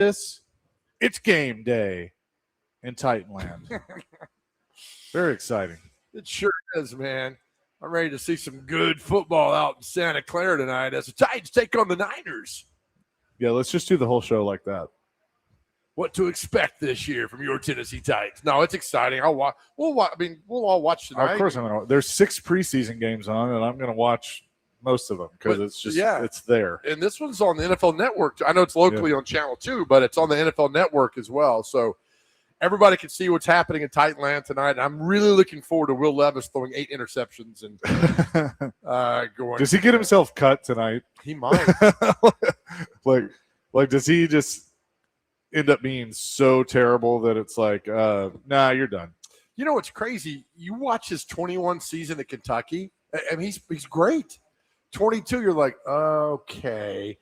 this, it's game day in Titanland. Very exciting. It sure is, man. I'm ready to see some good football out in Santa Clara tonight as the Titans take on the Niners. Yeah, let's just do the whole show like that. What to expect this year from your Tennessee Titans? No, it's exciting. I'll watch. We'll all watch tonight. Of course, I'm going to. There's 6 preseason games on, and I'm going to watch most of them because it's just it's there. And this one's on the NFL Network. I know it's locally on Channel 2, but it's on the NFL Network as well. So everybody can see what's happening in Titanland tonight. And I'm really looking forward to Will Levis throwing 8 interceptions and going. Does he get himself cut tonight? He might. like, does he just end up being so terrible that it's like, nah, you're done? You know what's crazy? You watch his 21 season at Kentucky, and he's great. 22, you're like, okay.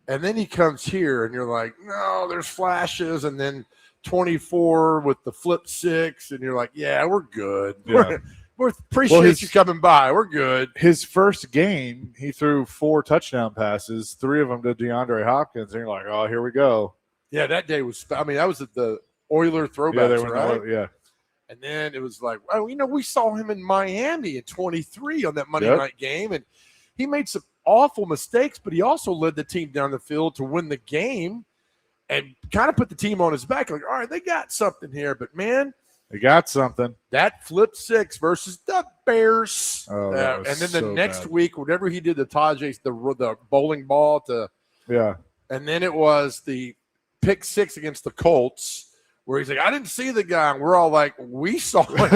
And then he comes here, and you're like, no, there's flashes. And then 24 with the flip 6, and you're like, yeah, we're good. Yeah. We appreciate you coming by. We're good. His first game, he threw 4 touchdown passes, 3 of them to DeAndre Hopkins, and you're like, oh, here we go. Yeah, that day was – I mean, that was at the Oiler throwbacks, right? Yeah. And then it was like, well, we saw him in Miami at 23 on that Monday night game, and he made some awful mistakes, but he also led the team down the field to win the game and kind of put the team on his back. Like, all right, they got something here. But, man, they got something. That flip 6 versus the Bears. Oh, and then the next week, whatever he did to Tajay, the bowling ball to – yeah. And then it was the pick 6 against the Colts, where he's like, I didn't see the guy. And we're all like, we saw him.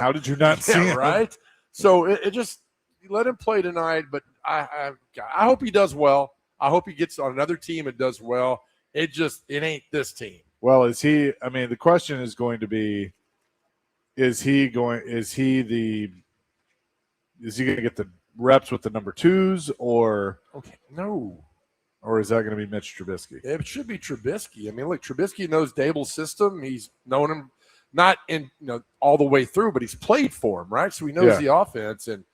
How did you not see him? Right? So it just – let him play tonight, but I hope he does well. I hope he gets on another team and does well. It ain't this team. Well, the question is going to be, is he going to get the reps with the number 2s or is that going to be Mitch Trubisky? It should be Trubisky. I mean, look, Trubisky knows Dable's system. He's known him not in all the way through, but he's played for him, right? So he knows the offense, and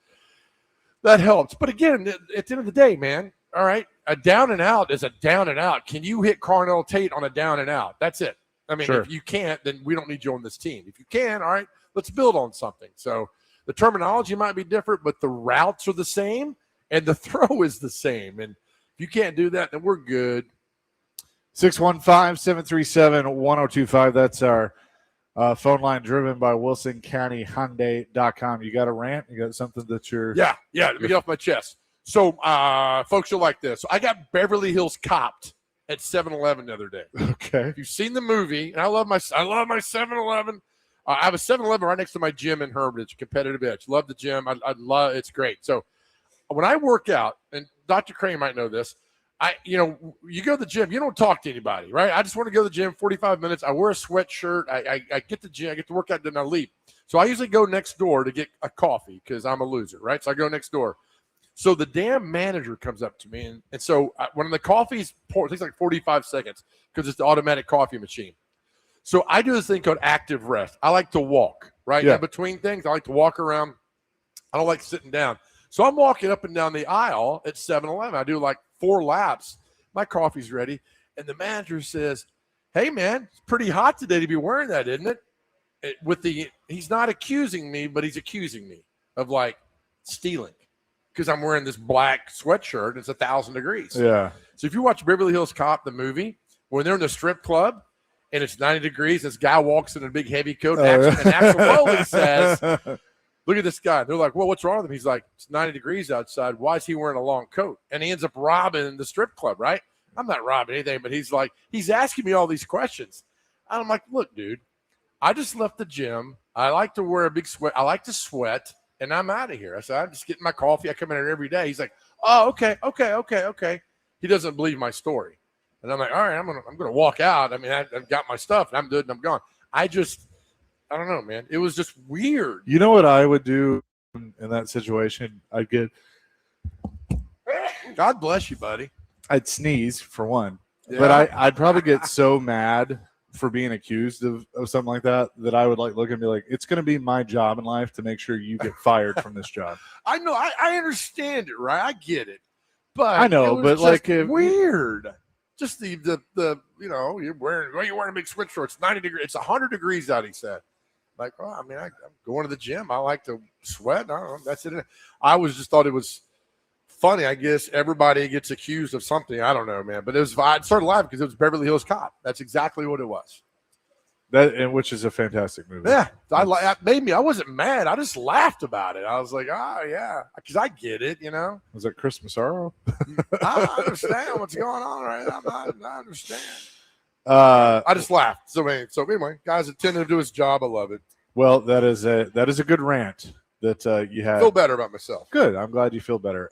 that helps. But again, at the end of the day, man, all right, a down and out is a down and out. Can you hit Carnell Tate on a down and out? That's it. I mean, if you can't, then we don't need you on this team. If you can, all right, let's build on something. So the terminology might be different, but the routes are the same and the throw is the same. And if you can't do that, then we're good. 615-737-1025. That's our phone line, driven by WilsonCountyHyundai.com. You got a rant? You got something that you're... Yeah. Let me get off my chest. So, folks, you'll like this. I got Beverly Hills Copped at 7-Eleven the other day. Okay. If you've seen the movie, and I love my 7-Eleven. I have a 7-Eleven right next to my gym in Hermitage, competitive edge. Love the gym. I love it's great. So when I work out, and Dr. Crane might know this, you go to the gym, you don't talk to anybody, right? I just want to go to the gym 45 minutes. I wear a sweatshirt. I get to the gym. I get to work out, then I leave. So I usually go next door to get a coffee because I'm a loser, right? So I go next door. So the damn manager comes up to me, and so when the coffee's poured, it takes like 45 seconds because it's the automatic coffee machine. So I do this thing called active rest. I like to walk, right? Yeah. In between things, I like to walk around. I don't like sitting down. So I'm walking up and down the aisle at 7-Eleven. I do like 4 laps. My coffee's ready. And the manager says, hey, man, it's pretty hot today to be wearing that, isn't it? He's not accusing me, but he's accusing me of like stealing because I'm wearing this black sweatshirt and it's 1,000 degrees. Yeah. So if you watch Beverly Hills Cop, the movie, when they're in the strip club and it's 90 degrees, this guy walks in a big heavy coat and Axel Foley says, look at this guy. They're like, well, what's wrong with him? He's like, it's 90 degrees outside. Why is he wearing a long coat? And he ends up robbing the strip club, right? I'm not robbing anything, but he's asking me all these questions. And I'm like, look, dude, I just left the gym. I like to wear a big sweat. I like to sweat, and I'm out of here. I said, I'm just getting my coffee. I come in here every day. He's like, oh, okay. He doesn't believe my story. And I'm like, all right, I'm gonna walk out. I mean, I've got my stuff, and I'm good, and I'm gone. I don't know, man. It was just weird. You know what I would do in that situation? God bless you, buddy. I'd sneeze for one, but I'd probably get so mad for being accused of something like that I would like look and be like, it's going to be my job in life to make sure you get fired from this job. I know. I understand it, right? I get it. But I know, but like weird. Just the you're wearing a big sweatshirt. It's 90 degrees. It's 100 degrees out. He said, like, oh, I mean, I'm going to the gym. I like to sweat. I don't know. That's it. I just thought it was funny. I guess everybody gets accused of something. I don't know, man. But I started laughing because it was Beverly Hills Cop. That's exactly what it was. Which is a fantastic movie. Yeah, that made me. I wasn't mad. I just laughed about it. I was like, oh yeah, because I get it. Was it Chris Massaro? I understand what's going on, right? I understand. I just laughed. So anyway, guys, attending to his job. I love it. Well, that is a good rant that you had. Feel better about myself. Good. I'm glad you feel better.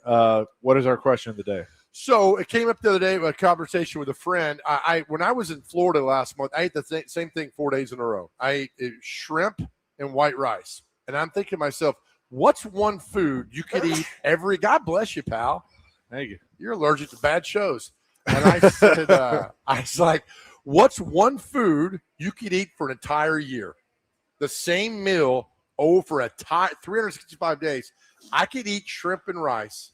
What is our question of the day? So it came up the other day with a conversation with a friend. When I was in Florida last month, I ate the same thing 4 days in a row. I ate shrimp and white rice. And I'm thinking to myself, what's one food you could eat every – God bless you, pal. Thank you. You're allergic to bad shows. And I said, I was like, what's one food you could eat for an entire year? The same meal over 365 days. I could eat shrimp and rice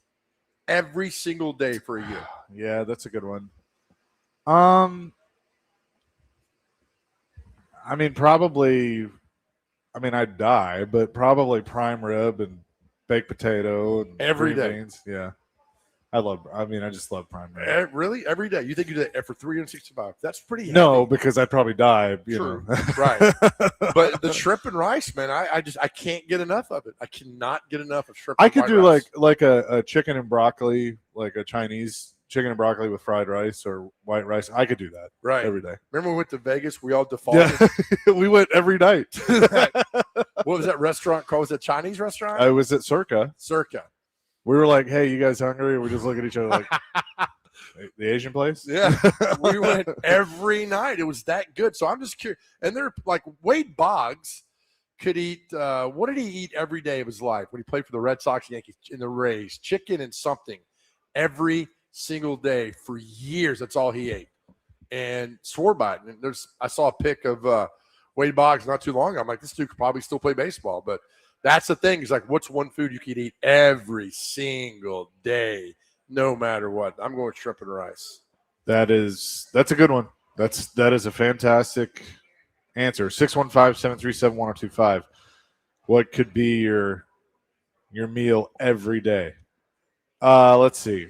every single day for a year. Yeah, that's a good one. I mean, probably. I mean, I'd die, but probably prime rib and baked potato and every green day. Beans. Yeah, I just love prime rib. Really, every day? You think you do that for 365? That's pretty heavy. No, because I'd probably die. True. Right. But the shrimp and rice, man, I can't get enough of it. I cannot get enough of shrimp. I could do rice. like a chicken and broccoli, like a Chinese chicken and broccoli with fried rice or white rice. I could do that every day. Remember we went to Vegas? We all defaulted. Yeah. We went every night. What was that restaurant called? Was it a Chinese restaurant? I was at Circa. We were like, hey, you guys hungry? And we just look at each other like, the Asian place? Yeah. We went every night. It was that good. So I'm just curious. And they're like, Wade Boggs could eat, what did he eat every day of his life when he played for the Red Sox, Yankees, and the Rays? Chicken and something every single day for years. That's all he ate. And swore by it. And I saw a pic of Wade Boggs not too long ago. I'm like, this dude could probably still play baseball. But that's the thing. He's like, what's one food you could eat every single day, no matter what? I'm going with shrimp and rice. That's a good one. That is a fantastic answer. 615-737-1025. What could be your meal every day? Let's see.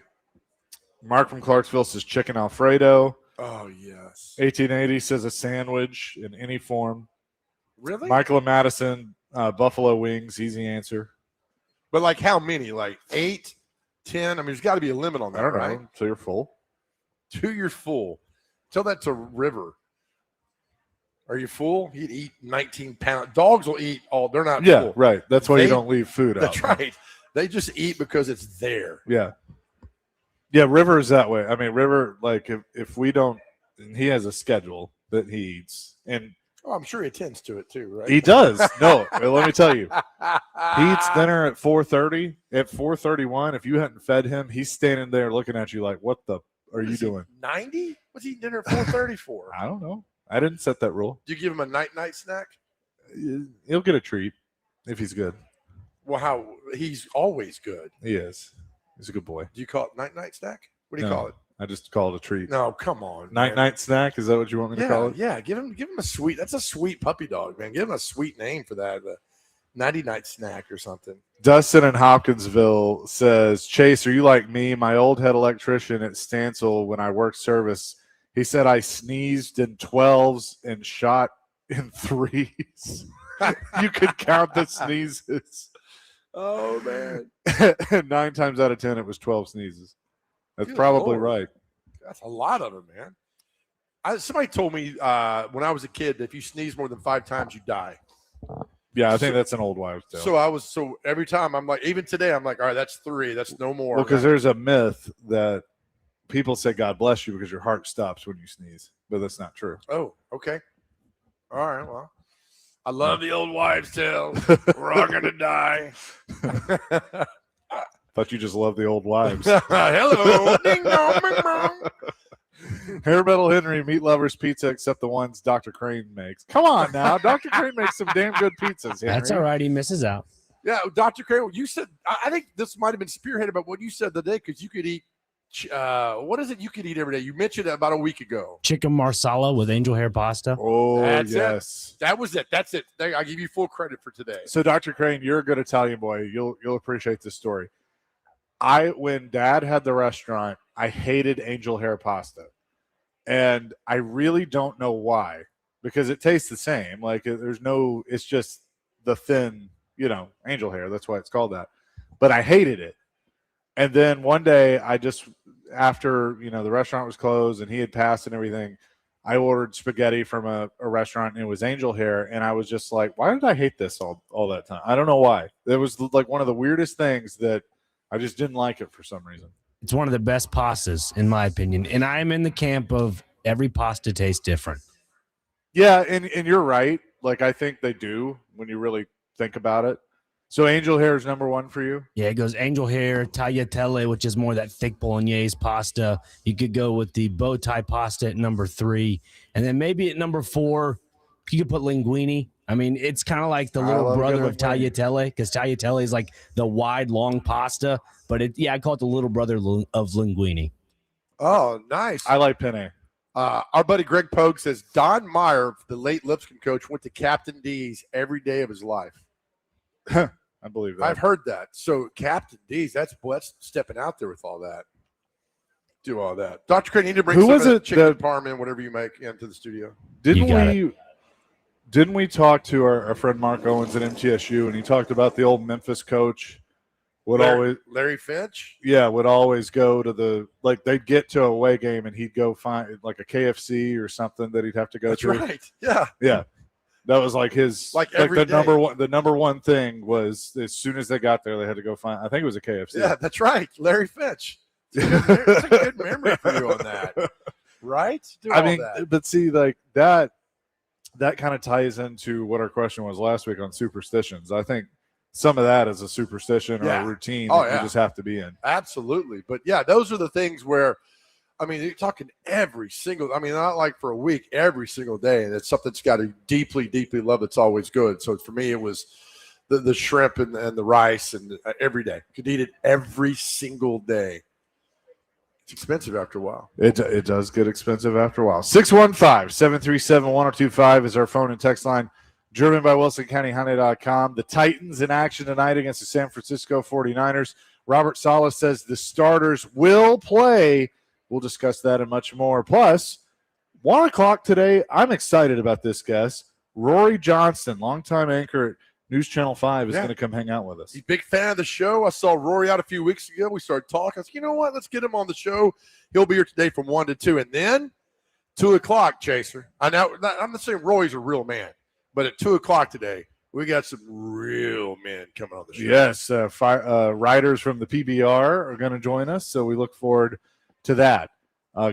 Mark from Clarksville says chicken Alfredo. Oh, yes. 1880 says a sandwich in any form. Really? Michael and Madison, buffalo wings, easy answer. But like how many? Like 8, 10? I mean, there's got to be a limit on that, right? So you're full. Till you're full. Tell that to River. Are you full? He'd eat 19 pounds. Dogs will eat all. They're not full. Yeah, right. That's why you don't leave food out. That's right. They just eat because it's there. Yeah. Yeah, River is that way. I mean, River, like, if we don't, he has a schedule that he eats. And I'm sure he attends to it too, right? He does. No, let me tell you. He eats dinner at 4:30. At 4:31, if you hadn't fed him, he's standing there looking at you like, what the are you doing? 90? What's he eating dinner at 4:30 for? I don't know. I didn't set that rule. Do you give him a night snack? He'll get a treat if he's good. Well, he's always good. He is. He's a good boy. Do you call it night snack? What do you call it? I just call it a treat. No, come on. Night snack? Is that what you want me to call it? Yeah, give him a sweet. That's a sweet puppy dog, man. Give him a sweet name for that. Night snack or something. Dustin in Hopkinsville says, Chase, are you like me? My old head electrician at Stansel, when I worked service, he said I sneezed in 12s and shot in 3s. You could count the sneezes. Oh, man. 9 times out of 10, it was 12 sneezes. That's Good probably Lord. right. That's a lot of them, man. Somebody told me when I was a kid that if you sneeze more than 5 times, you die. Yeah, I think that's an old wives' tale. So every time I'm like, even today, I'm like, all right, that's 3. That's no more. Well, because there's a myth that people say God bless you because your heart stops when you sneeze, but that's not true. Oh, okay. All right, well. I love the old wives' tale. We're all going to die. Thought you just loved the old wives. Hello. Ding dong, bing bong. Hair Metal Henry, meat lovers pizza, except the ones Dr. Crane makes. Come on now. Dr. Crane makes some damn good pizzas. Henry. That's all right. He misses out. Yeah, Dr. Crane, you said, I think this might have been spearheaded about what you said today because you could eat What is it you could eat every day? You mentioned it about a week ago. Chicken marsala with angel hair pasta. Oh, That's yes. That was it. That's it. I give you full credit for today. So, Dr. Crane, you're a good Italian boy. You'll appreciate this story. When Dad had the restaurant, I hated angel hair pasta, and I really don't know why, because it tastes the same. Like it's just the thin, angel hair. That's why it's called that. But I hated it. And then one day, after the restaurant was closed and he had passed and everything, I ordered spaghetti from a restaurant, and it was angel hair, and I was just like, why did I hate this all that time? I don't know why. It was like one of the weirdest things that I just didn't like it for some reason. It's one of the best pastas, in my opinion. And I'm in the camp of every pasta tastes different. Yeah, and you're right. Like, I think they do when you really think about it. So angel hair is number one for you? Yeah, it goes angel hair, tagliatelle, which is more that thick bolognese pasta. You could go with the bow tie pasta at number 3. And then maybe at number 4, you could put linguine. I mean, it's kind of like the little brother of tagliatelle, because tagliatelle is like the wide, long pasta. But I call it the little brother of linguine. Oh, nice. I like penne. Our buddy Greg Pogue says Don Meyer, the late Lipscomb coach, went to Captain D's every day of his life. I believe that. I've heard that. So Captain D's, that's stepping out there with all that. Do all that. Dr. Crane, you need to bring chicken parm, whatever you make, into the studio. Didn't we talk to our friend Mark Owens at MTSU, and he talked about the old Memphis coach Larry Finch? Yeah, would always go to they'd get to a away game, and he'd go find like a KFC or something that he'd have to go to. That's right. Yeah. Yeah. That was like his the number one thing was as soon as they got there, they had to go find. I think it was a KFC. Yeah, that's right, Larry Finch. It's a good memory for you on that, right? But see, like that kind of ties into what our question was last week on superstitions. I think some of that is a superstition or a routine that you just have to be in. Absolutely, but yeah, those are the things where. I mean, you're talking every single, not like for a week, every single day. And it's something that's got to deeply, deeply love. It's always good. So for me, it was the shrimp and the rice and every day. Could eat it every single day. It's expensive after a while. It does get expensive after a while. 615-737-1025 is our phone and text line, driven by WilsonCountyHyundai.com. The Titans in action tonight against the San Francisco 49ers. Robert Saleh says the starters will play. We'll discuss that and much more. Plus, 1 o'clock today, I'm excited about this guest. Rhori Johnson, longtime anchor at News Channel 5, is going to come hang out with us. He's a big fan of the show. I saw Rhori out a few weeks ago. We started talking. I said, you know what? Let's get him on the show. He'll be here today from 1 to 2. And then 2 o'clock, Chaser. I'm not saying Rhori's a real man, but at 2 o'clock today, we got some real men coming on the show. Yes, writers from the PBR are going to join us, so we look forward to that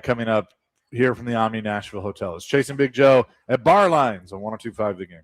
coming up here from the Omni Nashville Hotel. It's Chasing Big Joe at Barlines on 102.5 The Game.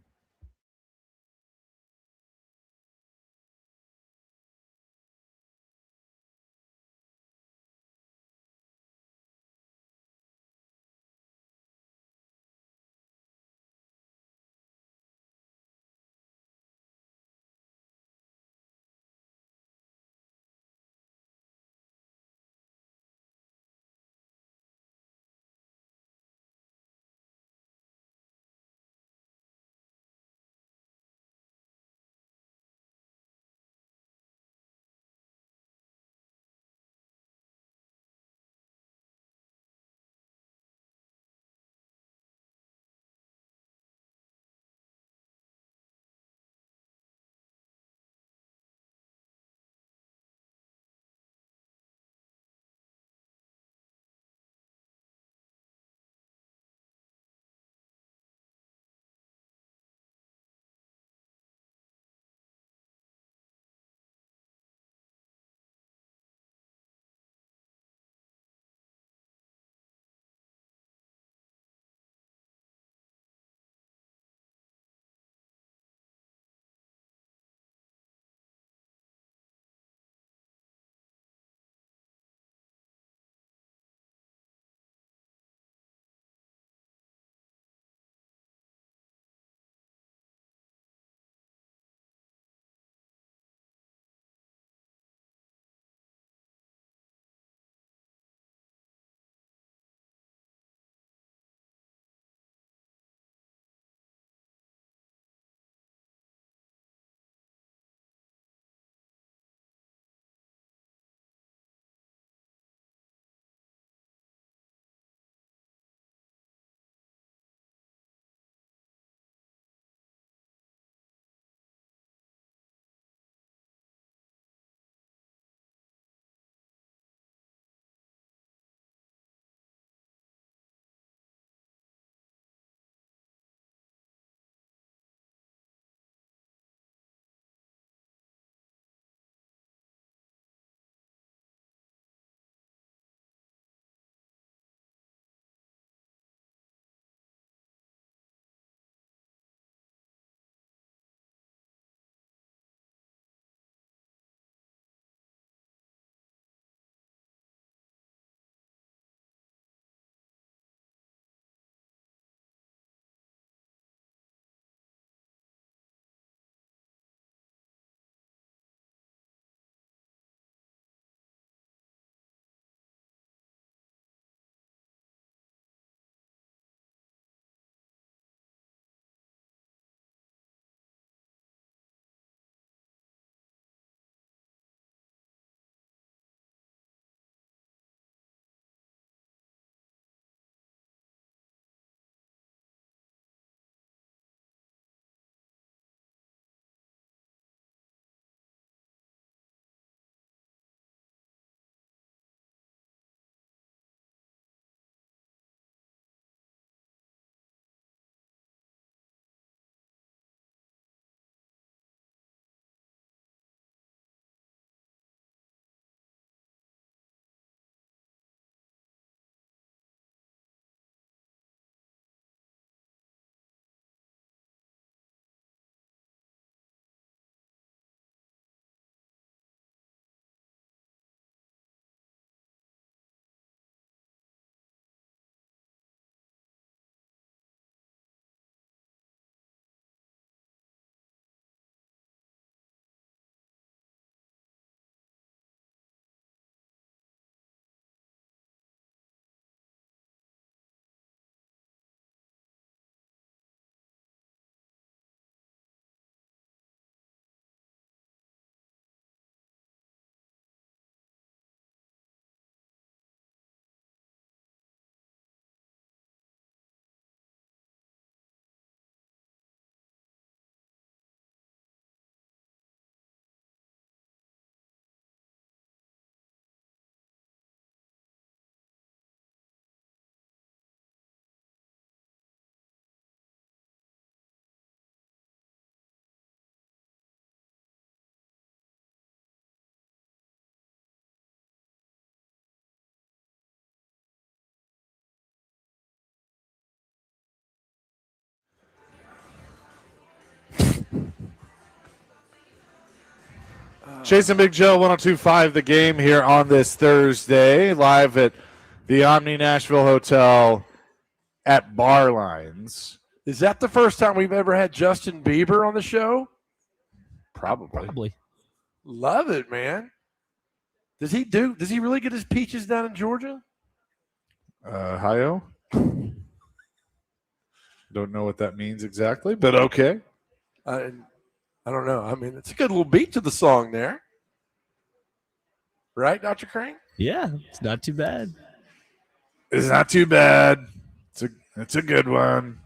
Chasing Big Joe, 102.5 The Game here on this Thursday, live at the Omni Nashville Hotel at Barlines. Is that the first time we've ever had Justin Bieber on the show? Probably. Love it, man. Does he really get his peaches down in Georgia? Ohio? Don't know what that means exactly, but okay. I don't know. I mean, it's a good little beat to the song there. Right, Dr. Crane? Yeah, it's not too bad. It's not too bad. It's a good one.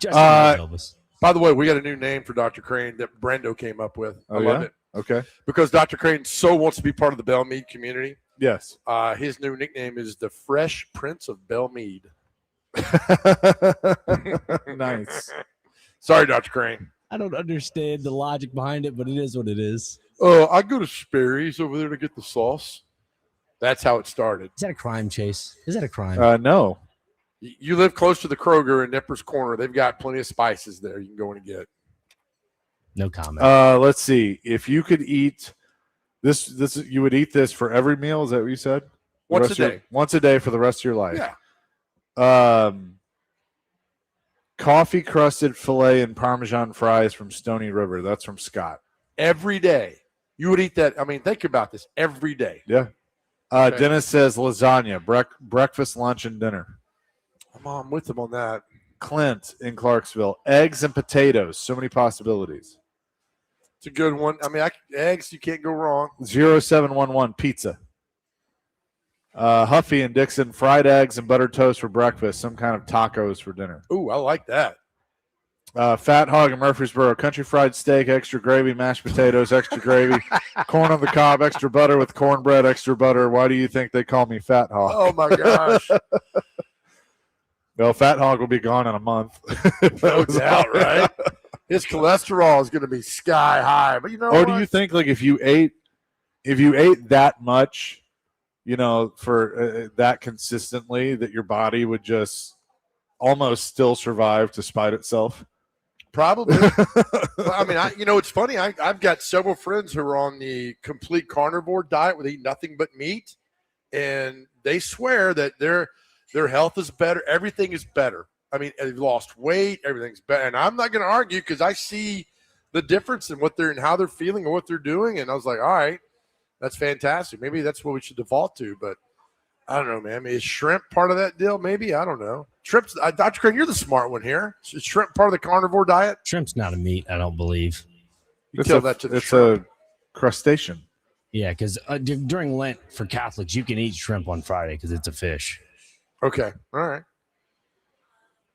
Elvis. By the way, we got a new name for Dr. Crane that Brendo came up with. I love it. Okay. Because Dr. Crane so wants to be part of the Belle Meade community. Yes. His new nickname is the Fresh Prince of Belle Meade. Nice. Sorry, Dr. Crane. I don't understand the logic behind it, but it is what it is. I go to Sperry's over there to get the sauce. That's how it started. Is that a crime, Chase? Is that a crime? No. You live close to the Kroger in Nippers Corner. They've got plenty of spices there you can go in and get. No comment. Let's see. If you could eat this, you would eat this for every meal. Is that what you said? Once a day. Once a day for the rest of your life. Yeah. Coffee crusted filet and Parmesan fries from Stony River. That's from Scott. Every day. You would eat that. I mean, think about this. Every day. Yeah. Okay. Dennis says lasagna, breakfast, lunch, and dinner. I'm with him on that. Clint in Clarksville, eggs and potatoes. So many possibilities. It's a good one. I mean, eggs, you can't go wrong. 0711 pizza. Huffy and Dixon, fried eggs and buttered toast for breakfast. Some kind of tacos for dinner. Ooh, I like that. Fat Hog in Murfreesboro, country fried steak, extra gravy, mashed potatoes, extra gravy, corn on the cob, extra butter with cornbread, extra butter. Why do you think they call me Fat Hog? Oh, my gosh. Well, Fat Hog will be gone in a month. No doubt, right? His cholesterol is going to be sky high. But you know Or what? do you think, like, if you ate that much, you know, for that consistently, that your body would just almost still survive to spite itself? Probably. I mean, it's funny. I've got several friends who are on the complete carnivore diet where they eat nothing but meat, and they swear that their health is better. Everything is better. I mean, they've lost weight. Everything's better. And I'm not going to argue because I see the difference in how they're feeling and what they're doing. And I was like, all right, that's fantastic. Maybe that's what we should default to. But I don't know, man. I mean, is shrimp part of that deal? Maybe. I don't know. Shrimp's, Dr. Crane, you're the smart one here. Is shrimp part of the carnivore diet? Shrimp's not a meat, I don't believe. You tell that to the It's shrimp. a crustacean. Yeah, because during Lent for Catholics, you can eat shrimp on Friday because it's a fish. Okay. All right.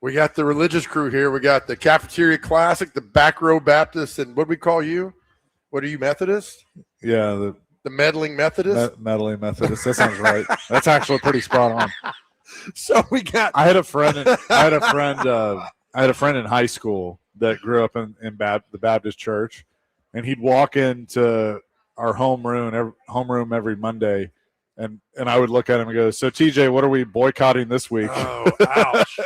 We got the religious crew here. We got the Cafeteria Classic, the Back Row Baptist, and what do we call you? What are you, Methodist? Yeah, The Meddling Methodist? meddling Methodist. That sounds right. That's actually pretty spot on. So we got I had a friend in high school that grew up in the Baptist church, and he'd walk into our homeroom every Monday, and I would look at him and go, "So TJ, what are we boycotting this week?" Oh, ouch.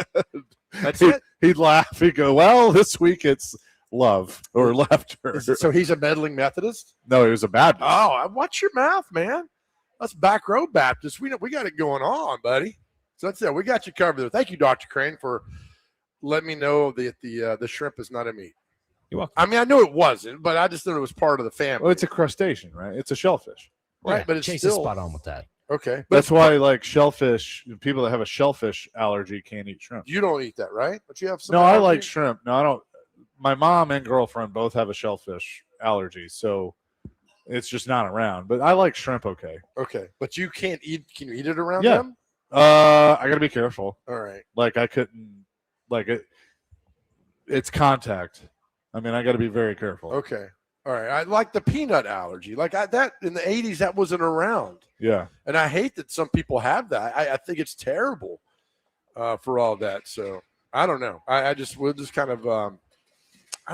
That's it? He'd laugh. He'd go, "Well, this week it's love or laughter." So he's a Meddling Methodist? No, he was a Baptist. Oh, watch your mouth, man. Us Back Row Baptists, we got it going on, buddy. So that's it. We got you covered there. Thank you, Dr. Crane, for letting me know that the shrimp is not a meat. You're welcome. I mean, I knew it wasn't, but I just thought it was part of the family. Well, it's a crustacean, right? It's a shellfish. Right, Yeah, but it's Chase still is spot on with that. okay. But That's why, like, shellfish, people that have a shellfish allergy can't eat shrimp. you don't eat that, right? But you have some. No, I allergy? like shrimp. No, I don't. My mom and girlfriend both have a shellfish allergy, so it's just not around. But I like shrimp okay. Okay, but you can't eat. Can you eat it around Yeah. them? I got to be careful. All right. Like, I couldn't, like, it's contact. I mean, I got to be very careful. Okay. All right. I like the peanut allergy. Like that in the 80s, that wasn't around. Yeah. And I hate that some people have that. I think it's terrible for all that. So I don't know. We'll just kind of, I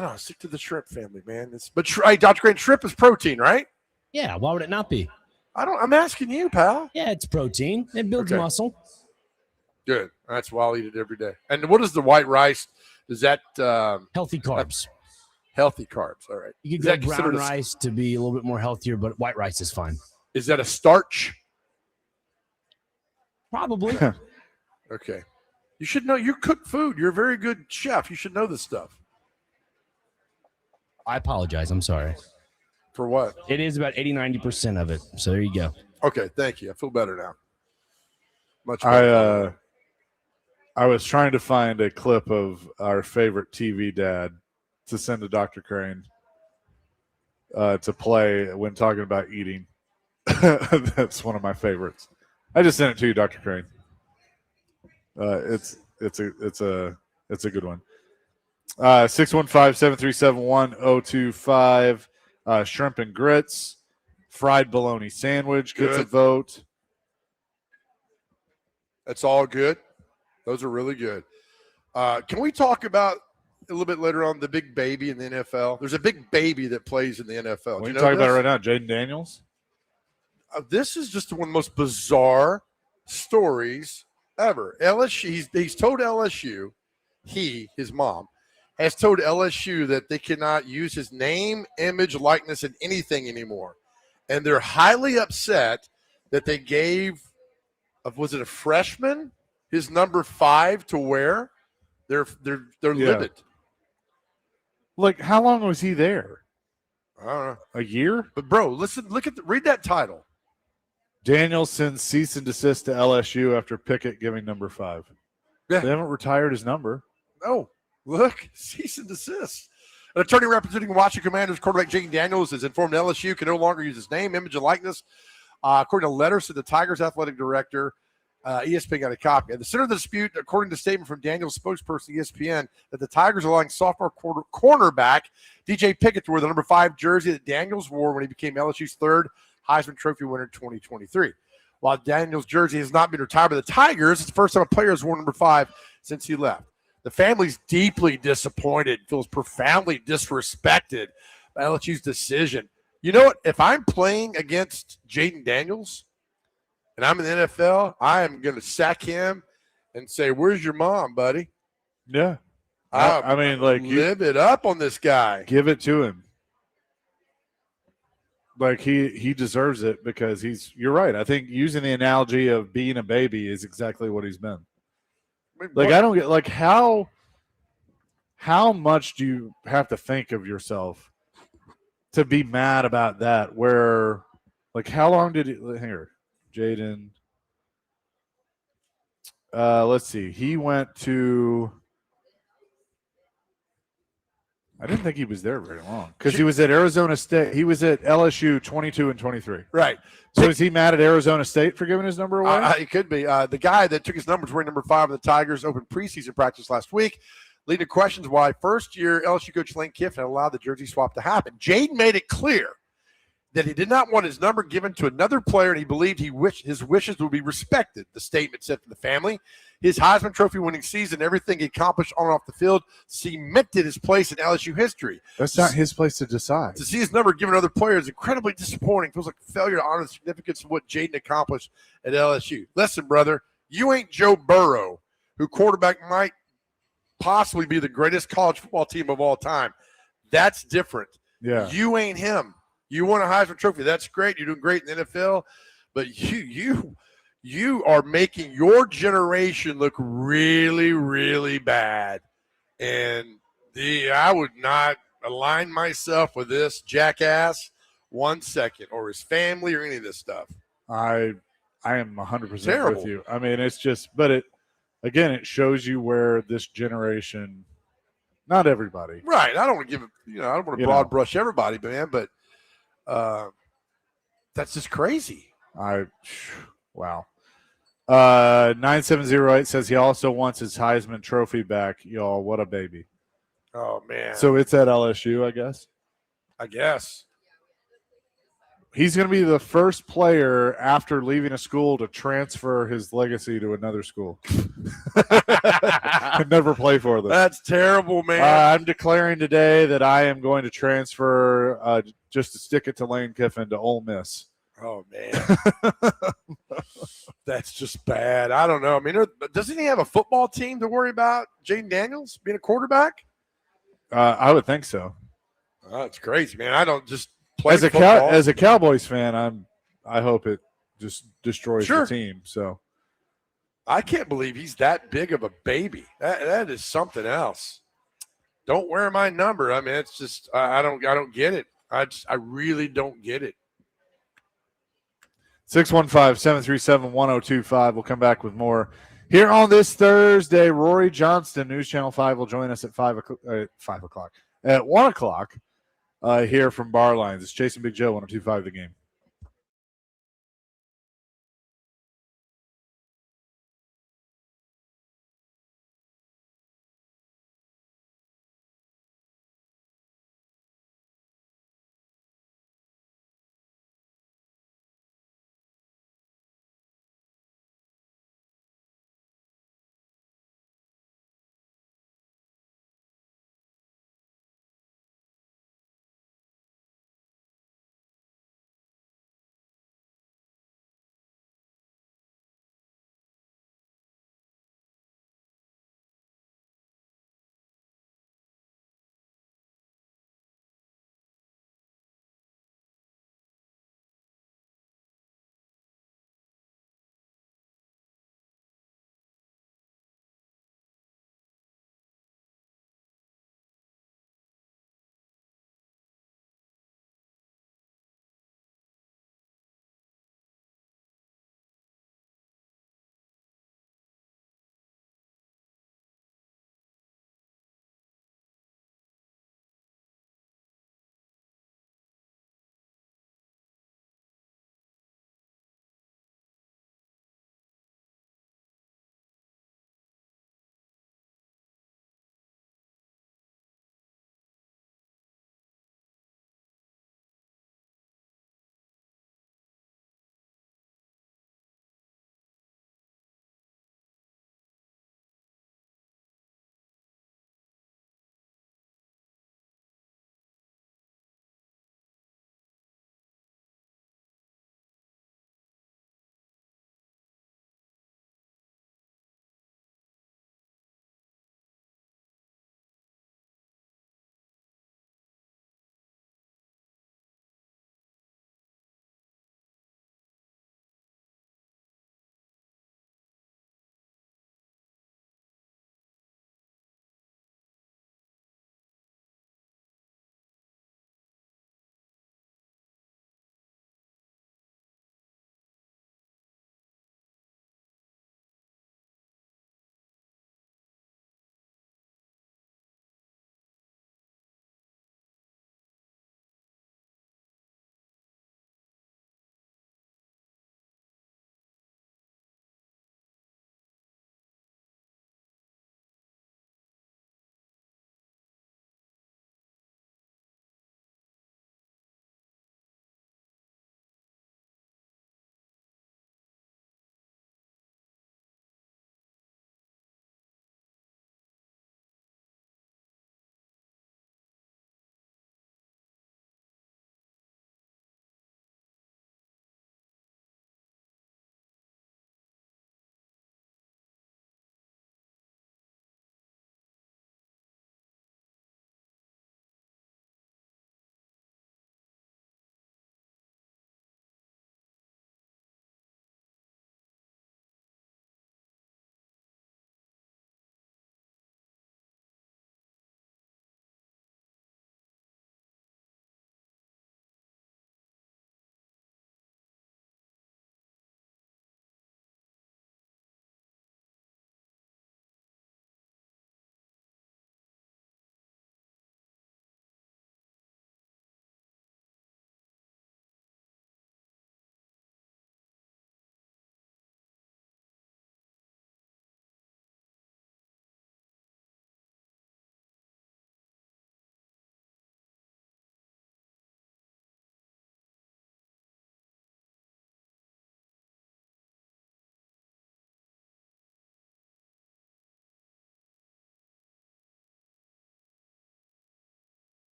don't know, stick to the shrimp family, man. Hey, Dr. Crane, shrimp is protein, right? Yeah, why would it not be? I'm asking you, pal. Yeah, it's protein. It builds Okay. muscle. Good. That's why I'll eat it every day. And what is the white rice? Is that Healthy carbs. Healthy carbs. All right. You Is could that go brown considered rice to be a little bit more healthier, but white rice is fine. Is that a starch? Probably. Okay. You should know. You cook food. You're a very good chef. You should know this stuff. I apologize. I'm sorry. For what? It is about 80-90% of it. So there you go. Okay. Thank you. I feel better now. Much better. I was trying to find a clip of our favorite TV dad to send to Dr. Crane to play when talking about eating. That's one of my favorites. I just sent it to you, Dr. Crane. It's a good one. 615-737-1025. Shrimp and grits, fried bologna sandwich gets a vote. That's all good. Those are really good. Can we talk about a little bit later on the big baby in the NFL? There's a big baby that plays in the NFL. We can talk about it right now. Jaden Daniels. This is just one of the most bizarre stories ever. LSU, he's told LSU, his mom, has told LSU that they cannot use his name, image, likeness, and anything anymore. And they're highly upset that they gave, was it a freshman, his number 5 to wear? They're livid. Like, how long was he there? I don't know. A year? But bro, read that title. Daniels sends cease and desist to LSU after Pickett giving number 5. Yeah. They haven't retired his number. No, look, cease and desist. An attorney representing Washington Commanders quarterback Jaden Daniels has informed LSU can no longer use his name, image, and likeness. According to letters to the Tigers athletic director, ESPN got a copy. At the center of the dispute, according to a statement from Daniels' spokesperson ESPN, that the Tigers are allowing sophomore cornerback DJ Pickett to wear the number 5 jersey that Daniels wore when he became LSU's third Heisman Trophy winner in 2023. While Daniels' jersey has not been retired by the Tigers, it's the first time a player has worn number 5 since he left. The family's deeply disappointed, feels profoundly disrespected by LSU's decision. You know what? If I'm playing against Jaden Daniels and I'm in the NFL, I am going to sack him and say, "Where's your mom, buddy?" Yeah. I mean, like, live it up on this guy. Give it to him. Like, he deserves it because you're right. I think using the analogy of being a baby is exactly what he's been. Like, I don't get, like, how much do you have to think of yourself to be mad about that? Where, like, how long did he, here, Jaden, let's see. He went to, I didn't think he was there very long because he was at Arizona State. He was at LSU 22 and 23. Right. So is he mad at Arizona State for giving his number away? It could be. The guy that took his numbers wearing number 5 of the Tigers opened preseason practice last week, leading to questions why first-year LSU coach Lane Kiffin allowed the jersey swap to happen. Jaden made it clear that he did not want his number given to another player, and he believed his wishes would be respected. The statement said to the family, his Heisman Trophy winning season, everything he accomplished on and off the field, cemented his place in LSU history. That's not his place to decide. To see his number given to other players is incredibly disappointing. Feels like a failure to honor the significance of what Jaden accomplished at LSU. Listen, brother, you ain't Joe Burrow, who quarterback might possibly be the greatest college football team of all time. That's different. Yeah. You ain't him. You won a Heisman Trophy. That's great. You're doing great in the NFL. But you are making your generation look really, really bad. And I would not align myself with this jackass 1 second, or his family, or any of this stuff. I am 100% with you. I mean, it's just, but it shows you where this generation, not everybody. Right. I don't want to give it, I don't want to broad brush everybody, man, but that's just crazy. Wow. 9708 says he also wants his Heisman Trophy back. Y'all, what a baby. Oh, man. So it's at LSU, I guess? I guess. He's going to be the first player after leaving a school to transfer his legacy to another school. And never play for them. That's terrible, man. I'm declaring today that I am going to transfer just to stick it to Lane Kiffin to Ole Miss. Oh, man. That's just bad. I don't know. I mean, doesn't he have a football team to worry about, Jaden Daniels, being a quarterback? I would think so. Oh, it's crazy, man. I don't just play As football. as a Cowboys fan, I hope it just destroys Sure. the team. So I can't believe he's that big of a baby. That is something else. Don't wear my number. I mean, it's just I don't get it. I really don't get it. 615-737-1025. We'll come back with more here on this Thursday. Rhori Johnson, News Channel 5, will join us at 5 o'clock. At 1 o'clock here from Barlines. It's Chasing Big Joe, 102.5 The Game.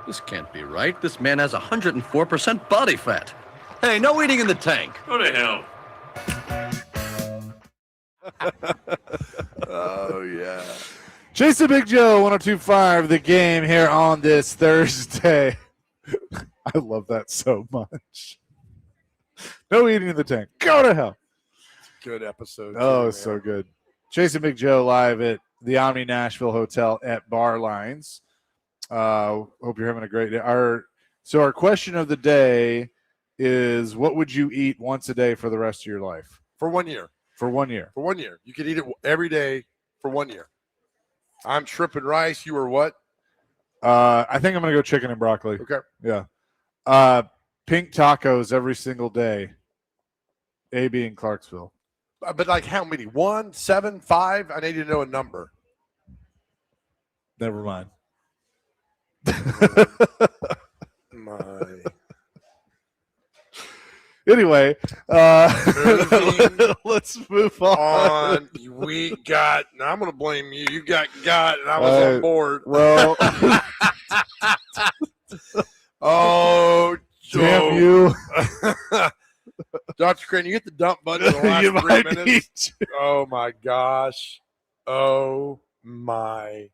This can't be right. This man has 104% body fat. Hey, no eating in the tank. Go to hell. Oh, yeah. Jason Big Joe, 102.5, the game here on this Thursday. I love that so much. No eating in the tank. Go to hell. Good episode. Oh, so good. Jason Big Joe live at the Omni Nashville Hotel at Barlines. Hope you're having a great day. Our question of the day is, what would you eat once a day for the rest of your life? For 1 year. For 1 year. For 1 year. You could eat it every day for 1 year. I'm shrimp and rice. You are what? I think I'm going to go chicken and broccoli. Okay. Yeah. Pink tacos every single day. AB in Clarksville. But like how many? 1, 7, 5? I need to know a number. Never mind. My. Anyway, let's move on. We got. Now I'm going to blame you. You got, and I was on board. Well, oh, damn you. Dr. Crane, you hit the dump button in the last You 3 might minutes. need to. Oh, my gosh. Oh, my.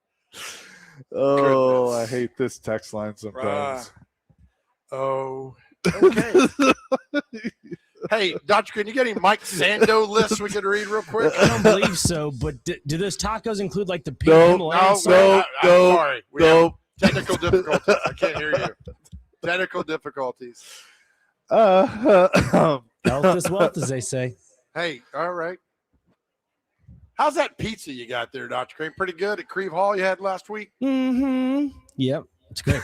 Oh, Goodness. I hate this text line sometimes. Oh, okay. Hey, Dr. Crane, you got any Mike Sando lists we could read real quick? I don't believe so, but do those tacos include like the pink No, Himalayan salt? no. I'm sorry. We have Nope. technical difficulties. I can't hear you. Technical difficulties. Health is wealth, as they say. Hey, all right. How's that pizza you got there, Dr. Crane? Pretty good at Creve Hall you had last week? Mm-hmm. Yep, it's great.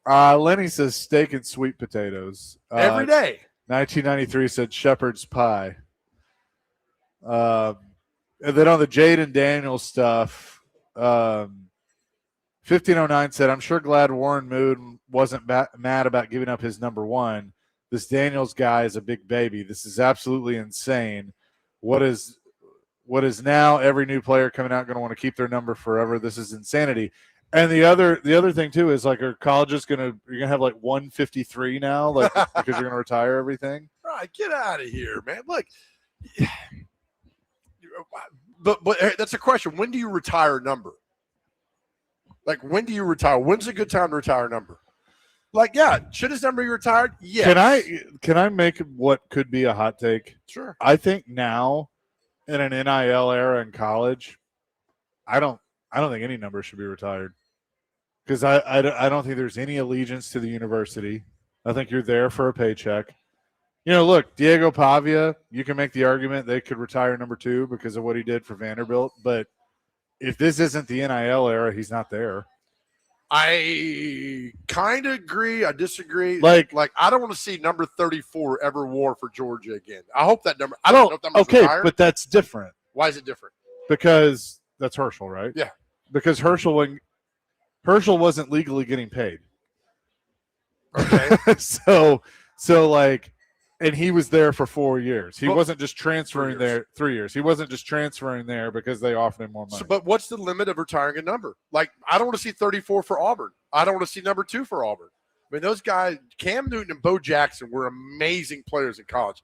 Lenny says steak and sweet potatoes. Every day. 1993 said shepherd's pie. And then on the Jaden Daniels stuff, 1509 said, I'm sure glad Warren Moon wasn't mad about giving up his number one. This Daniels guy is a big baby. This is absolutely insane. What is now every new player coming out going to want to keep their number forever? This is insanity. And the other thing too is, like, are colleges you're gonna have like 153 now, like, because you're gonna retire everything? Right, get out of here, man. Look, but that's a question. When do you retire a number? Like, when do you retire? When's a good time to retire a number? Like, yeah, should his number be retired? Yes. Can I make what could be a hot take? Sure. I think now, in an NIL era in college, I don't think any number should be retired, because I don't think there's any allegiance to the university. I think you're there for a paycheck. You know, look, Diego Pavia, you can make the argument they could retire number 2 because of what he did for Vanderbilt, but if this isn't the NIL era, he's not there. I kind of agree. I disagree. Like I don't want to see number 34 ever wore for Georgia again. I hope that number. I don't know if that number's okay, retired. but that's different Why is it different? because that's Herschel, right? Yeah. Because Herschel wasn't legally getting paid. Okay. so like, and he was there for 4 years. He wasn't just transferring 3 years. there 3 years. He wasn't just transferring there because they offered him more money. So, but what's the limit of retiring a number? Like, I don't want to see 34 for Auburn. I don't want to see number 2 for Auburn. I mean, those guys, Cam Newton and Bo Jackson, were amazing players in college.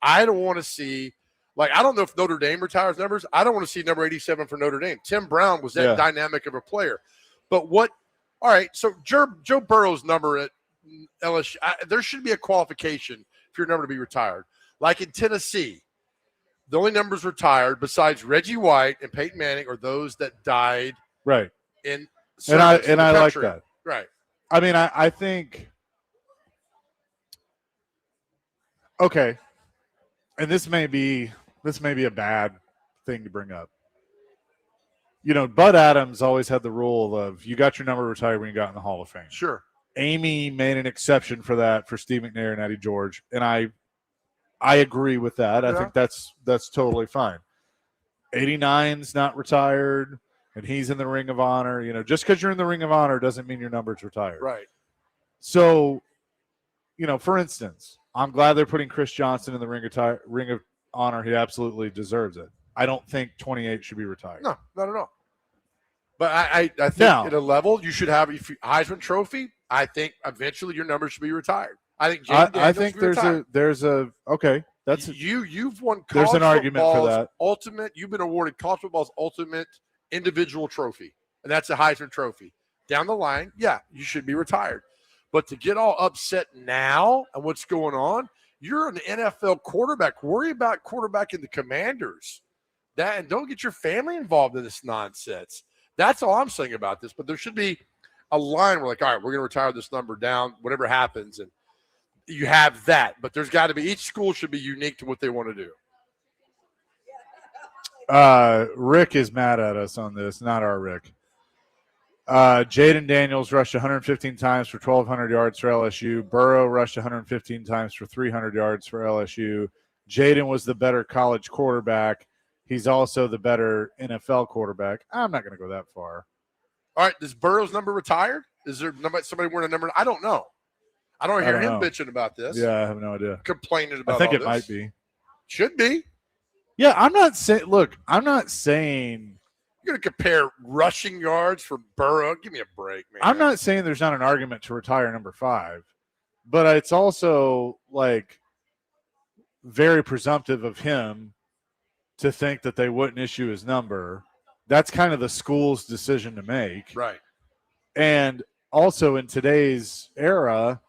I don't want to see, like, I don't know if Notre Dame retires numbers. I don't want to see number 87 for Notre Dame. Tim Brown was that dynamic of a player. But all right, so Joe Burrow's number at LSU, there should be a qualification for your number to be retired. Like in Tennessee, the only numbers retired besides Reggie White and Peyton Manning are those that died right. in And I service to the like country. that. Right. I mean, I think, okay, and this may be a bad thing to bring up. You know, Bud Adams always had the rule of you got your number retired when you got in the Hall of Fame. Sure. Amy made an exception for that for Steve McNair and Eddie George, and I agree with that. I think that's totally fine. 89's not retired, and he's in the Ring of Honor. You know, just because you're in the Ring of Honor doesn't mean your number's retired. Right. So, you know, for instance, I'm glad they're putting Chris Johnston in the Ring of Honor. He absolutely deserves it. I don't think 28 should be retired. No, not at all. But I think Now- at a level you should have Heisman Trophy. I think eventually your number should be retired. I think Jaden Daniels I think should be retired. there's a okay. That's You've won there's college an argument for football's that. ultimate. You've been awarded college football's ultimate individual trophy, and that's a Heisman Trophy. Down the line, yeah, you should be retired. But to get all upset now and what's going on, you're an NFL quarterback. Worry about quarterbacking the Commanders. That and don't get your family involved in this nonsense. That's all I'm saying about this. But there should be a line where, like, all right, we're going to retire this number down, whatever happens, and you have that. But there's got to be each school should be unique to what they want to do. Rick is mad at us on this, not our Rick. Jaden Daniels rushed 115 times for 1,200 yards for LSU. Burrow rushed 115 times for 300 yards for LSU. Jaden was the better college quarterback. He's also the better NFL quarterback. I'm not going to go that far. All right, is Burrow's number retired? Is there somebody wearing a number? I don't know. I don't hear him bitching about this. Yeah, I have no idea. Complaining about I think all it this. might be. Should be. Yeah, I'm not saying – look, I'm not saying – You're going to compare rushing yards for Burrow? Give me a break, man. I'm not saying there's not an argument to retire number 5, but it's also like very presumptive of him to think that they wouldn't issue his number. That's kind of the school's decision to make. Right. And also in today's era,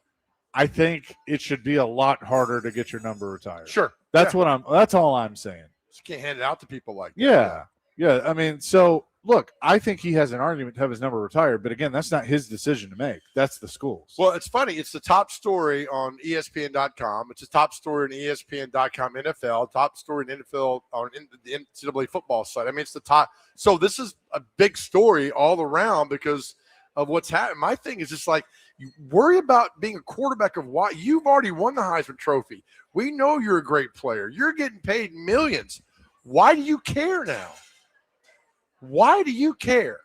I think it should be a lot harder to get your number retired. Sure. That's all I'm saying. Just can't hand it out to people like that. Yeah. Yeah. I mean, so look, I think he has an argument to have his number retired, but again, that's not his decision to make. That's the school's. Well, it's funny. It's the top story on ESPN.com. It's the top story on ESPN.com NFL, top story in NFL on the NCAA football site. I mean, it's the top. So this is a big story all around because of what's happening. My thing is just like, you worry about being a quarterback of why you've already won the Heisman Trophy. We know you're a great player. You're getting paid millions. Why do you care now? Why do you care?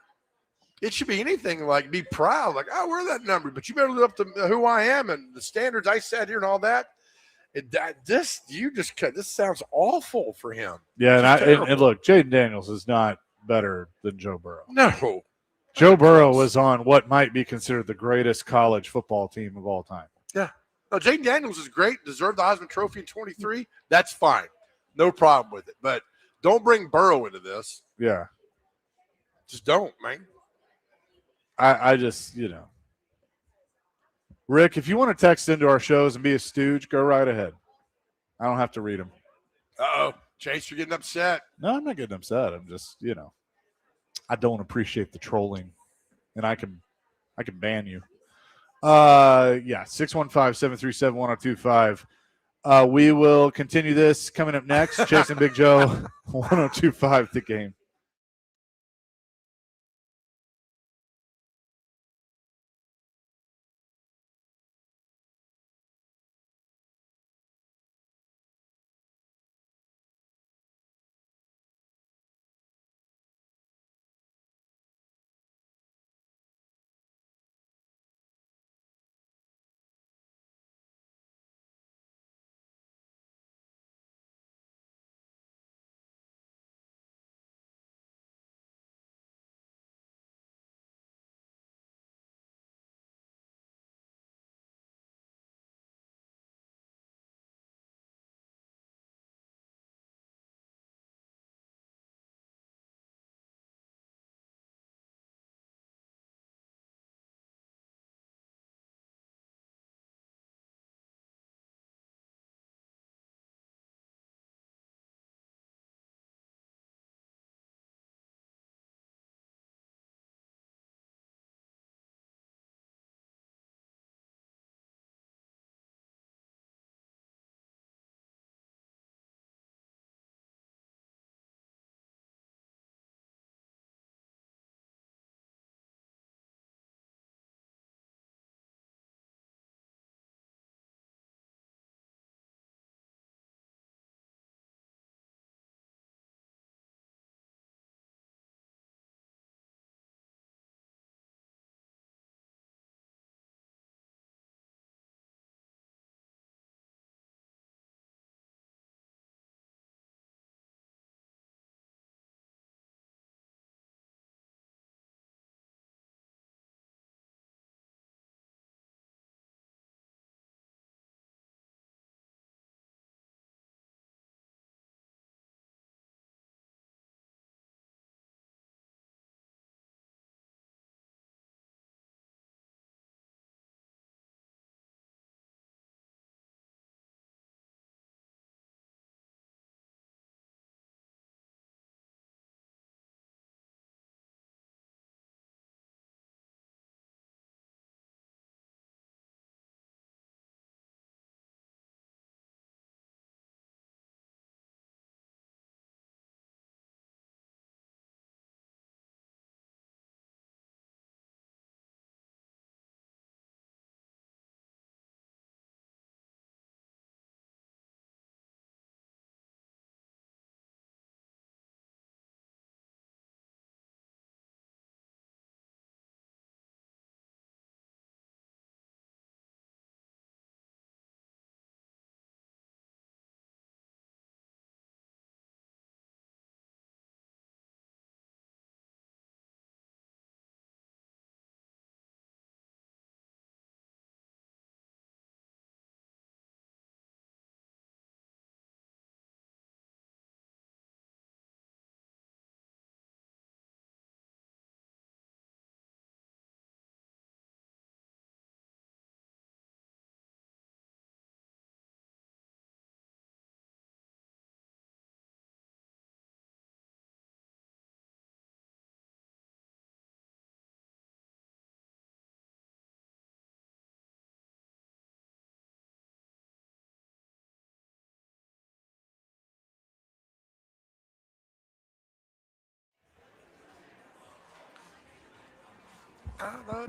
It should be anything like be proud, like, oh, we're that number, but you better live up to who I am and the standards I set here and all that. This sounds awful for him. Yeah, and look, Jaden Daniels is not better than Joe Burrow. No. Joe Burrow was on what might be considered the greatest college football team of all time. Yeah. No, Jaden Daniels is great, deserved the Heisman Trophy in 23. That's fine. No problem with it. But don't bring Burrow into this. Yeah. Just don't, man. I just, Rick, if you want to text into our shows and be a stooge, go right ahead. I don't have to read them. Uh-oh. Chase, you're getting upset. No, I'm not getting upset. I'm just, I don't appreciate the trolling, and I can ban you. 615-737-1025. We will continue this coming up next. Jason Big Joe, 1025 The Game.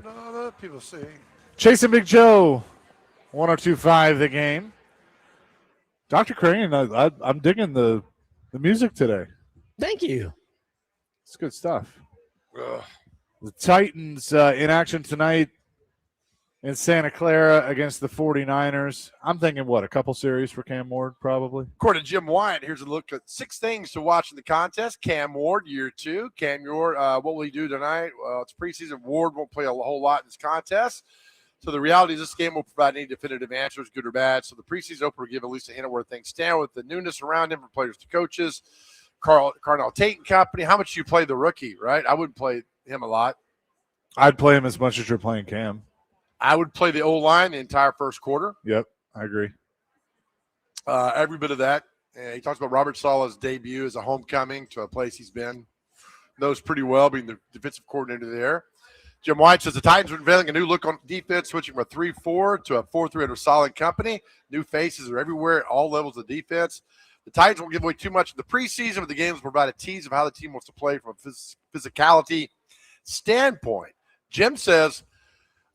No, people see. Chasing Big Joe, 102.5 the game. Dr. Crane, I'm digging the music today. Thank you. It's good stuff. Ugh. The Titans in action tonight in Santa Clara against the 49ers. I'm thinking, a couple series for Cam Ward, probably? According to Jim Wyatt, here's a look at 6 things to watch in the contest. Cam Ward, year 2. Cam Ward, what will he do tonight? Well, it's preseason. Ward won't play a whole lot in this contest. So the reality is this game will provide any definitive answers, good or bad. So the preseason opener will give at least a hint of where things stand with the newness around him from players to coaches. Carnell Tate and company. How much do you play the rookie, right? I wouldn't play him a lot. I'd play him as much as you're playing Cam. I would play the O-line the entire first quarter. Yep, I agree. Every bit of that. He talks about Robert Saleh's debut as a homecoming to a place he's been. Knows pretty well, being the defensive coordinator there. Jim White says the Titans are unveiling a new look on defense, switching from a 3-4 to a 4-3 under solid company. New faces are everywhere at all levels of defense. The Titans won't give away too much in the preseason, but the games will provide a tease of how the team wants to play from a physicality standpoint. Jim says,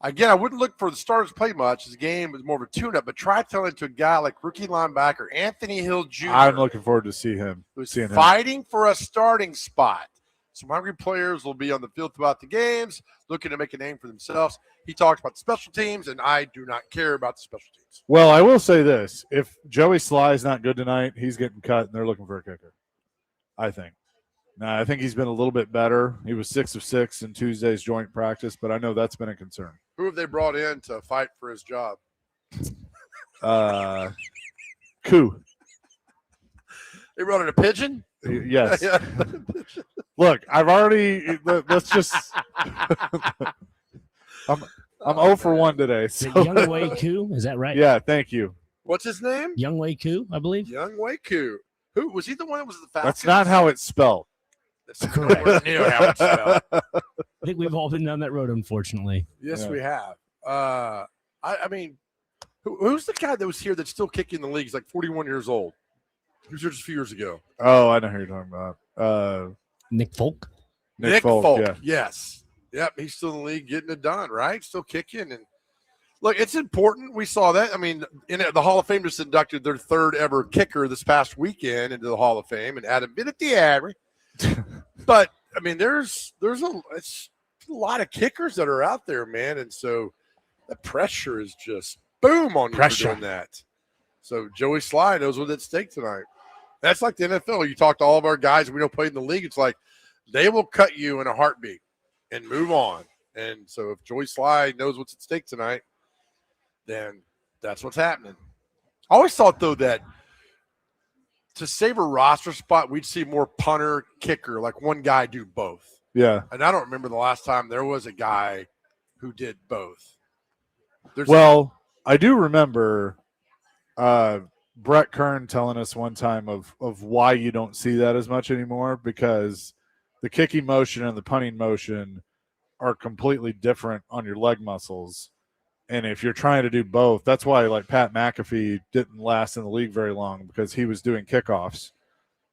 again, I wouldn't look for the starters to play much. This game is more of a tune-up, but try telling to a guy like rookie linebacker Anthony Hill Jr. I'm looking forward to seeing him. Who's fighting for a starting spot. Some hungry players will be on the field throughout the games, looking to make a name for themselves. He talks about the special teams, and I do not care about the special teams. Well, I will say this. If Joey Sly's not good tonight, he's getting cut, and they're looking for a kicker, I think. Now, I think he's been a little bit better. He was 6 of 6 in Tuesday's joint practice, but I know that's been a concern. Who have they brought in to fight for his job? Coup. They brought in a pigeon? Yes. Look, I've already – let's just – I'm 0 for 1 today. So. Young Wei Koo, is that right? Yeah, thank you. What's his name? Young Wei Koo, I believe. Young Wei Koo. Who was he? The one that was the Falcons? That's not how it's spelled. That's correct. Near how it's spelled. I think we've all been down that road, unfortunately. Yes, we have. I mean, who's the guy that was here that's still kicking the league? He's like 41 years old. He was here just a few years ago. Oh, I know who you're talking about. Nick Folk. Nick Folk, yeah. Yes. Yep, he's still in the league getting it done, right? Still kicking. And look, it's important. We saw that. I mean, the Hall of Fame just inducted their 3rd ever kicker this past weekend into the Hall of Fame, and Adam Vinatieri. But I mean, there's a lot of kickers that are out there, man, and so the pressure is just boom on you for doing that. So Joey Sly knows what's at stake tonight. That's like the NFL. You talk to all of our guys we know played in the league. It's like they will cut you in a heartbeat and move on. And so if Joey Sly knows what's at stake tonight, then that's what's happening. I always thought, though, that to save a roster spot, we'd see more punter, kicker, like one guy do both. Yeah. And I don't remember the last time there was a guy who did both. I do remember Brett Kern telling us one time of why you don't see that as much anymore, because the kicking motion and the punting motion are completely different on your leg muscles. And if you're trying to do both, that's why like Pat McAfee didn't last in the league very long, because he was doing kickoffs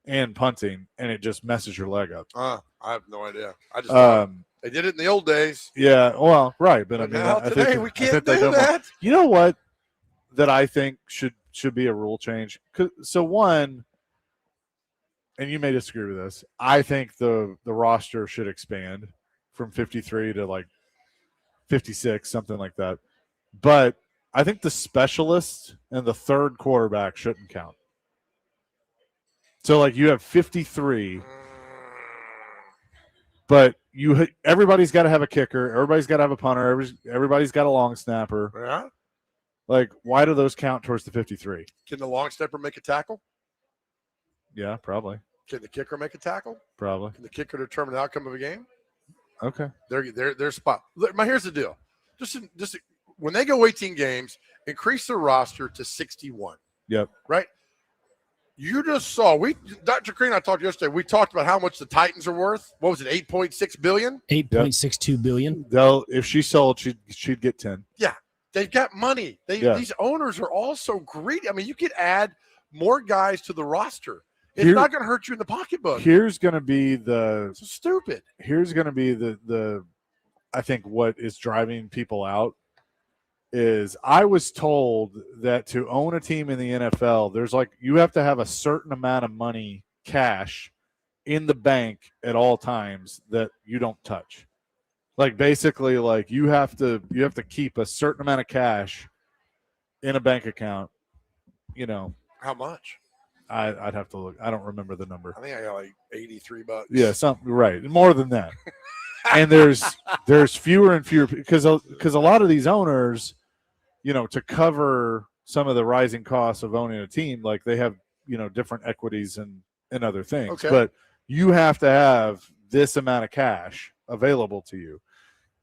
and punting, and it just messes your leg up. I have no idea. I just they did it in the old days. Yeah, well, right. But I mean, now today we can't do that. You know what that I think should be a rule change? So one, and you may disagree with this, I think the roster should expand from 53 to like 56, something like that. But I think the specialist and the 3rd quarterback shouldn't count. So like you have 53, but everybody's got to have a kicker, everybody's got to have a punter, everybody's got a long snapper. Yeah. Like, why do those count towards the 53? Can the long snapper make a tackle? Yeah, probably. Can the kicker make a tackle? Probably. Can the kicker determine the outcome of a game? Okay. Their spot. Here's the deal. Just when they go 18 games, increase their roster to 61. Yep. Right? You just saw Dr. Crane and I talked yesterday. We talked about how much the Titans are worth. What was it, $8.6 billion? $8.62 billion. If she sold, she'd get 10. Yeah. They've got money. These owners are all so greedy. I mean, you could add more guys to the roster. It's not going to hurt you in the pocketbook. Here's going to be so stupid. Here's going to be the I think what is driving people out is I was told that to own a team in the NFL, there's like you have to have a certain amount of money cash in the bank at all times that you don't touch. Like basically like you have to keep a certain amount of cash in a bank account, you know. How much? I'd have to look. I don't remember the number. I think I got like $83. Yeah, something right. More than that. And there's fewer and fewer because a lot of these owners, you know, to cover some of the rising costs of owning a team, like they have, you know, different equities and other things. Okay. But you have to have this amount of cash available to you.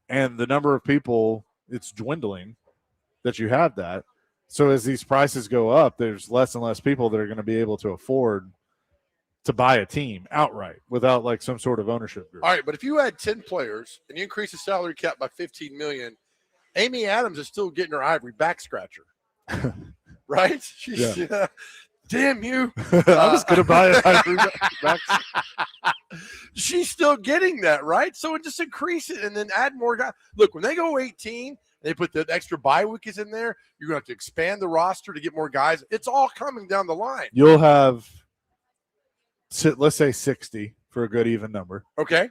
And the number of people, it's dwindling that you have that. So as these prices go up, there's less and less people that are going to be able to afford to buy a team outright without like some sort of ownership group. All right, but if you had 10 players and you increase the salary cap by $15 million, Amy Adams is still getting her ivory back scratcher, right? She's, damn you! I was going to buy an ivory back. She's still getting that, right? So it just increase it and then add more guys. Look, when they go 18, they put the extra bye weeks in there. You're going to have to expand the roster to get more guys. It's all coming down the line. You'll have, let's say 60 for a good even number. Okay.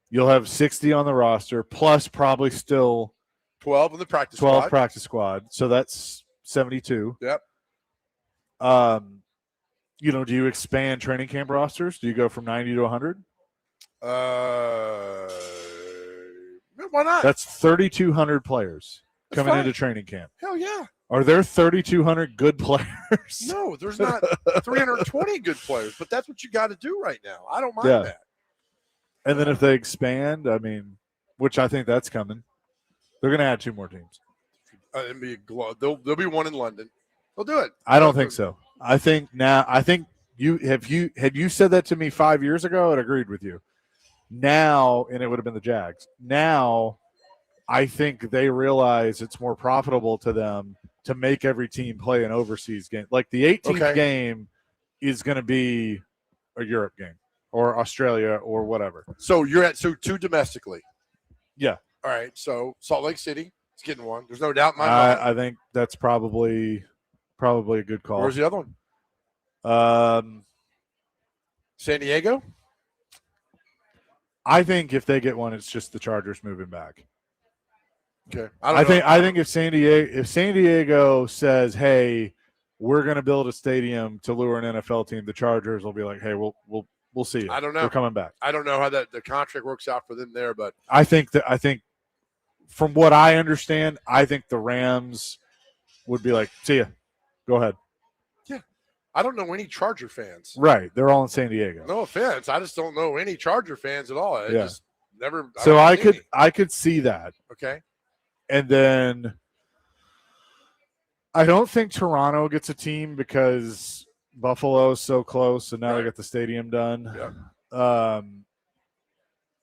You'll have 60 on the roster plus probably still 12 in the practice 12 squad. practice squad. So that's 72. Yep. You know, do you expand training camp rosters? Do you go from 90 to 100? Why not? That's 3,200 players coming into training camp. Hell yeah. Are there 3,200 good players? No, there's not 320 good players, but that's what you got to do right now. I don't mind that. And then if they expand, I mean, which I think that's coming, they're going to add 2 more teams. There'll be one in London. They'll do it. I don't think so. I think you had you said that to me 5 years ago, I'd agreed with you. Now, and it would have been the Jags. Now, I think they realize it's more profitable to them to make every team play an overseas game. Like the 18th game is going to be a Europe game or Australia or whatever. So you're at 2 domestically. Yeah. All right. So Salt Lake City is getting one. There's no doubt in my mind. I think that's probably a good call. Where's the other one? San Diego. I think if they get one, it's just the Chargers moving back. Okay. I think if San Diego says, "Hey, we're going to build a stadium to lure an NFL team," the Chargers will be like, "Hey, we'll see you. I don't know. We're coming back." I don't know how the contract works out for them there, but I think from what I understand, I think the Rams would be like, "See ya, go ahead." Yeah, I don't know any Charger fans. Right, they're all in San Diego. No offense, I just don't know any Charger fans at all. Just never. So I could see that. Okay. And then I don't think Toronto gets a team because Buffalo's so close, and now they got the stadium done. Yeah.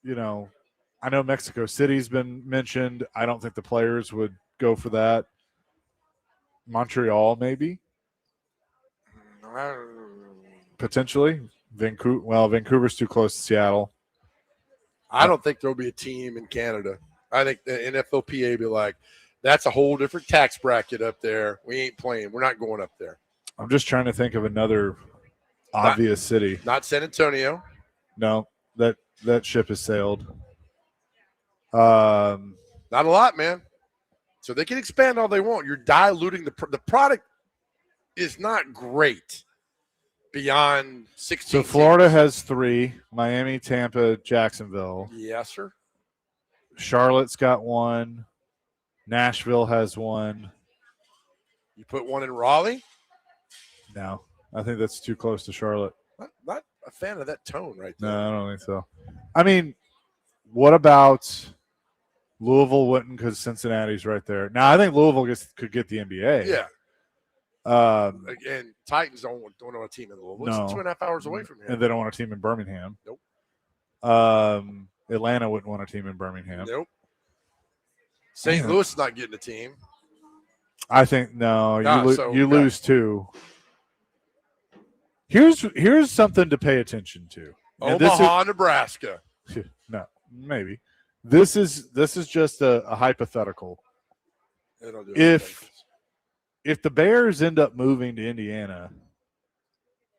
You know, I know Mexico City's been mentioned. I don't think the players would go for that. Montreal, maybe. Potentially. Vancouver's too close to Seattle. I don't think there'll be a team in Canada. I think the NFLPA be like, that's a whole different tax bracket up there. We ain't playing. We're not going up there. I'm just trying to think of another obvious city. Not San Antonio. No, that ship has sailed. Not a lot, man. So they can expand all they want. You're diluting the product is not great beyond 16. So Florida has 3: Miami, Tampa, Jacksonville. Yes, sir. Charlotte's got 1. Nashville has 1. You put one in Raleigh? No, I think that's too close to Charlotte. Not a fan of that tone right there. No, I don't think so. I mean, what about Louisville wouldn't because Cincinnati's right there. Now, I think Louisville could get the NBA. Yeah. And Titans don't want a team in Louisville. No. It's 2.5 hours away from here. And they don't want a team in Birmingham. Nope. Atlanta wouldn't want a team in Birmingham. Nope. St. Louis is not getting a team. I think you lose 2. Here's something to pay attention to. Omaha, Nebraska. No, maybe. This is just a hypothetical. They don't do If anything. if the Bears end up moving to Indiana,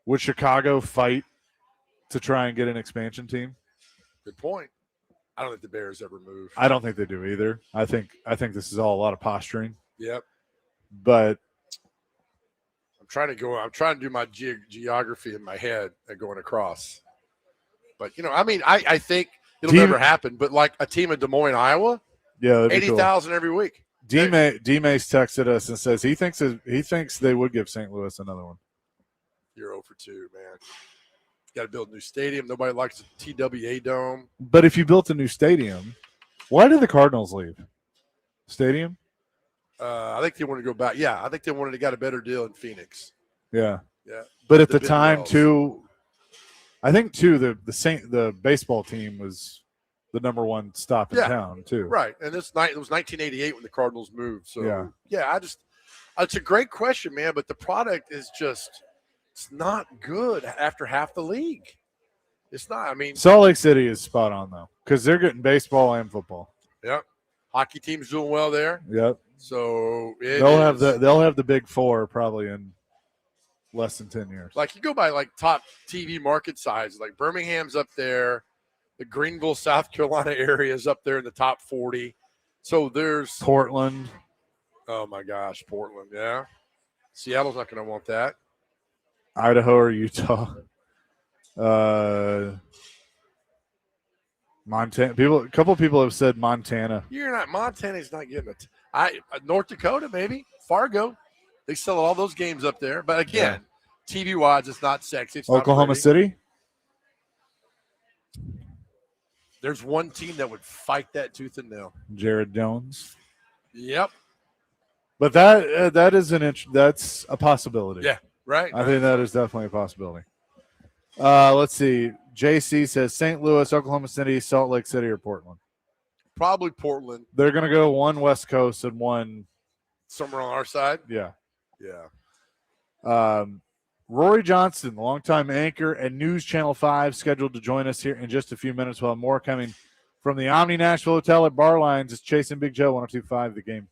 would Chicago fight to try and get an expansion team? Good point. I don't think the Bears ever move. I don't think they do either. I think this is all a lot of posturing. Yep. But I'm trying to do my geography in my head and going across. But I think it'll never happen. But like a team in Des Moines, Iowa, yeah, 80,000 every week. D-Mace texted us and says he thinks they would give St. Louis another one. You're 0 for 2, man. Got to build a new stadium. Nobody likes the TWA Dome. But if you built a new stadium, why did the Cardinals leave? Stadium? I think they want to go back. Yeah, I think they got a better deal in Phoenix. Yeah. Yeah. But at the time Wells. too, I think too the baseball team was the number one stop in town too. Right. And this night it was 1988 when the Cardinals moved. So yeah, it's a great question, man. But the product is it's not good after half the league. It's not. I mean, Salt Lake City is spot on though because they're getting baseball and football. Yep. Hockey team's doing well there. Yep. So they'll have the big four probably in less than 10 years. Like you go by like top TV market size, like Birmingham's up there, the Greenville, South Carolina area is up there in the top 40. So there's Portland. Oh my gosh, Portland, yeah. Seattle's not going to want that. Idaho or Utah. Montana. A couple people have said Montana. Montana's not getting it. North Dakota, maybe. Fargo. They sell all those games up there. But again, TV wise, it's not sexy. It's Oklahoma City. There's one team that would fight that tooth and nail. Jared Jones. Yep. But that's a possibility. Yeah, right. I think that is definitely a possibility. Let's see. JC says St. Louis, Oklahoma City, Salt Lake City, or Portland. Probably Portland. They're going to go one West Coast and one somewhere on our side. Yeah. Yeah. Rhori Johnson, longtime anchor at News Channel 5, scheduled to join us here in just a few minutes. We'll have more coming from the Omni Nashville Hotel at Barlines. It's Chase and Big Joe, 102.5 The Game.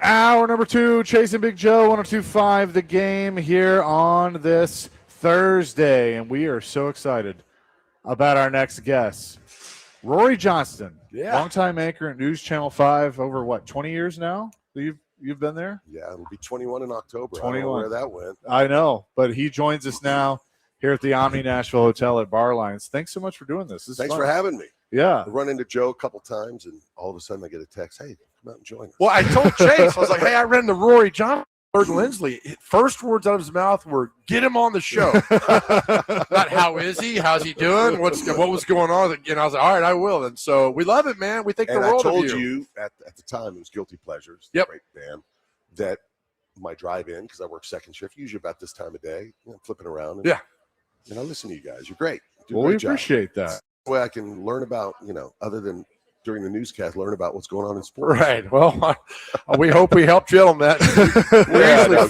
Hour number 2, Chasing Big Joe, 102.5 The Game here on this Thursday. And we are so excited about our next guest. Rhori Johnson, longtime anchor at News Channel 5, over 20 years now that you've been there? Yeah, it'll be 21 in October. 21. I don't know where that went. I know, but he joins us now here at the Omni Nashville Hotel at Barlines. Thanks so much for doing this. Thanks for having me. Yeah. I run into Joe a couple times, and all of a sudden I get a text, hey, come out and join us. Well, I told Chase, I was like, hey, I ran into Rhori Johnson, Lindsley. First words out of his mouth were, get him on the show. Not how is he? How's he doing? What was going on? And I was like, all right, I will. And so we love it, man. We think the world of you. I told you at the time, it was Guilty Pleasures, yep. Great band, that my drive-in, because I work second shift, usually about this time of day, flipping around. And, I listen to you guys. You're great. Well, we appreciate that. Way I can learn about, other than during the newscast, learn about what's going on in sports. Right. Well, we hope we helped you on that.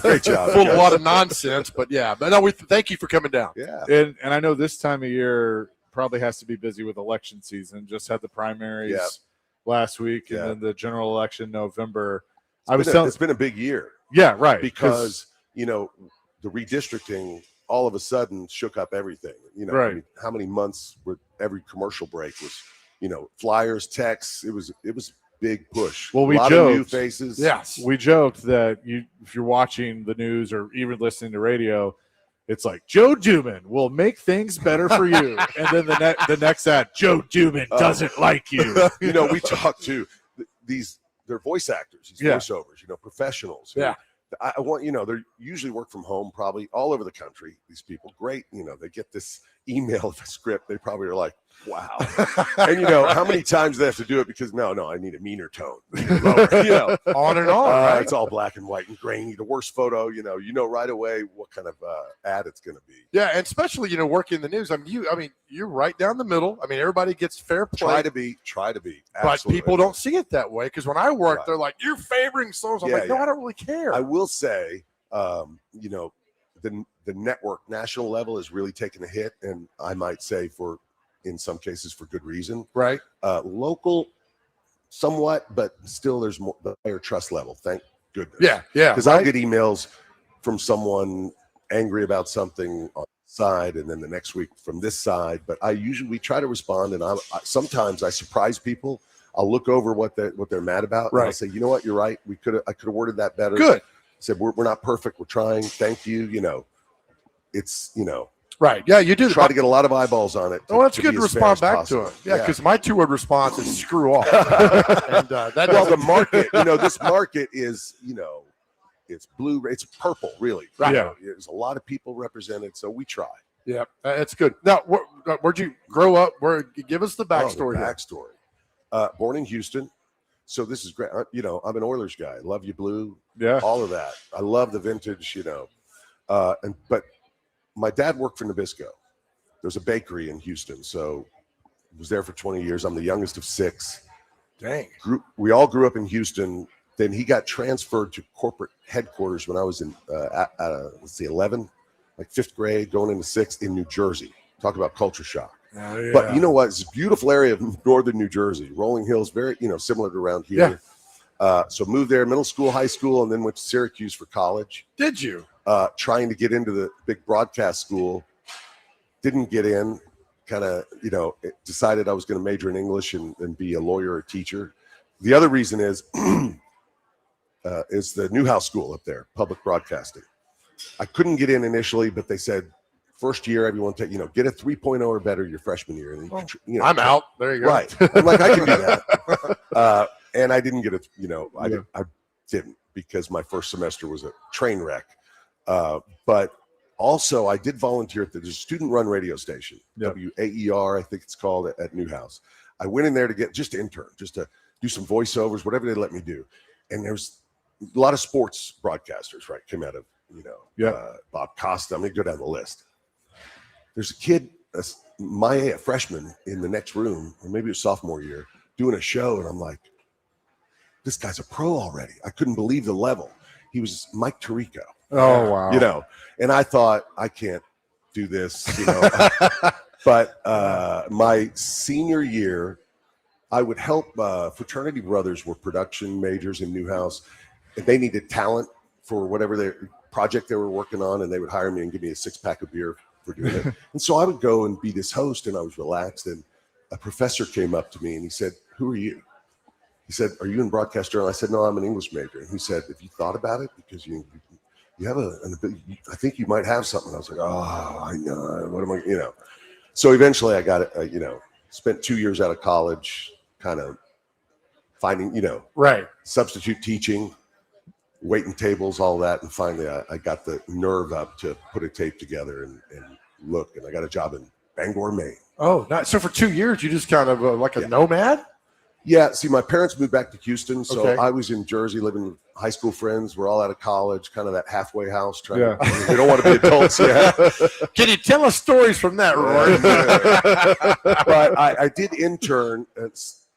Great job. Full of a lot of nonsense, but we thank you for coming down. Yeah. And I know this time of year probably has to be busy with election season. Just had the primaries last week, and then the general election November. It's been a big year. Yeah, right. Because the redistricting all of a sudden shook up everything. Right. I mean, how many months where every commercial break was, flyers, texts. It was big push. Well, we a lot joked, of new faces. Yes, we joked that if you're watching the news or even listening to radio, it's like Joe Duman will make things better for you, and then the next ad, Joe Duman doesn't like you. We talk to they're voice actors, these voiceovers, professionals. Yeah. I want, they usually work from home, probably all over the country. These people, great. They get this email script. They probably are like, wow. And how many times they have to do it because no, I need a meaner tone. On and on. Right? It's all black and white and grainy. The worst photo, right away what kind of ad it's going to be. Yeah, and especially working in the news. You're right down the middle. everybody gets fair play. Try to be. Absolutely. But people don't see it that way because when I work, they're like, "You're favoring so." I'm like, "No, I don't really care." I will say, the network national level is really taking a hit, and I might say in some cases for good reason. Right. Local, somewhat, but still there's more the higher trust level. Thank goodness. Yeah. Because I get emails from someone angry about something on the side, and then the next week from this side. But we try to respond, and sometimes I surprise people. I'll look over what they're mad about, and I'll say, you know what, you're right. I could have worded that better. Good. I said we're not perfect. We're trying. Thank you. It's right. Yeah, you do try to get a lot of eyeballs on it. It's good to respond back to it. Yeah, because my 2-word response is screw off. And the market, this market is, it's blue, it's purple, really. Right. There's a lot of people represented, so we try. Yeah, it's good. Now, where'd you grow up? Give us the backstory. Born in Houston. So this is great. I'm an Oilers guy. Love you, blue. Yeah. All of that. I love the vintage, but my dad worked for Nabisco. There's a bakery in Houston. So I was there for 20 years. I'm the youngest of 6. Dang. We all grew up in Houston. Then he got transferred to corporate headquarters when I was in, 11, like 5th grade, going into 6th in New Jersey. Talk about culture shock. Oh, yeah. But you know what? It's a beautiful area of northern New Jersey. Rolling Hills, very, similar to around here. Yeah. So moved there, middle school, high school, and then went to Syracuse for college. Did you? Trying to get into the big broadcast school. Didn't get in. Kind of, decided I was going to major in English and be a lawyer or teacher. The other reason is the Newhouse School up there, public broadcasting. I couldn't get in initially, but they said, first year, everyone get a 3.0 or better your freshman year. And I'm out. There you go. Right. I'm like, I can do that. And I didn't get it. I didn't because my first semester was a train wreck. But also, I did volunteer at the student-run radio station, WAER, I think it's called, at Newhouse. I went in there to intern, just to do some voiceovers, whatever they let me do. And there was a lot of sports broadcasters, right, came out of, Bob Costa. I'm going to go down the list. There's a kid, a freshman, in the next room, or maybe it was sophomore year, doing a show, and I'm like, this guy's a pro already. I couldn't believe the level. He was Mike Tirico. Oh, wow. And I thought, I can't do this, But my senior year, I would help fraternity brothers were production majors in Newhouse. and they needed talent for whatever their project they were working on, and they would hire me and give me a 6-pack of beer for doing it. And so I would go and be this host, and I was relaxed. And a professor came up to me and he said, "Who are you?" He said, "Are you in broadcast journal?" I said, "No, I'm an English major." And he said, "Have you thought about it? Because you have I think you might have something." I was like, "Oh, I know. What am I, you know?" So eventually I got it, spent 2 years out of college, kind of finding, Right. substitute teaching, waiting tables, all that. And finally I got the nerve up to put a tape together and look, and I got a job in Bangor, Maine. Oh, not so for 2 years you just kind of like a nomad? Yeah, see, my parents moved back to Houston, so Okay. I was in Jersey living with high school friends. We're all out of college, kind of that halfway house. Yeah. We don't want to be adults yet. Can you tell us stories from that, Rory? But I did intern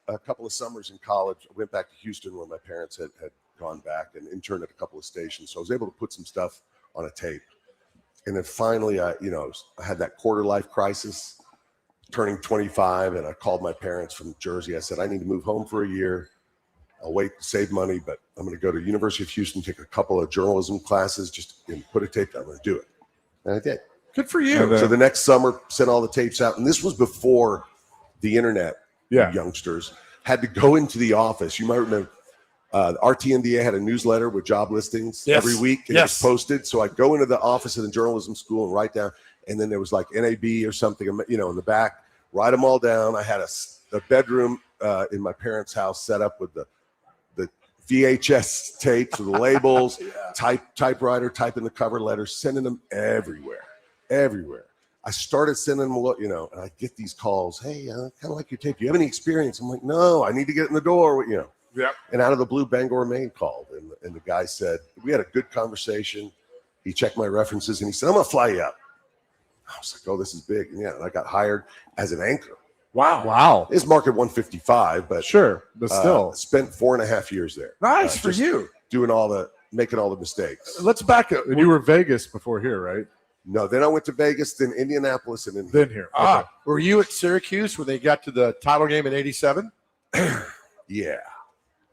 a couple of summers in college. I went back to Houston where my parents had gone back and interned at a couple of stations. So I was able to put some stuff on a tape. And then finally, I had that quarter life crisis, turning 25, and I called my parents from Jersey. I said, "I need to move home for a year. I'll wait to save money, but I'm going to go to University of Houston, take a couple of journalism classes, just put a tape down. I'm going to do it." And I did. Good for you. So the next summer, sent all the tapes out. And this was before the internet. Yeah. Youngsters had to go into the office. You might remember RTNDA had a newsletter with job listings every week, and it was posted. So I'd go into the office of the journalism school and write down, and then there was like NAB or something, in the back, write them all down. I had a bedroom in my parents' house set up with the VHS tapes with the labels, typewriter, typing the cover letters, sending them everywhere. I started sending them, and I get these calls. "Hey, I kind of like your tape. Do you have any experience?" I'm like, "No, I need to get in the door." Yeah. And out of the blue, Bangor, Maine called, and the guy said, we had a good conversation. He checked my references, and he said, "I'm gonna fly you out." I was like, "Oh, this is big." And and I got hired as an anchor. Wow. It's marked at 155, but Sure, but still. spent 4.5 years there. Nice for just you. Making all the mistakes. Let's back up. And you were Vegas before here, right? No, then I went to Vegas, then Indianapolis, and Then here. Ah, were you at Syracuse when they got to the title game in '87? yeah.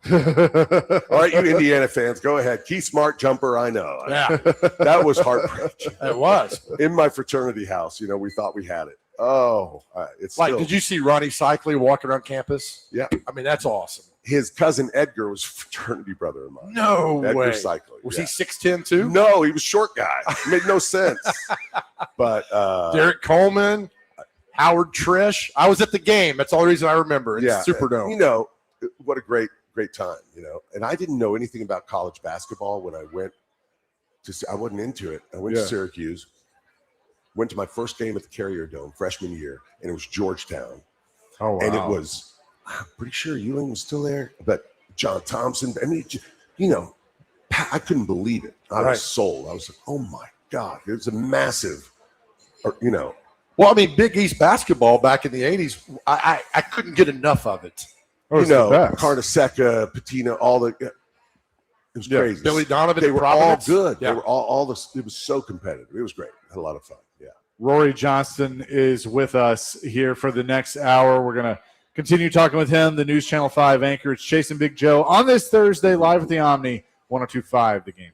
Okay. All right, you Indiana fans, go ahead. Key Smart jumper, I know. Yeah, That was heartbreaking. it was. In my fraternity house, we thought we had it. Oh, it's Like, still, did you see Ronnie Cycli walking around campus? Yeah. I mean, that's awesome. His cousin Edgar was a fraternity brother of mine. No Edgar way. Cycli. Was yeah. he 6'10" too? No, he was short guy. It made no sense. But Derek Coleman, Howard Trish. I was at the game. That's the only reason I remember. It's Superdome. What a great time, And I didn't know anything about college basketball when I went I wasn't into it. I went to Syracuse, went to my first game at the Carrier Dome freshman year, and it was Georgetown. Oh, wow. And it was, I'm pretty sure Ewing was still there, but John Thompson. I mean, I couldn't believe it. I was sold. I was like, oh my God, it was a massive, Well, I mean, Big East basketball back in the '80s, I couldn't get enough of it. Oh, it's the best. Carnesecca, Patina, it was crazy. Billy Donovan, They were Providence. all good. Yeah. They were all this. It was so competitive. It was great. I had a lot of fun. Yeah. Rhori Johnson is with us here for the next hour. We're going to continue talking with him, the News Channel 5 anchor. It's Chasing Big Joe on this Thursday, live at the Omni, 102.5 The Game.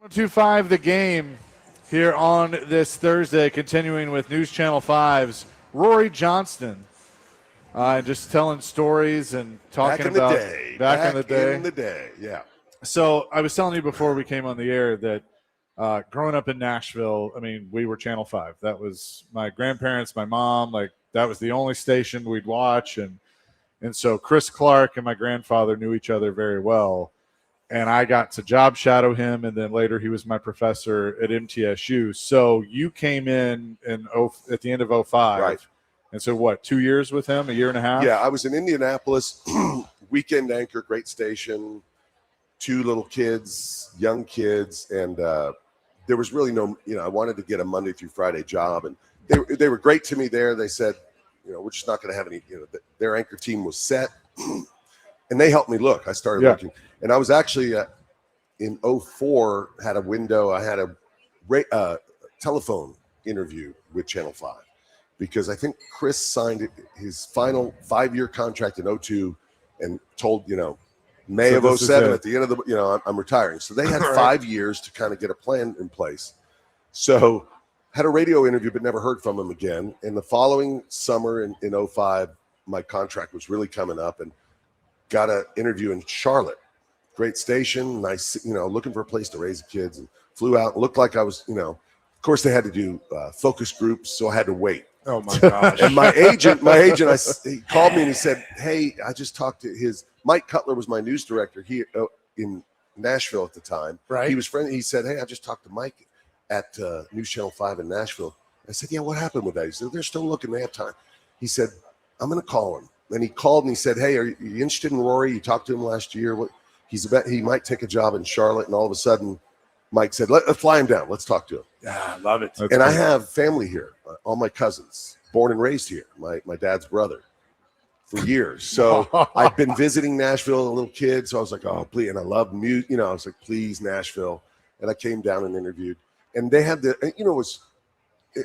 102.5 The Game here on this Thursday, continuing with News Channel 5's Rhori Johnson. Just telling stories and talking about back in the day. Yeah. So I was telling you before we came on the air that growing up in Nashville, I mean, we were Channel 5. That was my grandparents, my mom, like that was the only station we'd watch. And so Chris Clark and my grandfather knew each other very well. And I got to job shadow him, and then later he was my professor at MTSU. So you came in at the end of 05. Right. And so what, 2 years with him, a year and a half? Yeah, I was in Indianapolis, weekend anchor, great station, 2 little kids, young kids, and there was really no, I wanted to get a Monday through Friday job, and they were great to me there. They said, we're just not going to have any, their anchor team was set, and they helped me look. I started looking, and I was actually in 04, had a window. I had a telephone interview with Channel 5. Because I think Chris signed his final 5-year contract in 02 and told, May of 07 at the end of the, I'm retiring. So they had 5 years to kind of get a plan in place. So had a radio interview, but never heard from him again. And the following summer in 05, my contract was really coming up and got an interview in Charlotte. Great station, nice, looking for a place to raise the kids, and flew out. Looked like I was, of course they had to do focus groups, so I had to wait. Oh my gosh! And my agent, he called me and he said, "Hey, I just talked to Mike Cutler was my news director here in Nashville at the time. Right? He was friendly. He said, "Hey, I just talked to Mike at News Channel 5 in Nashville." I said, "Yeah, what happened with that?" He said, "They're still looking. They have time." He said, "I'm going to call him." And he called and he said, "Hey, are you interested in Rhori? You talked to him last year. He might take a job in Charlotte." And all of a sudden, Mike said, let's fly him down. Let's talk to him. Yeah, I love it. That's I have family here, all my cousins, born and raised here, my dad's brother for years. So I've been visiting Nashville as a little kid. So I was like, oh, please. And I love music. I was like, please, Nashville. And I came down and interviewed. And they had it was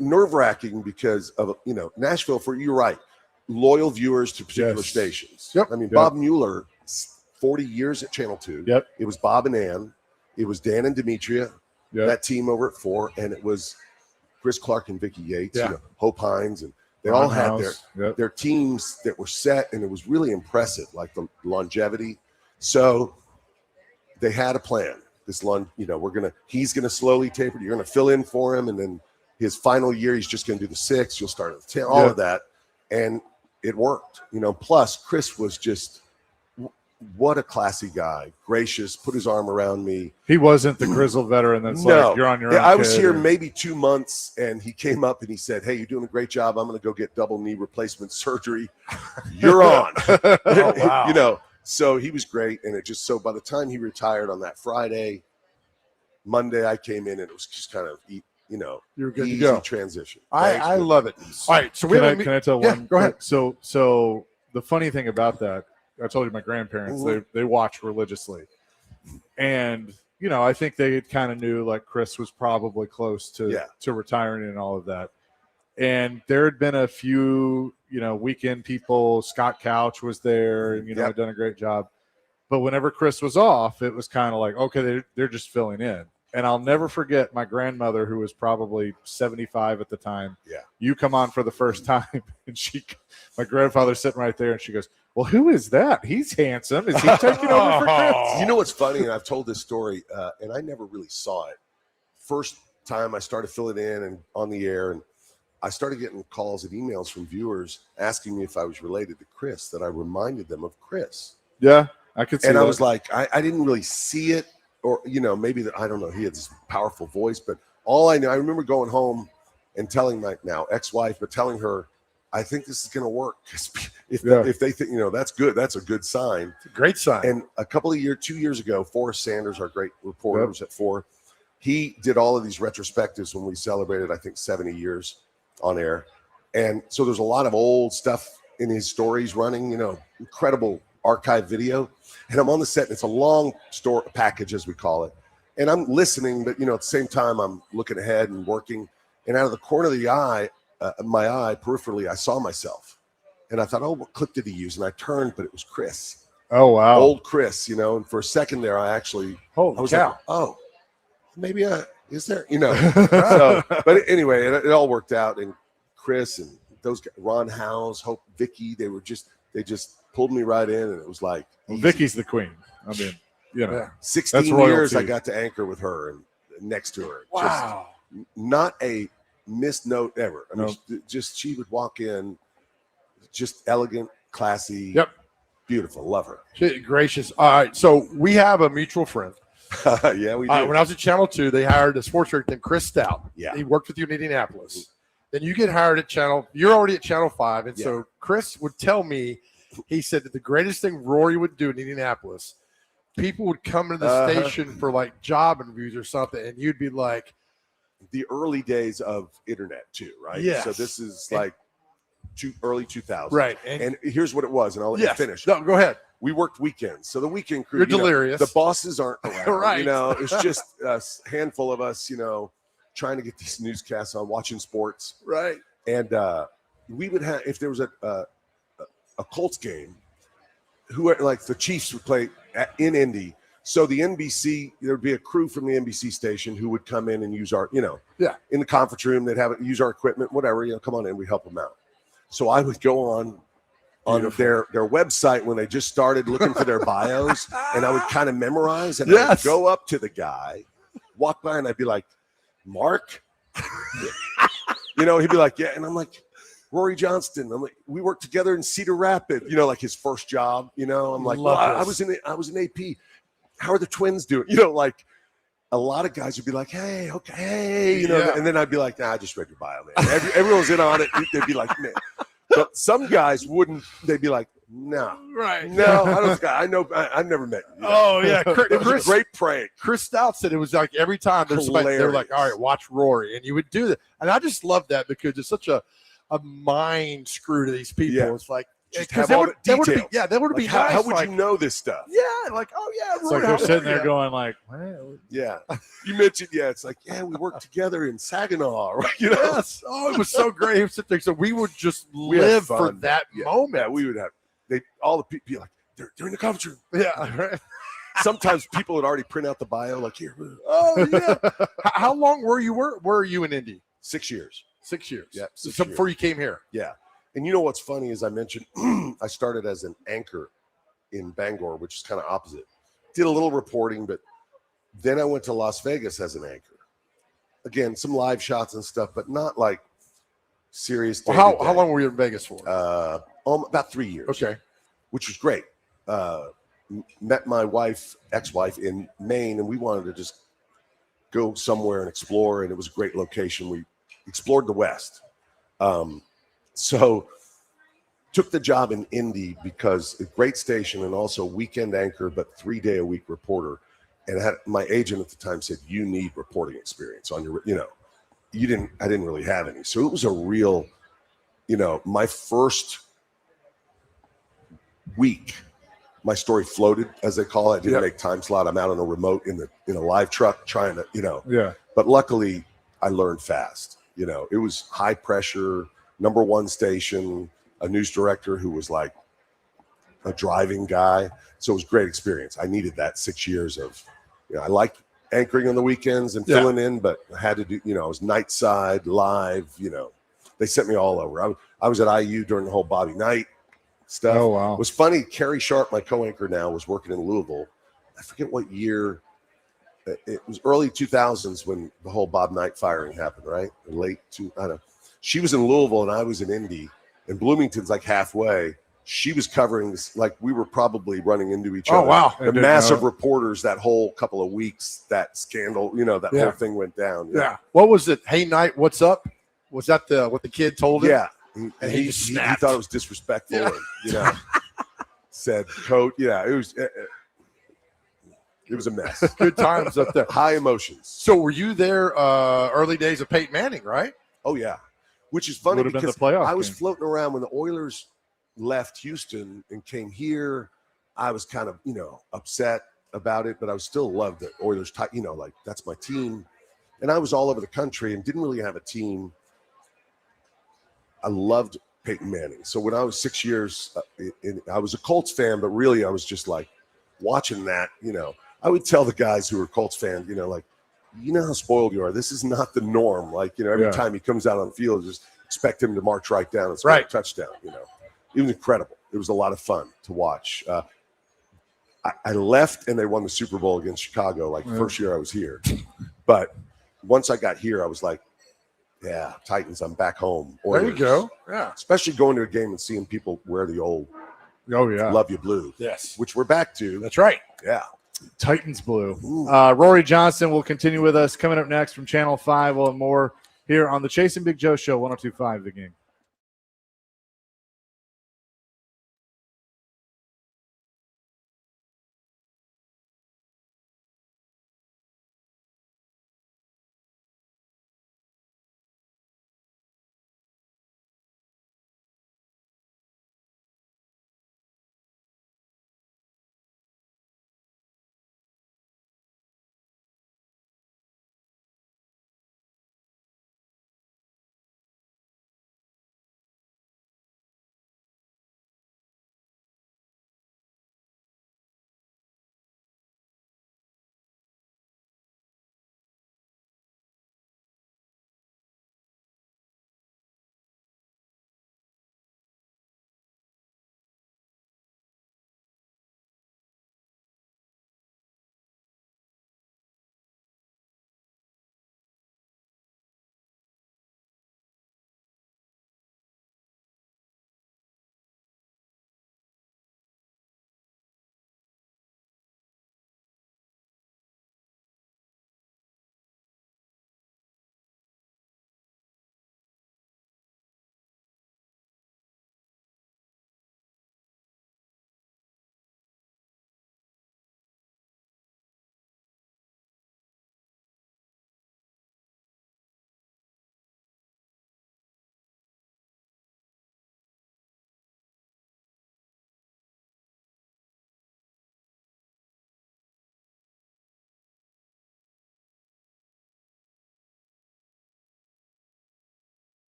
nerve-wracking because of, Nashville, you're right, loyal viewers to particular stations. Yep. I mean, Bob Mueller, 40 years at Channel 2. Yep. It was Bob and Ann. It was Dan and Demetria, that team over at 4, and it was Chris Clark and Vicki Yates, Hope Hines, and they all had their teams that were set, and it was really impressive, like the longevity. So they had a plan. He's gonna slowly taper. You're gonna fill in for him, and then his final year, he's just gonna do the 6. You'll start at the 10. All of that, and it worked. Plus Chris was just. What a classy guy, gracious, put his arm around me. He wasn't the grizzled veteran that's like, you're on your own. I was here maybe 2 months, and he came up and he said, "Hey, you're doing a great job. I'm going to go get double knee replacement surgery. You're on." Oh, wow. So he was great. And so by the time he retired on that Friday, Monday, I came in and it was just kind of, you were good easy to go. transition. I love it. All right. So can I tell one? Go ahead. So the funny thing about that, I told you my grandparents, they watch religiously. And, I think they kind of knew like Chris was probably close to retiring and all of that. And there had been a few, weekend people. Scott Couch was there and, had done a great job. But whenever Chris was off, it was kind of like, okay, they're just filling in. And I'll never forget my grandmother, who was probably 75 at the time. Yeah. You come on for the first time, and my grandfather's sitting right there, and she goes, "Well, who is that? He's handsome. Is he taking over for Chris?" You know what's funny? And I've told this story, and I never really saw it. First time I started filling in and on the air, and I started getting calls and emails from viewers asking me if I was related to Chris, that I reminded them of Chris. Yeah, I could see and that. I was like, I didn't really see it. Or, maybe I don't know. He had this powerful voice, but all I know, I remember going home and telling my now ex-wife, but telling her, I think this is going to work. If they think, that's good, that's a good sign. It's a great sign. And a couple of 2 years ago, Forrest Sanders, our great reporter, was at 4. He did all of these retrospectives when we celebrated, I think, 70 years on air. And so there's a lot of old stuff in his stories running, incredible archive video. And I'm on the set, and it's a long story package, as we call it. And I'm listening, but, at the same time, I'm looking ahead and working. And out of the corner of the eye, my eye, peripherally, I saw myself. And I thought, oh, what clip did he use? And I turned, but it was Chris. Oh, wow. Old Chris, And for a second there, I was like, oh, maybe is there, so, but anyway, it all worked out. And Chris and those guys, Ron Howes, Hope, Vicky, they just pulled me right in, and it was like, Vicky's the queen. I mean, 16 that's royalty. years I got to anchor with her and next to her. Wow. Just not a missed note ever. I mean, just she would walk in, just elegant, classy, beautiful. Love her. Gracious. All right. So we have a mutual friend. Yeah, we do. When I was at Channel 2, they hired a sports director named Chris Stout. Yeah. He worked with you in Indianapolis. Then you get hired at you're already at Channel 5. And so Chris would tell me, he said that the greatest thing Rhori would do in Indianapolis, people would come into the station for like job interviews or something, and you'd be like, the early days of internet too, right? Yes. So this is like early 2000s. Right. And here's what it was, and I'll let you finish. No, go ahead. We worked weekends. So the weekend crew, You're delirious. The bosses aren't around. Right. It's just a handful of us, trying to get these newscasts on, watching sports. Right. And we would have, if there was a Colts game, like the Chiefs would play in Indy. So the NBC, there'd be a crew from the NBC station who would come in and use our, in the conference room, they'd use our equipment, whatever, come on in, we help them out. So I would go on their website when they just started looking for their bios, and I would kind of memorize, and I'd go up to the guy, walk by, and I'd be like, Mark? He'd be like, yeah. And I'm like, Rhori Johnston. I'm like, we worked together in Cedar Rapids, like his first job, I'm like, well, I was in AP. How are the Twins doing? Like a lot of guys would be like, hey, okay, and then I'd be like, nah, I just read your bio, man. Everyone's in on it. They'd be like, man. But some guys wouldn't. They'd be like, no, right, no, I don't. I know. I've never met you. Oh yeah, it was a great prank. Chris Stout said it was like every time there's somebody, they were like, all right, watch Rhori, and you would do that, and I just love that because it's such a mind screw to these people. Yeah. It's like. Because they would be nice. How would you know this stuff? Yeah, like, oh yeah, it's like they're sitting there going like, yeah. You mentioned, it's like, yeah, we worked together in Saginaw, right? Yes. Oh, it was so great. He would sit there. So we would just live for that moment. Yeah, we would have. All the people be like, they're in the conference room. Yeah. Right. Sometimes people would already print out the bio, like here. Oh yeah. How long were you in Indy? 6 years. 6 years. Yeah. So before you came here. Yeah. And you know what's funny is I mentioned I started as an anchor in Bangor, which is kind of opposite. Did a little reporting, but then I went to Las Vegas as an anchor. Again, some live shots and stuff, but not like serious. Well, how long were you in Vegas for? About 3 years. Okay. Which was great. Met my ex-wife in Maine, and we wanted to just go somewhere and explore, and it was a great location. We explored the West. So took the job in Indy because a great station and also weekend anchor, but 3 day a week reporter. And my agent at the time said, you need reporting experience on your, I didn't really have any. So it was a real, my first week, my story floated, as they call it. I didn't make time slot. I'm out on a remote in a live truck trying to, but luckily I learned fast. It was high pressure, number one station, a news director who was like a driving guy. So it was a great experience. I needed that 6 years of, I liked anchoring on the weekends and filling in, but I had to do, I was night side, live, they sent me all over. I was at IU during the whole Bobby Knight stuff. Oh, wow. It was funny. Carrie Sharp, my co-anchor now, was working in Louisville. I forget what year. It was early 2000s when the whole Bob Knight firing happened, right? I don't know. She was in Louisville and I was in Indy, and Bloomington's like halfway. She was covering this, like we were probably running into each other. Oh, wow. The massive reporters that whole couple of weeks, that scandal, that whole thing went down. Yeah. What was it? Hey, Knight, what's up? Was that what the kid told him? Yeah. And he thought it was disrespectful and, said, coat. Yeah, it was a mess. Good times up there. High emotions. So were you there early days of Peyton Manning, right? Oh, yeah. Which is funny because I was floating around when the Oilers left Houston and came here. I was kind of, upset about it, but I still loved the Oilers, like that's my team. And I was all over the country and didn't really have a team. I loved Peyton Manning. So when I was 6 years, I was a Colts fan, but really I was just like watching that, I would tell the guys who were Colts fans, like, you know how spoiled you are. This is not the norm. Like, every Yeah. time he comes out on the field, just expect him to march right down and score a touchdown. It was incredible. It was a lot of fun to watch. I left and they won the Super Bowl against Chicago, like the first year I was here. But once I got here, I was like, yeah, Titans, I'm back home. There you Oilers. go. Yeah. Especially going to a game and seeing people wear the old Love You Blue. Yes. Which we're back to. That's right. Yeah. Titans blue. Rhori Johnson will continue with us. Coming up next from Channel 5, we'll have more here on the Chase and Big Joe Show, 102.5 The Game.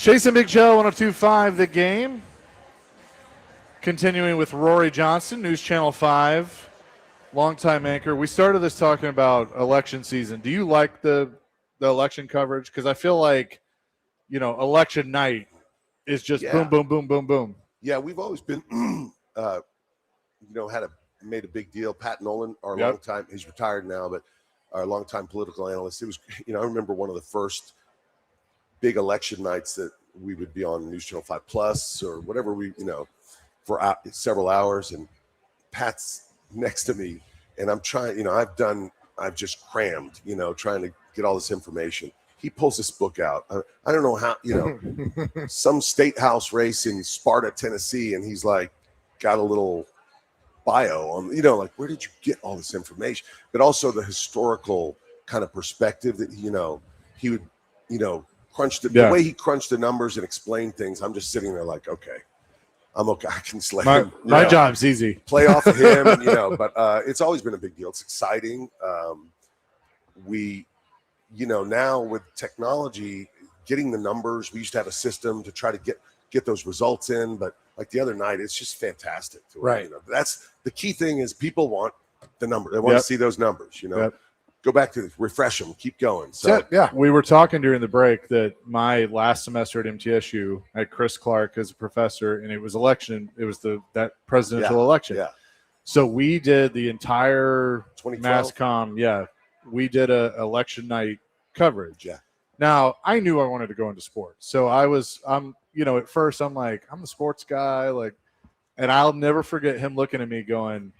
Chase and Big Joe 102.5 The Game. Continuing with Rhori Johnson, News Channel 5, longtime anchor. We started this talking about election season. Do you like the election coverage? Because I feel like, election night is just boom, boom, boom, boom, boom. Yeah, we've always been, made a big deal. Pat Nolan, our longtime, he's retired now, but our longtime political analyst. It was, I remember one of the first big election nights that we would be on News Channel 5 Plus or whatever for several hours, and Pat's next to me, and I'm trying, I've just crammed, trying to get all this information. He pulls this book out. I don't know how, some state house race in Sparta, Tennessee, and he's like, got a little bio on, like, where did you get all this information? But also the historical kind of perspective that, he would, crunch the way he crunched the numbers and explained things. I'm just sitting there like, okay, I'm okay. I can slay him. My job's easy. Play off of him, but it's always been a big deal. It's exciting. Now with technology, getting the numbers, we used to have a system to try to get those results in, but like the other night, it's just fantastic. Right. That's the key thing is people want the number. They want to see those numbers, Go back to this, refresh them, keep going. So we were talking during the break that my last semester at MTSU, I had Chris Clark as a professor, and it was election. It was that presidential election. Yeah. So we did the entire 2012? mass comm. Yeah. We did a election night coverage. Yeah. Now I knew I wanted to go into sports. So at first I'm like, I'm a sports guy. And I'll never forget him looking at me going,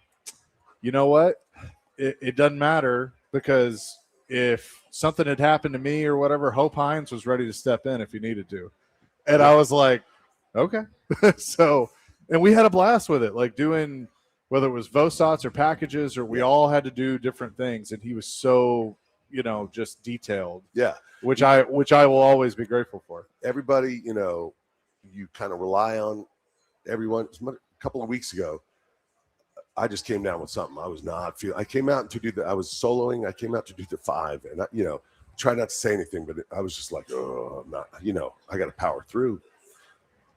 you know what? It doesn't matter. Because if something had happened to me or whatever, Hope Hines was ready to step in if he needed to. And I was like, okay. And we had a blast with it, like doing, whether it was VOSOTs or packages, or we all had to do different things. And he was so, just detailed. Yeah. Which I will always be grateful for. Everybody, you kind of rely on everyone. A couple of weeks ago, I just came down with something. I was not feeling. I came out I was soloing. I came out to do the 5, and I, try not to say anything, but I was just like, oh, I'm not. I got to power through.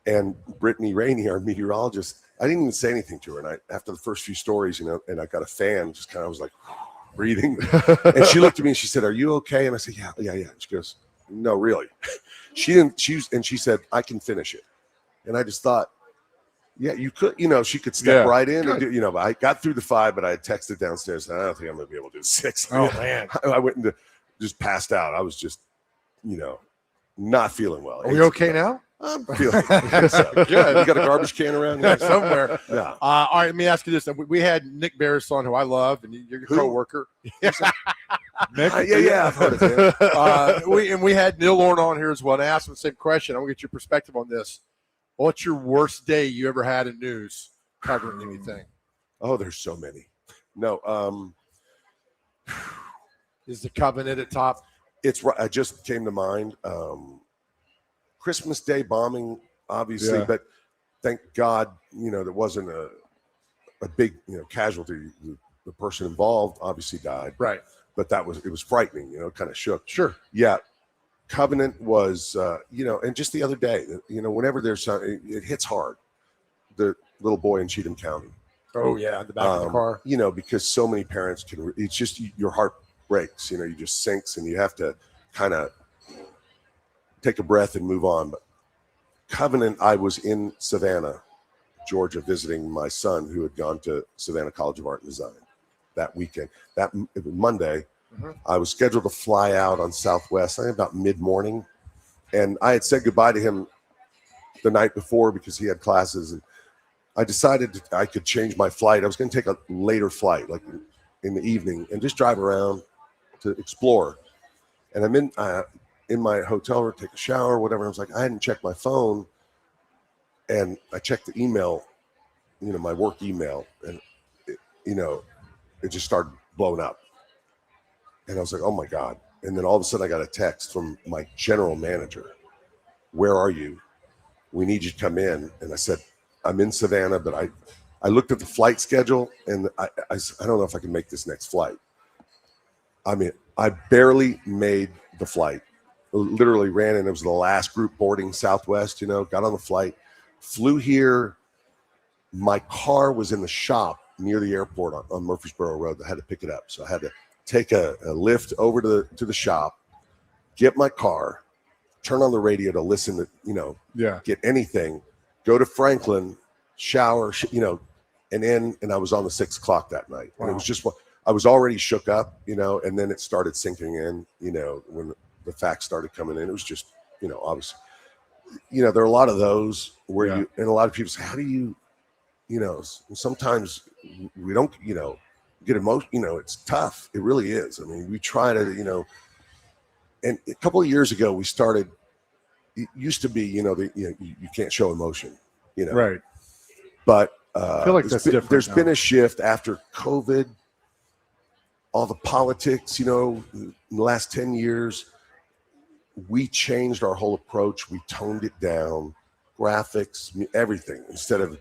And Brittany Rainey, our meteorologist, I didn't even say anything to her. And after the first few stories, and I got a fan, just kind of was like breathing. And she looked at me and she said, "Are you okay?" And I said, "Yeah." She goes, "No, really." She didn't. She said, "I can finish it." And I just thought, yeah, you could, she could step right in and do, but I got through the 5, but I had texted downstairs. And I don't think I'm going to be able to do 6. Oh, man. I went and just passed out. I was just, not feeling well. Are we okay now? I'm feeling so. Good. You got a garbage can around here somewhere? Yeah. All right, let me ask you this. We had Nick Barris on, who I love, and you're your co-worker. Nick? Yeah, I've heard of him. We had Neil Lorne on here as well. And I asked him the same question. I want to get your perspective on this. What's your worst day you ever had in news covering anything? Oh, there's so many. No. Is the Covenant at top? It's right. I just came to mind. Christmas Day bombing, obviously, but thank God, there wasn't a big, casualty. The person involved obviously died. Right. But it was frightening, kind of shook. Sure. Yeah. Covenant was, and just the other day, whenever there's something, it hits hard. The little boy in Cheatham County. Oh, yeah, in the back of the car. Because so many parents it's just your heart breaks, you just sinks and you have to kind of take a breath and move on. But Covenant, I was in Savannah, Georgia, visiting my son who had gone to Savannah College of Art and Design that weekend. It was Monday. Mm-hmm. I was scheduled to fly out on Southwest, I think about mid-morning. And I had said goodbye to him the night before because he had classes. And I decided I could change my flight. I was going to take a later flight, like in the evening, and just drive around to explore. And I'm in my hotel room, take a shower, whatever. I was like, I hadn't checked my phone. And I checked the email, my work email. And, it just started blowing up. And I was like, oh, my God. And then all of a sudden I got a text from my general manager. Where are you? We need you to come in. And I said, I'm in Savannah, but I looked at the flight schedule and I don't know if I can make this next flight. I mean, I barely made the flight literally ran in. It was the last group boarding Southwest, got on the flight, flew here. My car was in the shop near the airport on Murfreesboro Road. I had to pick it up. So I had to take a lift over to the shop, get my car, turn on the radio to listen to, get anything, go to Franklin, shower, and I was on the 6 o'clock that night. Wow. And it was just I was already shook up, and then it started sinking in, when the facts started coming in. It was just, obviously, there are a lot of those where and a lot of people say, how do you, sometimes we don't, get emotional, it's tough. It really is. I mean, we try to, and a couple of years ago we started, it used to be, you can't show emotion, Right. But I feel like that's different. There's been a shift after COVID, all the politics, in the last 10 years, we changed our whole approach. We toned it down, graphics, everything. Instead of,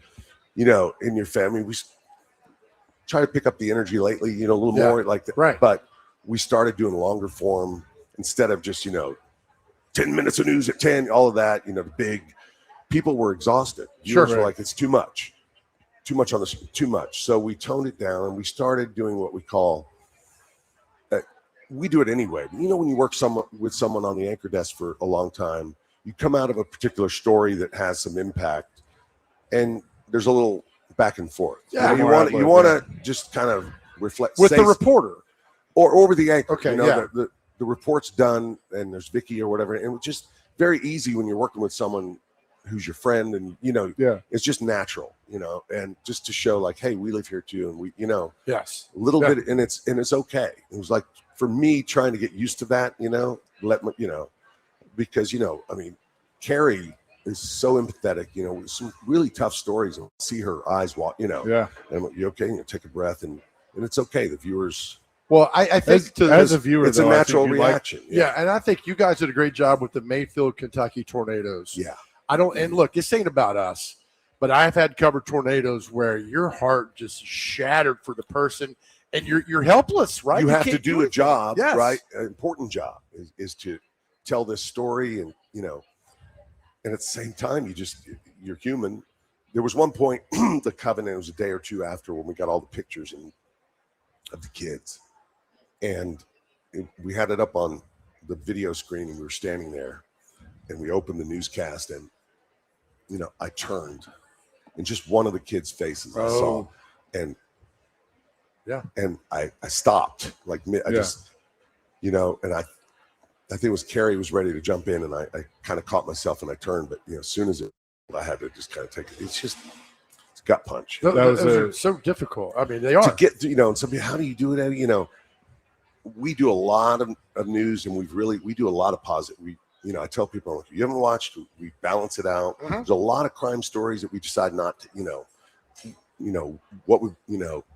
in your family, we try to pick up the energy lately, a little more like that. Right. But we started doing longer form instead of just, 10 minutes of news at 10, all of that, the big people were exhausted. Viewers were like, it's too much on this, too much. So we toned it down and we started doing what we call, we do it anyway. When you work with someone on the anchor desk for a long time, you come out of a particular story that has some impact and there's a little back and forth. Yeah, you want to just kind of reflect with the reporter or over the anchor. Okay, the report's done and there's Vicky or whatever, and it's just very easy when you're working with someone who's your friend and it's just natural, and just to show like, hey, we live here too, and we yes, a little bit, and it's okay. It was like for me trying to get used to that, because I mean, Carrie is so empathetic, with some really tough stories, and see her eyes walk, and I'm like, you okay? And you take a breath, and it's okay. The viewers. Well, I think as a viewer, it's a natural reaction. And I think you guys did a great job with the Mayfield, Kentucky tornadoes. Yeah. And look, this ain't about us, but I've had covered tornadoes where your heart just shattered for the person and you're helpless, right? You have to do a job, yes. Right? An important job is to tell this story and, and at the same time, you're human. There was one point, the Covenant, it was a day or two after when we got all the pictures of the kids. And we had it up on the video screen and we were standing there and we opened the newscast and, I turned and just one of the kids' faces I saw and I stopped like just, and I think it was Carrie was ready to jump in and I kind of caught myself and I turned, but as soon as I had to just kind of take it. It's gut punch. Those are so difficult. I mean, they are to get, and somebody, how do you do it? We do a lot of news and we do a lot of positive. I tell people, if you haven't watched, we balance it out. Mm-hmm. There's a lot of crime stories that we decide not to, what would,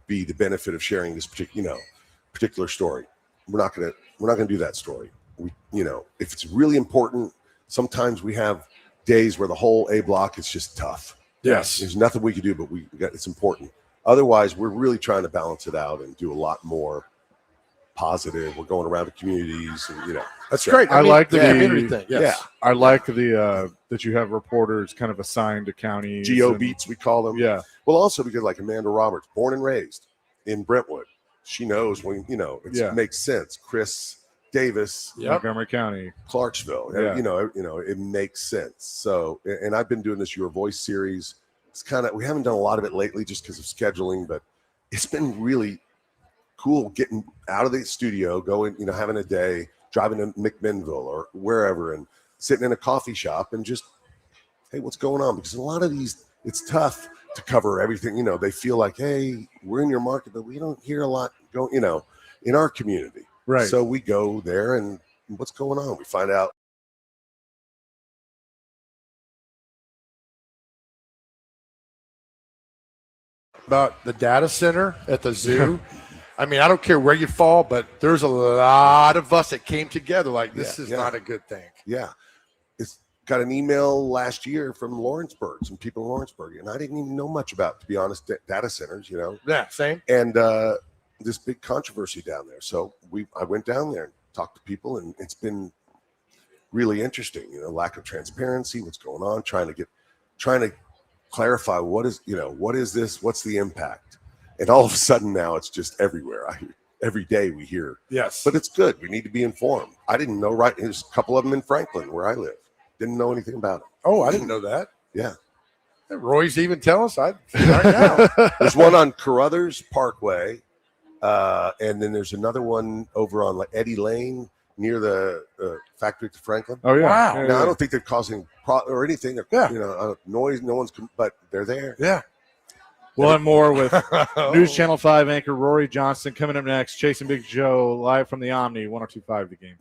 be the benefit of sharing this particular story. We're not gonna do that story. We, if it's really important, sometimes we have days where the whole A block is just tough. Yes. There's nothing we can do, but it's important. Otherwise, we're really trying to balance it out and do a lot more positive. We're going around the communities and, that's great. I like the community thing. Yes. Yeah. I like the that you have reporters kind of assigned to counties. Geo beats, we call them. Yeah. Well, also because like Amanda Roberts, born and raised in Brentwood, she knows when it makes sense. Chris Davis, Montgomery County, Clarksville. Yeah. It makes sense. So, and I've been doing this Your Voice series. It's we haven't done a lot of it lately just because of scheduling, but it's been really cool getting out of the studio, going, having a day, driving to McMinnville or wherever and sitting in a coffee shop and just, hey, what's going on? Because a lot of these, it's tough to cover everything. They feel like, hey, we're in your market, but we don't hear a lot going, in our community. right? So we go there and what's going on? We find out. About the data center at the zoo. I mean, I don't care where you fall, but there's a lot of us that came together like this is not a good thing. Yeah. It's got an email last year from Lawrenceburg, some people in Lawrenceburg, and I didn't even know much about, to be honest, data centers, Yeah, same. and this big controversy down there. So I went down there and talked to people, and it's been really interesting. Lack of transparency, what's going on, trying to clarify what is this, what's the impact, and all of a sudden now it's just everywhere. Every day we hear, Yes. but it's good. We need to be informed. I didn't know. Right, there's a couple of them in Franklin where I live. Didn't know anything about it. Oh, I didn't know that. Yeah. Roy's even tell us. Right now. There's one on Carruthers Parkway, and then there's another one over on Eddie Lane near the factory to Franklin. Oh yeah. Wow. Yeah, Now yeah. I don't think they're causing or anything. Yeah. Noise. No one's, but they're there. Yeah. We'll have more with News Channel 5 anchor Rhori Johnson coming up next. Chasing Big Joe live from the Omni 102.5 The Game.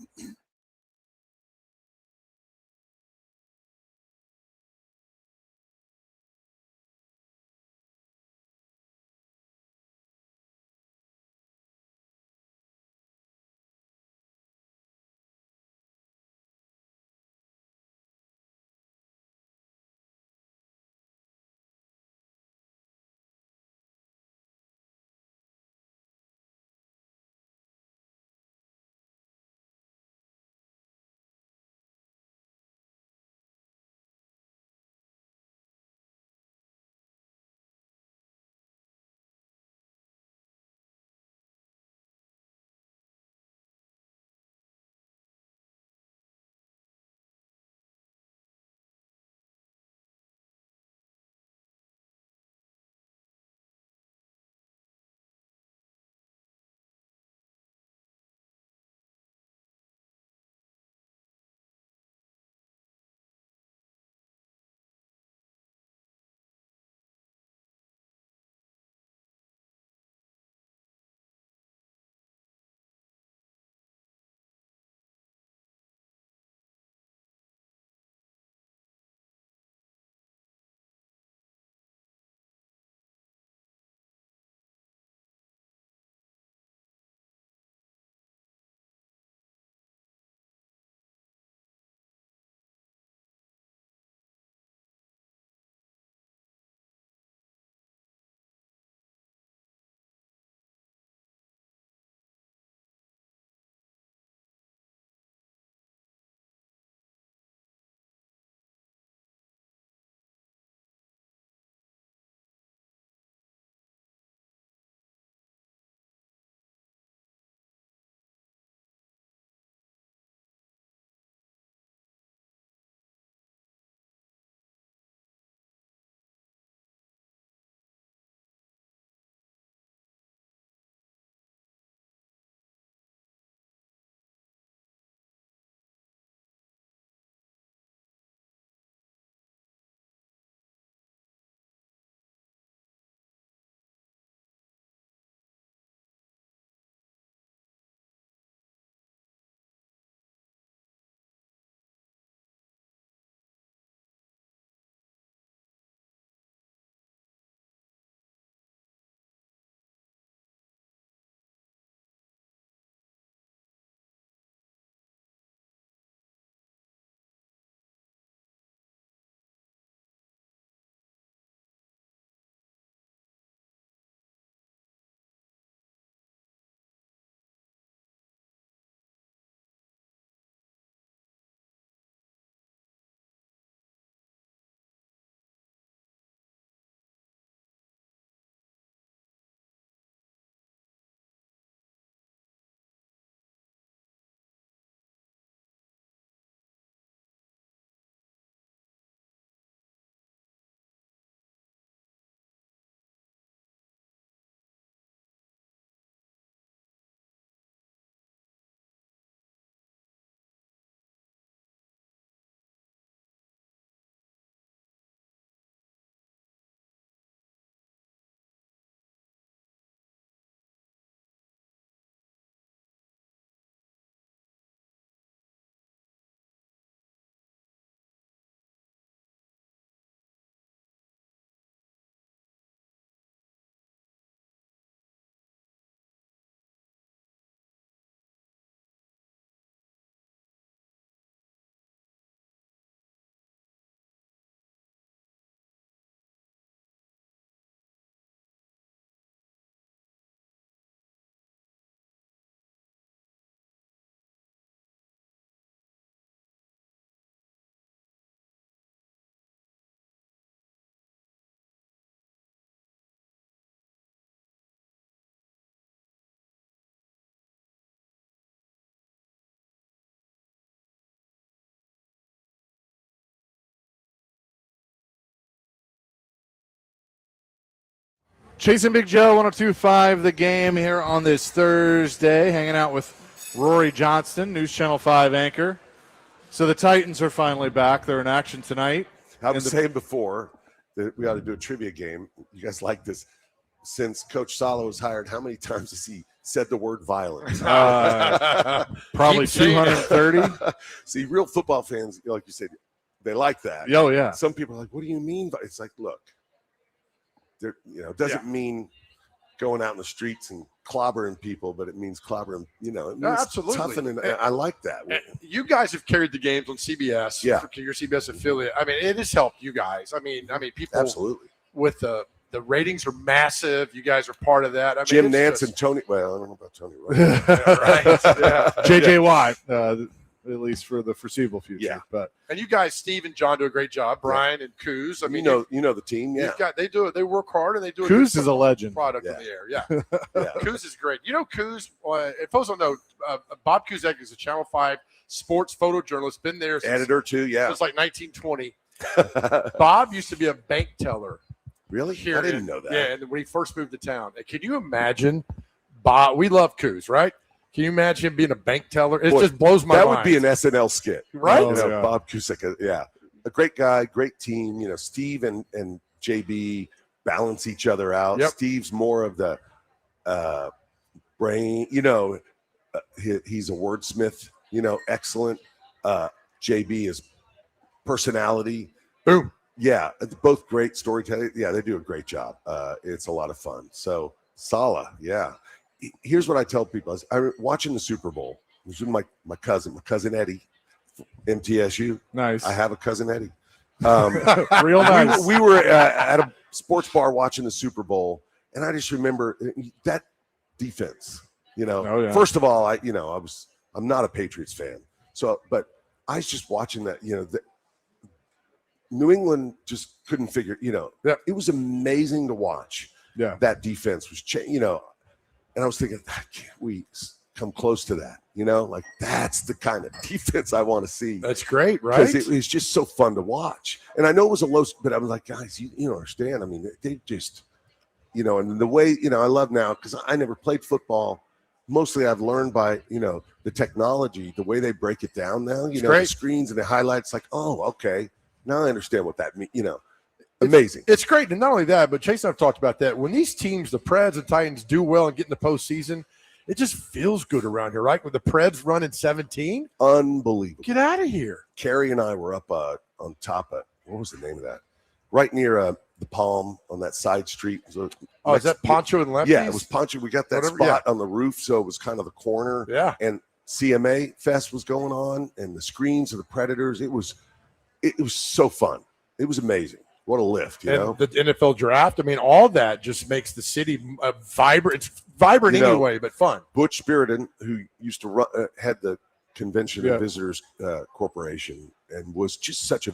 Chasing Big Joe, 102.5 The Game here on this Thursday, hanging out with Rhori Johnson, News Channel 5 anchor. So the Titans are finally back. They're in action tonight. I was saying before that we ought to do a trivia game. You guys like this? Since Coach Sala was hired, how many times has he said the word violence? Probably 230. See, real football fans, like you said, they like that. Oh, yeah. Some people are like, what do you mean? It's like, look, it doesn't mean going out in the streets and clobbering people, but it means clobbering, it means absolutely. toughening. I like that. You guys have carried the games on CBS. Yeah. For your CBS affiliate. I mean, it has helped you guys. I mean, people Absolutely. with the ratings are massive. You guys are part of that. I mean, Jim Nance and Tony. Well, I don't know about Tony. Right. Yeah. J.J. Watt, at least for the foreseeable future. Yeah. But And you guys, Steve and John, do a great job. Brian and Coos. I mean, you know the team. Yeah. they do it. They work hard and they do it. Coos is a legend. Product Yeah. in the air. Yeah. Coos is great. Coos, if folks don't know, Bob Cusack is a Channel 5 sports photojournalist, been there since, Editor too. Yeah. since like 1920. Bob used to be a bank teller. Really? Here I didn't know that. Yeah, and when he first moved to town. Can you imagine Bob? We love Coos, right? Can you imagine him being a bank teller? It Boy, just blows my that mind. would be an SNL skit. Right? Yeah. Bob Cusack. Yeah. A great guy, great team. Steve and JB balance each other out. Yep. Steve's more of the brain, he's a wordsmith, excellent. JB is personality. Boom. Yeah, both great storytellers. Yeah, they do a great job. It's a lot of fun. So Sala, yeah. Here's what I tell people: I watching the Super Bowl. I was with my cousin Eddie, MTSU. Nice. I have a cousin Eddie. Real nice. We were at a sports bar watching the Super Bowl, and I just remember that defense. Oh, yeah. First of all, I'm not a Patriots fan, but I was just watching that. New England just couldn't figure. It was amazing to watch. Yeah. That defense was, and I was thinking, can't we come close to that? Like that's the kind of defense I want to see. That's great, right? Because it was just so fun to watch. And I know it was a low, but I was like, guys, you don't understand. I mean, they just, and the way, I love now, because I never played football. Mostly I've learned by, the technology, the way they break it down now, the screens and the highlights, like, oh, okay. Now I understand what that means, Amazing. It's great. And not only that, but Chase and I've talked about that. When these teams, the Preds and Titans, do well and get in the postseason, it just feels good around here, right? With the Preds running 17. Unbelievable. Get out of here. Carrie and I were up on top of, what was the name of that? Right near the Palm on that side street. So is that Poncho and Lefties? Yeah, it was Poncho. We got that Whatever, spot on the roof, so it was kind of the corner. Yeah. And CMA Fest was going on, and the screens of the Predators. It was so fun. It was amazing. What a lift, and the NFL draft. I mean, all that just makes the city vibrant. It's vibrant anyway, but fun. Butch Spiriton, who used to run, had the Convention and Visitors Corporation, and was just such a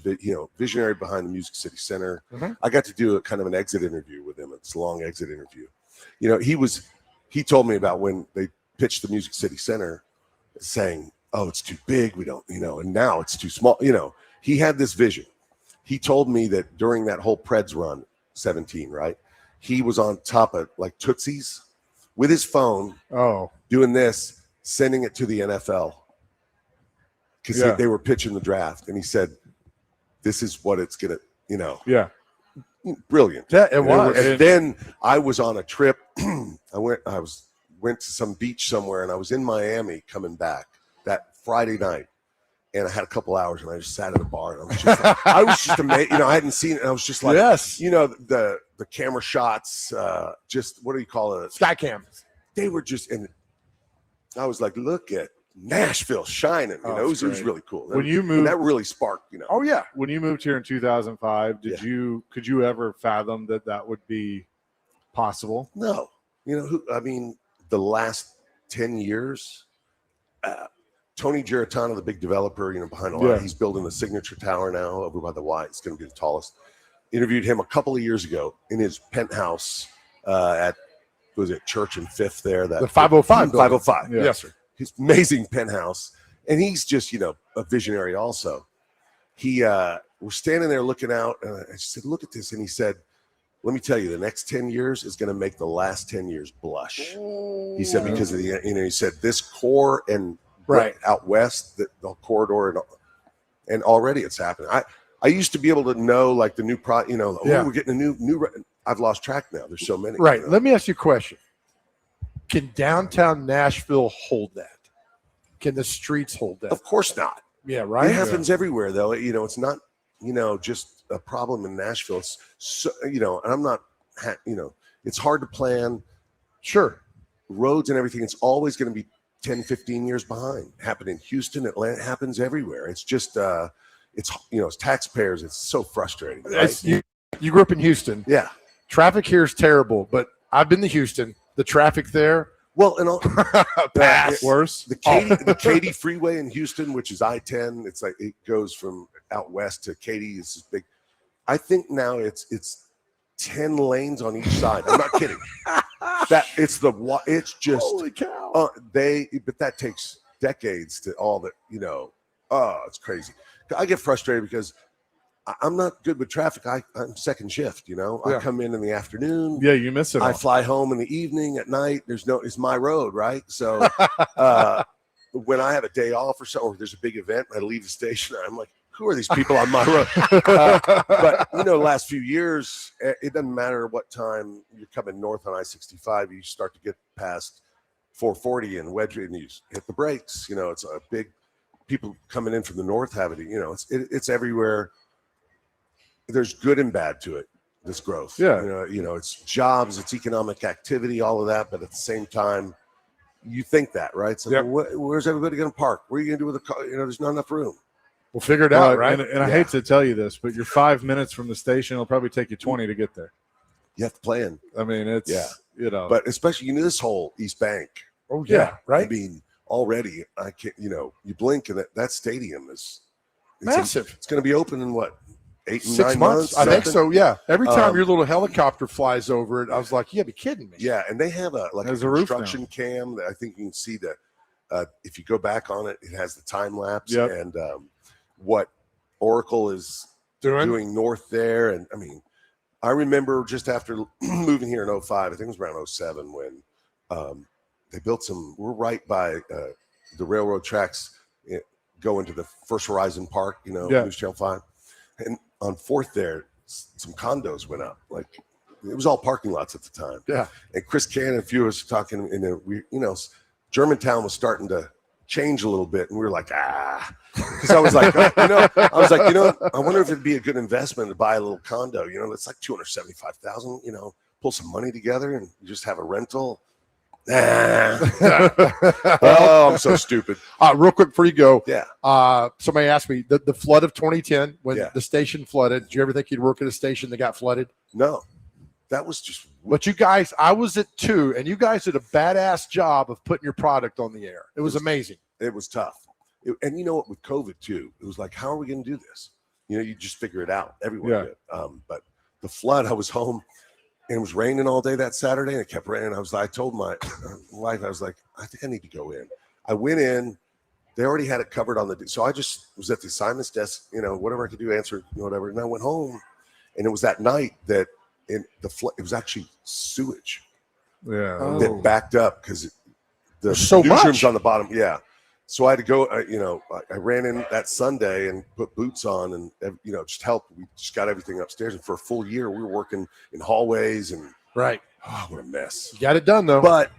visionary behind the Music City Center. Mm-hmm. I got to do a kind of an exit interview with him. It's a long exit interview. He told me about when they pitched the Music City Center, saying, "Oh, it's too big. We don't, and now it's too small." He had this vision. He told me that during that whole Preds run, 17, right? He was on top of like Tootsie's with his phone, doing this, sending it to the NFL because they were pitching the draft. And he said, this is what it's going to, Yeah. Brilliant. Yeah, it was. And then I was on a trip. I went to some beach somewhere, and I was in Miami coming back that Friday night. And I had a couple hours, and I just sat at a bar, and I was just amazed. I hadn't seen it, and I was just like, yes, the camera shots, just what do you call it? Skycam. They were just, and I was like, look at Nashville shining. It was really cool. When you moved, that really sparked. Oh yeah. When you moved here in 2005, could you ever fathom that would be possible? No. The last 10 years. Tony Giratano, the big developer, behind a lot. He's building the Signature Tower now over by the Y. It's going to be the tallest. Interviewed him a couple of years ago in his penthouse at Church and Fifth there. The 505. 505. Yeah. Yes, sir. His amazing penthouse. And he's just, a visionary also. We're standing there looking out, and I said, look at this. And he said, let me tell you, the next 10 years is going to make the last 10 years blush. He said because of the, he said this core and out west, the corridor, and already it's happening. I used to be able to know like the new we're getting a new. I've lost track now. There's so many. Right. Let me ask you a question. Can downtown Nashville hold that? Can the streets hold that? Of course not. Yeah, right. It happens everywhere, though. It's not, just a problem in Nashville. It's so, and I'm not, it's hard to plan. Sure. Roads and everything. It's always going to be 10, 15 years behind. Happened in Houston, Atlanta. Happens everywhere. It's just, it's taxpayers. It's so frustrating. Right? You grew up in Houston. Yeah. Traffic here is terrible, but I've been to Houston. The traffic there. Well, and worse. The Katy Freeway in Houston, which is I-10, it's like it goes from out west to Katy. It's big. I think now it's 10 lanes on each side. I'm not kidding. It's just holy cow. But that takes decades to all that. It's crazy. I get frustrated because I'm not good with traffic. I'm second shift, I come in the afternoon. Yeah, you miss it. I fly home in the evening, at night. It's my road, right? So when I have a day off or there's a big event, I leave the station. I'm like, who are these people on my road? But the last few years, it doesn't matter what time you're coming north on I-65. You start to get past 440 and Wedge, and you hit the brakes. It's a big people coming in from the north have it. It's everywhere. There's good and bad to it, this growth. Yeah. It's jobs, it's economic activity, all of that. But at the same time, you think that, right? So where's everybody going to park? What are you going to do with the car? There's not enough room. We'll figure it out, right? And I hate to tell you this, but you're 5 minutes from the station. It'll probably take you 20 to get there. You have to plan. I mean, it's, But especially, this whole East Bank. Oh, yeah, right? I mean, already, I can't, you blink and that stadium is massive. It's going to be open in what? 8 and 6 9 months? I think so, yeah. Every time your little helicopter flies over it, I was like, you gotta be kidding me. Yeah, and they have a construction cam that I think you can see that if you go back on it, it has the time lapse and what Oracle is doing north there. And I mean, I remember just after moving here in 2005, I think it was around 2007 when they built we're right by the railroad tracks going to the First Horizon Park, News Channel 5. And on 4th there, some condos went up. Like it was all parking lots at the time. Yeah. And Chris Cannon, a few of us talking, and Germantown was starting to change a little bit, and we were like, because I was like, I wonder if it'd be a good investment to buy a little condo. It's like $275,000. Pull some money together and just have a rental. Oh, I'm so stupid. Real quick before you go, somebody asked me the flood of 2010 when Yeah. the station flooded. Did you ever think you'd work at a station that got flooded? No, that was just. But you guys, I was at 2, and you guys did a badass job of putting your product on the air. It was amazing. It was tough, and you know what? With COVID too, it was like, how are we going to do this? You just figure it out. Everyone did. But the flood, I was home. And it was raining all day that Saturday, and it kept raining. I told my wife, I was like, I think I need to go in. I went in. They already had it covered on so I just was at the assignments desk, whatever I could do, answer, whatever. And I went home, and it was that night that it was actually sewage that backed up because the newsroom's on the bottom. Yeah. So I had to go, I ran in that Sunday and put boots on and, just helped. We just got everything upstairs. And for a full year, we were working in hallways and right. Oh, what a mess. You got it done, though. But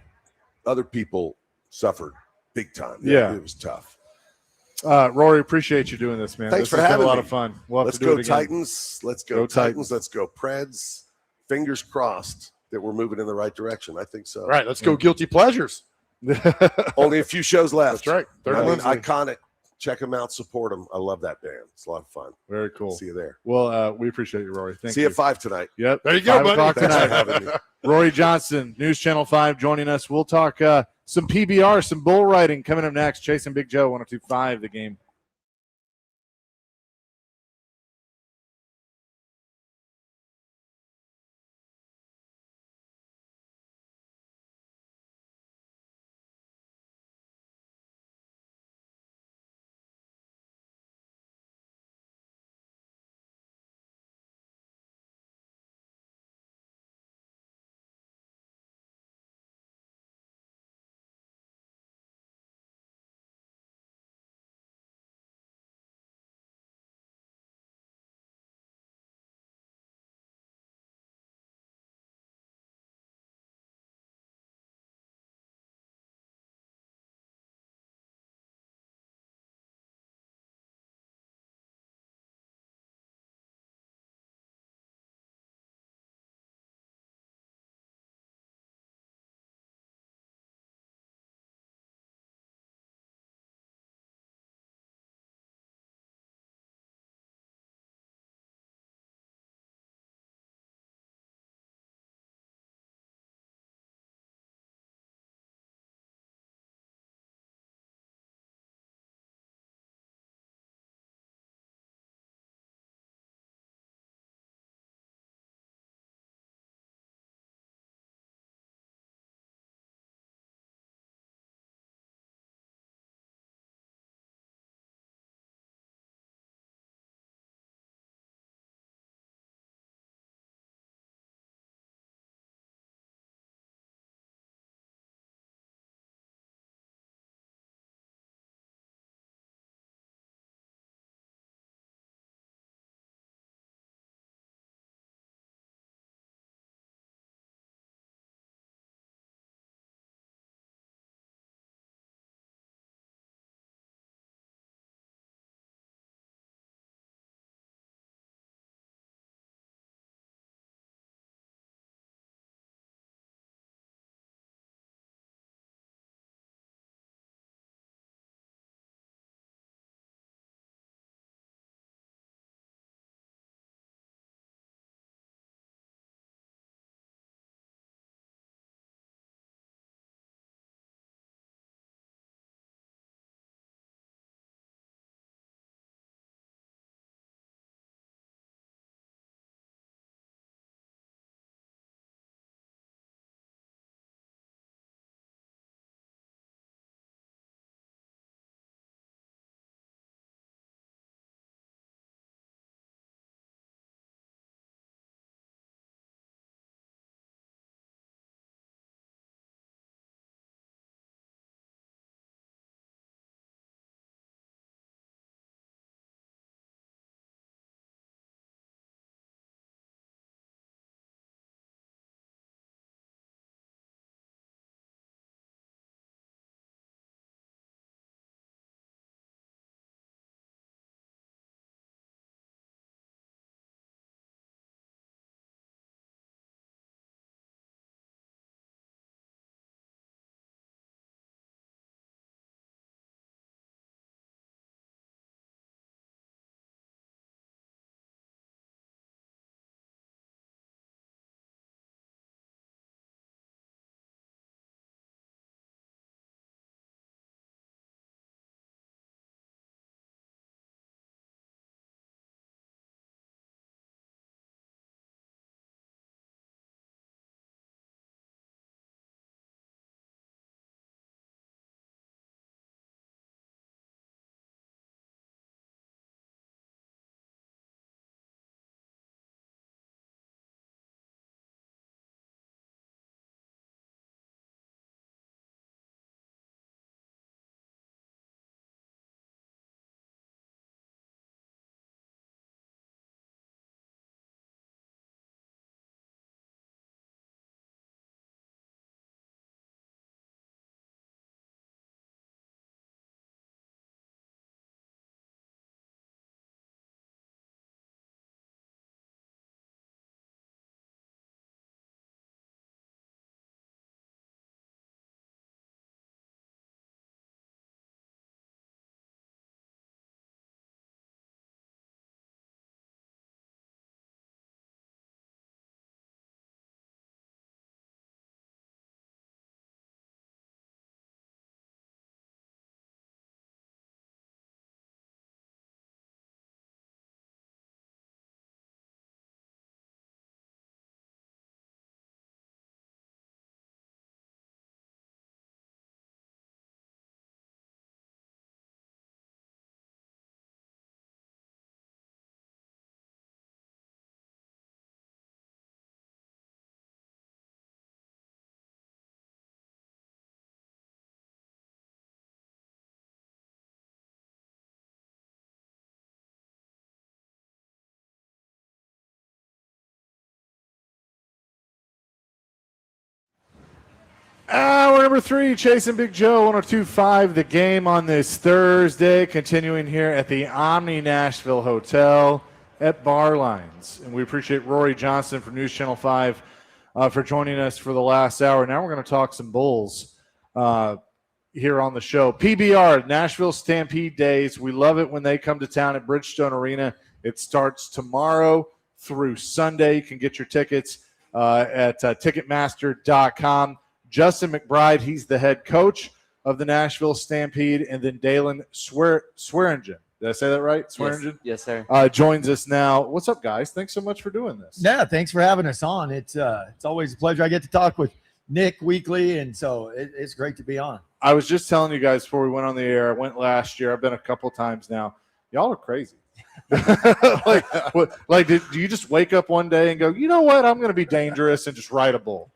other people suffered big time. Yeah. It was tough. Rhori, appreciate you doing this, man. Thanks this for having me. A lot of fun. We'll have Let's to do go it again. Titans. Let's go Titans. Let's go Preds. Fingers crossed that we're moving in the right direction. I think so. Right. Let's go Guilty Pleasures. Only a few shows left. That's right. Iconic. Check them out. Support them. I love that band. It's a lot of fun. Very cool. See you there. Well, we appreciate you, Rhori. Thank you. See you at 5 tonight. Yep. There you go, 5 o'clock buddy. tonight. Thanks for having me. Rhori Johnson, News Channel 5, joining us. We'll talk some PBR, some bull riding coming up next. Chasing Big Joe, 102.5 The Game. Hour number 3, Chasing Big Joe, 102.5. The Game on this Thursday, continuing here at the Omni Nashville Hotel at Barlines. And we appreciate Rhori Johnson from News Channel 5 for joining us for the last hour. Now we're going to talk some Bulls here on the show. PBR, Nashville Stampede Days. We love it when they come to town at Bridgestone Arena. It starts tomorrow through Sunday. You can get your tickets at Ticketmaster.com. Justin McBride, he's the head coach of the Nashville Stampede, and then Dalen Swearingen. Did I say that right? Swearingen? Yes, sir. Joins us now. What's up, guys? Thanks so much for doing this. Yeah, thanks for having us on. It's always a pleasure. I get to talk with Nick weekly, and so it's great to be on. I was just telling you guys before we went on the air. I went last year. I've been a couple times now. Y'all are crazy. Do you just wake up one day and go, you know what? I'm going to be dangerous and just ride a bull?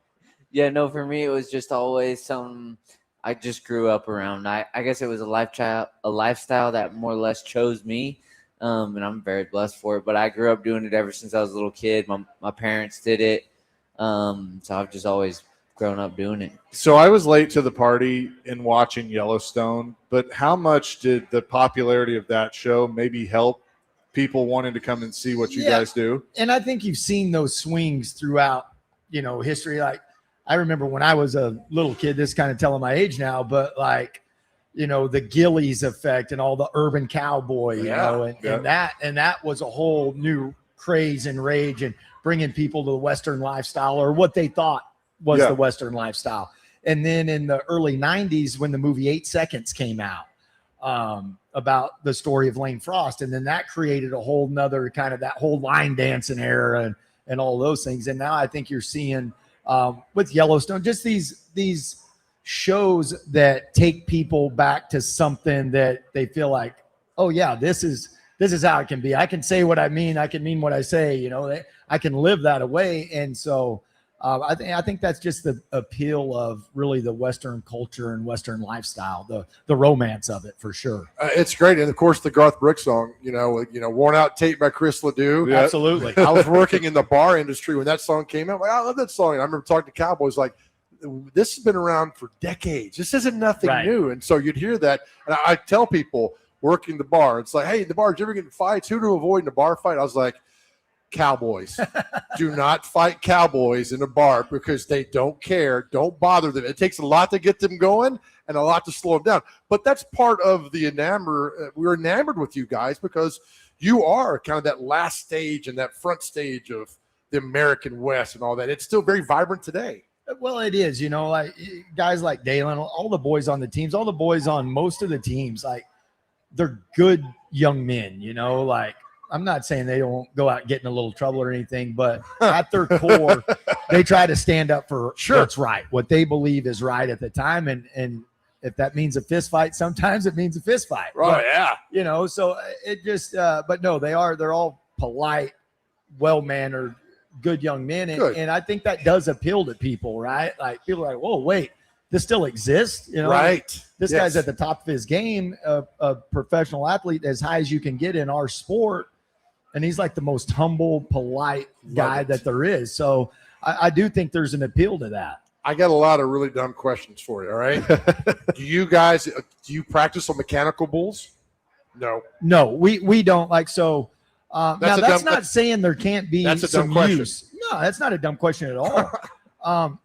Yeah, no, for me, it was just always something I just grew up around. I guess it was a lifestyle that more or less chose me, and I'm very blessed for it. But I grew up doing it ever since I was a little kid. My parents did it, so I've just always grown up doing it. So I was late to the party in watching Yellowstone, but how much did the popularity of that show maybe help people wanting to come and see what you guys do? And I think you've seen those swings throughout, history. Like, I remember when I was a little kid, this kind of telling my age now, but the Gillies effect and all the urban cowboy, and that was a whole new craze and rage and bringing people to the Western lifestyle, or what they thought was the Western lifestyle. And then in the early 90s, when the movie 8 Seconds came out, about the story of Lane Frost, and then that created a whole nother kind of that whole line dancing era and all those things. And now I think you're seeing with Yellowstone, just these shows that take people back to something that they feel like, oh yeah, this is how it can be. I can say what I mean. I can mean what I say. I can live that away. And so I think that's just the appeal of really the Western culture and Western lifestyle, the romance of it, for sure. It's great. And of course the Garth Brooks song, Worn Out Tape by Chris Ledoux. Yeah. Absolutely. I was working in the bar industry when that song came out. I love that song. And I remember talking to Cowboys like, this has been around for decades. This isn't nothing new. And so you'd hear that. And I tell people working the bar, it's like, hey, in the bar, did you ever get in fights? Who to avoid in a bar fight? I was like, Cowboys. Do not fight cowboys in a bar because they don't care. Don't bother them. It takes a lot to get them going and a lot to slow them down. But that's part of the we're enamored with you guys because you are kind of that last stage and that front stage of the American West and all that. It's still very vibrant today. Well, it is, like guys like Dalen, all the boys on the teams, all the boys on most of the teams, like they're good young men, I'm not saying they don't go out and get in a little trouble or anything, but at their core, they try to stand up for what's right, what they believe is right at the time. And if that means a fist fight, sometimes it means a fist fight. Right. But, so it just, but no, they're all polite, well-mannered, good young men. And I think that does appeal to people, right? Like people are like, whoa, wait, this still exists, Right. This guy's at the top of his game, a professional athlete as high as you can get in our sport. And he's like the most humble, polite guy that there is. So I do think there's an appeal to that. I got a lot of really dumb questions for you. All right. Do you practice on mechanical bulls? No, we don't like, so that's not saying there can't be some use. No, that's not a dumb question at all.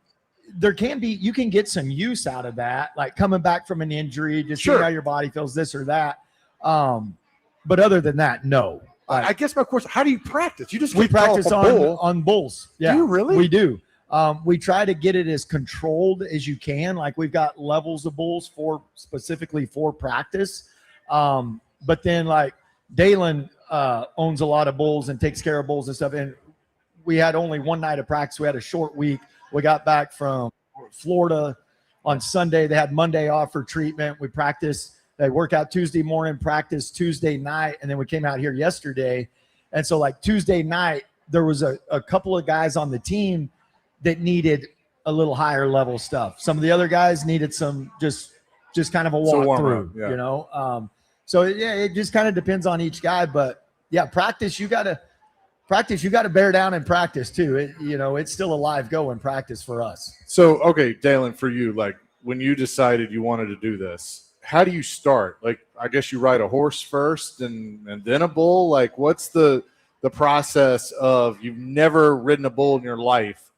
There can be, you can get some use out of that, like coming back from an injury, just see how your body feels, this or that. But other than that, no. I guess my question: how do you practice? We practice on bulls. Yeah, do you really? We do. We try to get it as controlled as you can. Like we've got levels of bulls specifically for practice. But then like Dalen owns a lot of bulls and takes care of bulls and stuff. And we had only one night of practice. We had a short week. We got back from Florida on Sunday. They had Monday off for treatment. We practiced. They work out Tuesday morning, practice Tuesday night, and then we came out here yesterday. And so like Tuesday night, there was a couple of guys on the team that needed a little higher level stuff. Some of the other guys needed some just kind of a walk through, So yeah, it just kind of depends on each guy. But yeah, practice, you gotta practice, you got to bear down in practice too. It's still a live go in practice for us. So, okay, Dalen, for you, like when you decided you wanted to do this, how do you start? Like, I guess you ride a horse first and then a bull. Like, what's the process of you've never ridden a bull in your life,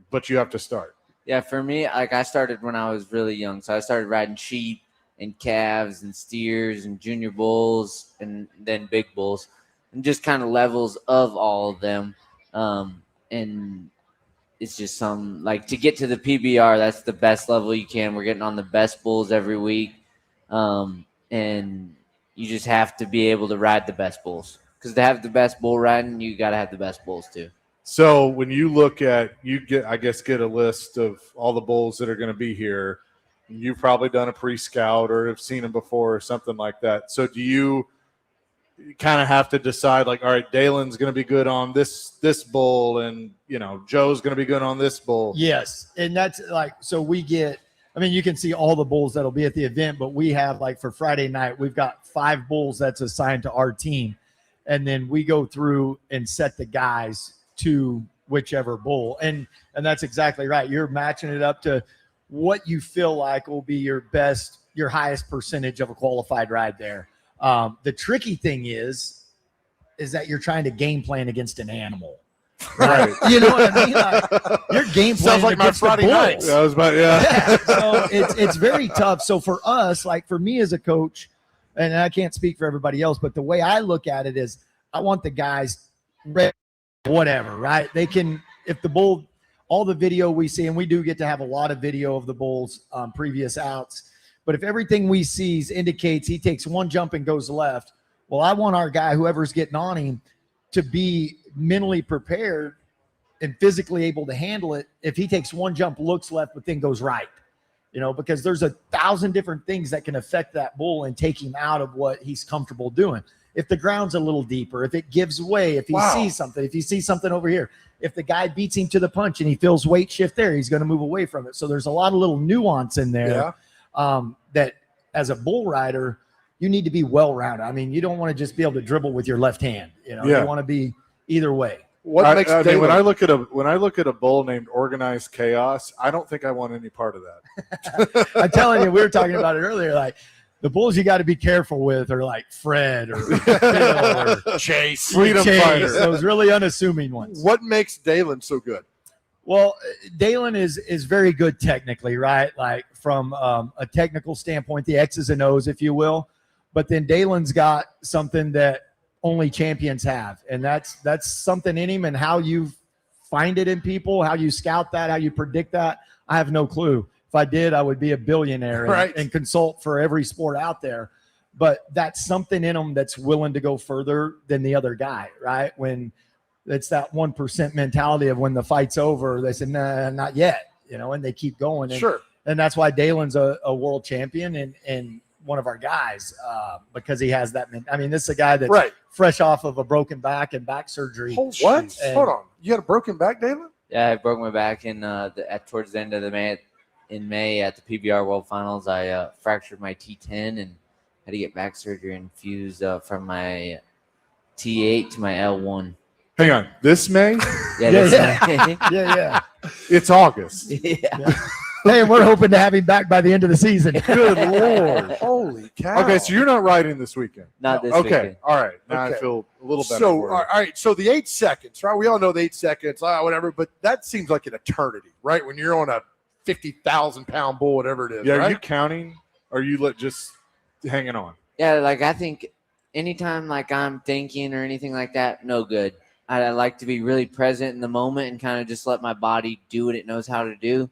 but you have to start? Yeah, for me, like I started when I was really young. So I started riding sheep and calves and steers and junior bulls and then big bulls and just kind of levels of all of them. And it's just like to get to the PBR, that's the best level you can. We're getting on the best bulls every week. And you just have to be able to ride the best bulls. Because to have the best bull riding, you got to have the best bulls too. So when you look at, get a list of all the bulls that are going to be here. You've probably done a pre-scout or have seen them before or something like that. So do you kind of have to decide, like, all right, Dalen's going to be good on this bull, and Joe's going to be good on this bull? Yes, and that's like, so we get. I mean, you can see all the bulls that'll be at the event, but we have, like, for Friday night, we've got 5 bulls that's assigned to our team. And then we go through and set the guys to whichever bull. And that's exactly right. You're matching it up to what you feel like will be your highest percentage of a qualified ride there. The tricky thing is that you're trying to game plan against an animal. Right. You know what I mean? Like, your game plan sounds like my Friday nights. That was yeah. So it's very tough. So for us, like for me as a coach, and I can't speak for everybody else, but the way I look at it is I want the guys ready, whatever, right? They can, if the bull, all the video we see, and we do get to have a lot of video of the bulls previous outs, but if everything we see indicates he takes one jump and goes left, well, I want our guy, whoever's getting on him, to be mentally prepared and physically able to handle it. If he takes one jump, looks left, but then goes right, because there's 1,000 different things that can affect that bull and take him out of what he's comfortable doing. If the ground's a little deeper, if it gives way, if he sees something, if he sees something over here, if the guy beats him to the punch and he feels weight shift there, he's going to move away from it. So there's a lot of little nuance in there that as a bull rider, you need to be well-rounded. I mean, you don't want to just be able to dribble with your left hand. You want to be either way. When I look at a bull named Organized Chaos, I don't think I want any part of that. I'm telling you, we were talking about it earlier. Like the bulls you got to be careful with are like Fred or, or Chase, Freedom Fighter. Those really unassuming ones. What makes Dalen so good? Well, Dalen is very good technically, right? Like from a technical standpoint, the X's and O's, if you will. But then Dalen's got something that only champions have, and that's something in him, and how you find it in people, how you scout that, how you predict that, I have no clue. If I did, I would be a billionaire and consult for every sport out there. But that's something in them that's willing to go further than the other guy, right? When it's that 1% mentality of when the fight's over, they say, nah, not yet, and they keep going. And, and that's why Dalen's a world champion and one of our guys because he has that. I mean, this is a guy that's fresh off of a broken back and back surgery. What? Hold on. You had a broken back, Dalen? Yeah, I broke my back towards the end of the May at the PBR World Finals. I fractured my T10 and had to get back surgery and fuse from my T8 to my L1. Hang on. This May? May. Yeah. It's August. Yeah. Hey, we're hoping to have him back by the end of the season. Good Lord. Holy cow. Okay, so you're not riding this weekend? Not this weekend. weekend. All right. Now I feel a little better. So, all right. So the 8 seconds, right? We all know the 8 seconds, whatever, but that seems like an eternity, right? When you're on a 50,000-pound bull, whatever it is. Yeah, right? Are you counting? Or are you just hanging on? Yeah, like I think anytime like I'm thinking or anything like that, no good. I like to be really present in the moment and kind of just let my body do what it knows how to do.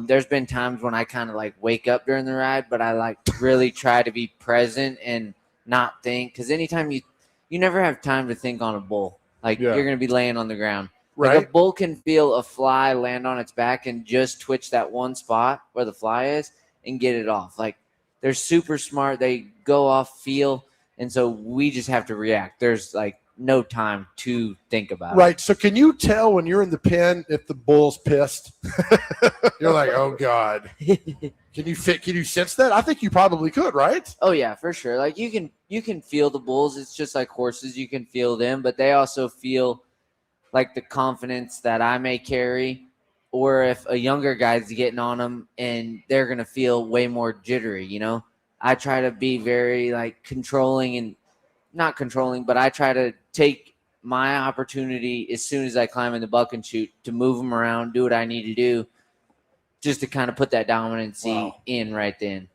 There's been times when I kind of like wake up during the ride, but I like really try to be present and not think. Because anytime you never have time to think on a bull. Like you're going to be laying on the ground. Right. Like a bull can feel a fly land on its back and just twitch that one spot where the fly is and get it off. Like they're super smart. They go off feel. And so we just have to react. There's like no time to think about it. Right. So can you tell when you're in the pen if the bull's pissed? You're like, oh God. Can you sense that? I think you probably could, right? Oh yeah, for sure. Like you can feel the bulls. It's just like horses. You can feel them, but they also feel like the confidence that I may carry, or if a younger guy's getting on them and they're going to feel way more jittery, you know? I try to be very like controlling and not controlling, but I try to take my opportunity as soon as I climb in the buck and shoot to move them around, do what I need to do, just to kind of put that dominancy in right then.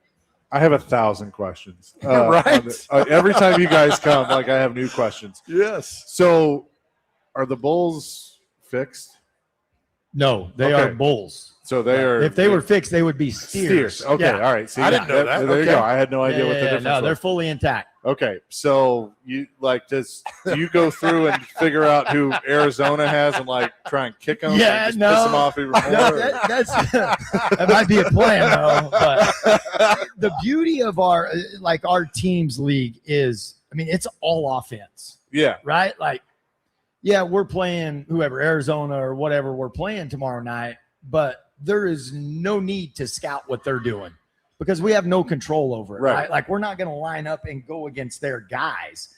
I have 1,000 questions. Right. Every time you guys come, like I have new questions. Yes. So, are the bulls fixed? No, they Okay. are bulls. So they are. If they were fixed, they would be steers. steers. Okay, Yeah. all right. See, I didn't know that. There you Okay. go. I had no idea Yeah, what the yeah, difference no, they're was. fully intact. Okay, so you like do you go through and figure out who Arizona has and like try and kick them? Yeah, and just no. piss them off even more. That's that might be a plan though. But the beauty of our team's league is, I mean, it's all offense, Yeah, right? Like, yeah, we're playing whoever, Arizona or whatever we're playing tomorrow night, but there is no need to scout what they're doing because we have no control over it, Right. right? Like, we're not going to line up and go against their guys.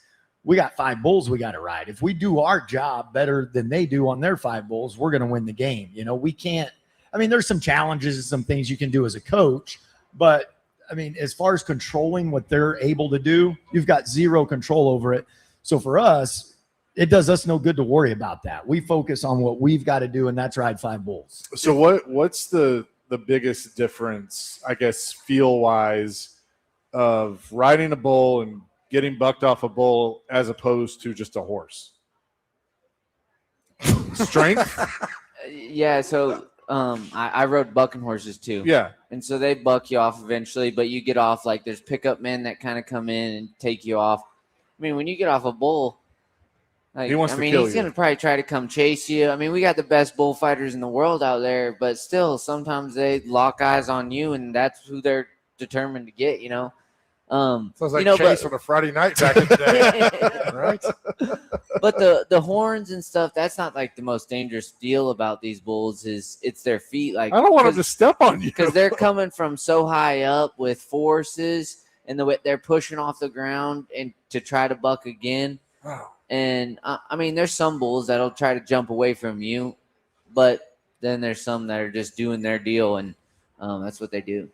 We got 5 bulls we got to ride. If we do our job better than they do on their 5 bulls, we're going to win the game. You know, we can't. I mean, there's some challenges and some things you can do as a coach, but I mean, as far as controlling what they're able to do, you've got zero control over it. So for us, it does us no good to worry about that. We focus on what we've got to do, and that's ride 5 bulls. So what's the biggest difference, I guess, feel wise, of riding a bull and getting bucked off a bull as opposed to just a horse? Strength? Yeah, so I rode bucking horses too. Yeah. And so they buck you off eventually, but you get off, like there's pickup men that kind of come in and take you off. I mean, when you get off a bull, like, He wants to I mean, kill he's you. going to probably try to come chase you. I mean, we got the best bullfighters in the world out there, but still sometimes they lock eyes on you and that's who they're determined to get, you know? Sounds like you know, Chase on a Friday night back in the day. Right? But the horns and stuff, that's not like the most dangerous deal about these bulls is it's their feet. Like, I don't want him to step on you. because they're coming from so high up with forces and the way they're pushing off the ground and to try to buck again. Wow. And I mean, there's some bulls that'll try to jump away from you, but then there's some that are just doing their deal, and that's what they do.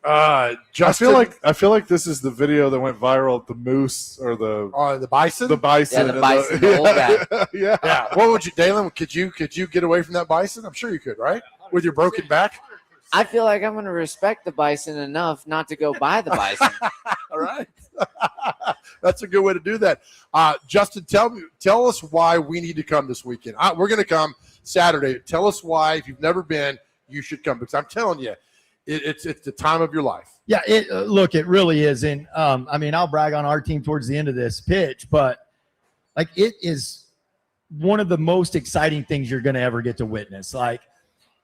Justin, I feel like this is the video that went viral at the moose or the bison. the bison. Yeah, the and bison, the old guy. Yeah. Yeah. What would you, Dalen? Could you get away from that bison? I'm sure you could, right? With your broken back. I feel like I'm going to respect the bison enough not to go buy the bison. All right. That's a good way to do that. Justin, tell us why we need to come this weekend. We're going to come Saturday. Tell us why, if you've never been, you should come, because I'm telling you, it's the time of your life. Yeah, look, it really is. And I mean, I'll brag on our team towards the end of this pitch, but like, it is one of the most exciting things you're going to ever get to witness. Like,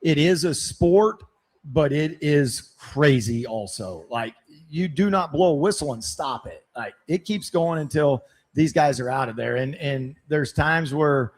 it is a sport, but it is crazy also. Like, you do not blow a whistle and stop it. Like, it keeps going until these guys are out of there. And there's times where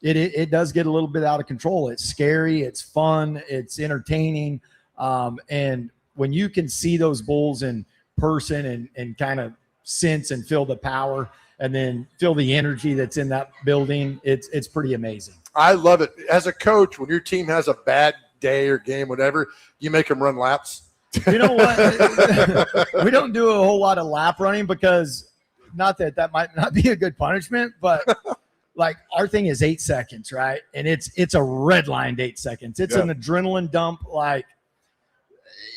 it does get a little bit out of control. It's scary. It's fun. It's entertaining. And when you can see those bulls in person and kind of sense and feel the power and then feel the energy that's in that building, it's pretty amazing. I love it. As a coach, when your team has a bad day or game, whatever, you make them run laps. You know what? We don't do a whole lot of lap running because not that might not be a good punishment, but like, our thing is 8 seconds, right? And it's a red lined 8 seconds. It's an adrenaline dump. Like,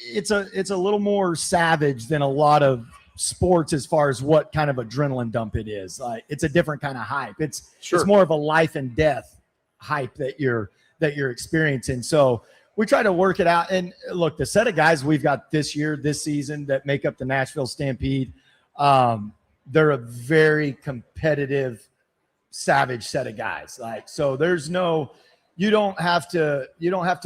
it's a little more savage than a lot of sports as far as what kind of adrenaline dump it is. Like, it's a different kind of hype. It's more of a life and death hype that you're experiencing. So we try to work it out. And look, the set of guys we've got this season that make up the Nashville Stampede, they're a very competitive, savage set of guys. Like, so there's no, you don't have to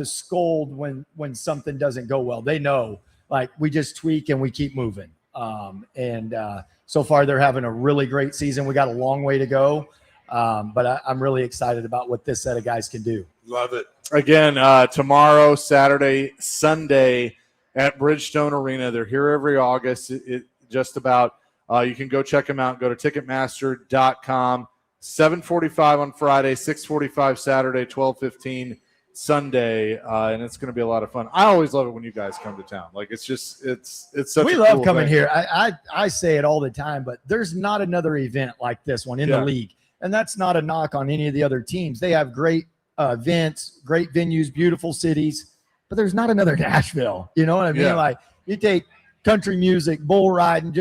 scold when something doesn't go well. They know, like, we just tweak and we keep moving. So far they're having a really great season. We got a long way to go. But I'm really excited about what this set of guys can do. Love it. Again, tomorrow, Saturday, Sunday at Bridgestone Arena. They're here every August. It just about. You can go check them out. Go to Ticketmaster.com. 7:45 on Friday, 6:45 Saturday, 12:15 Sunday, and it's going to be a lot of fun. I always love it when you guys come to town. Like it's such. We a love cool coming thing. here. I say it all the time, but there's not another event like this one in the league, and that's not a knock on any of the other teams. They have great events, great venues, beautiful cities, but there's not another Nashville. You know what I mean? Yeah. Like you take country music, bull riding,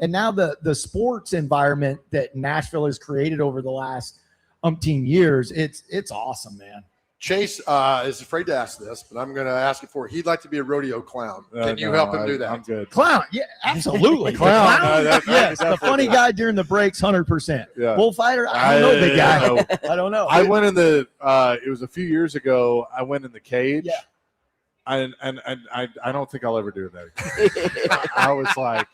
and now the sports environment that Nashville has created over the last umpteen years. It's awesome, man. Chase is afraid to ask this, but I'm going to ask it for him. He'd like to be a rodeo clown. Can you help him do that? I'm good. Clown, yeah, absolutely. Clown, Clown, no, yes, the funny guy during the breaks, 100%. Yeah. Bullfighter, I don't know the guy. I don't know. I went in the. It was a few years ago. I went in the cage. Yeah. And I don't think I'll ever do that again. I was like,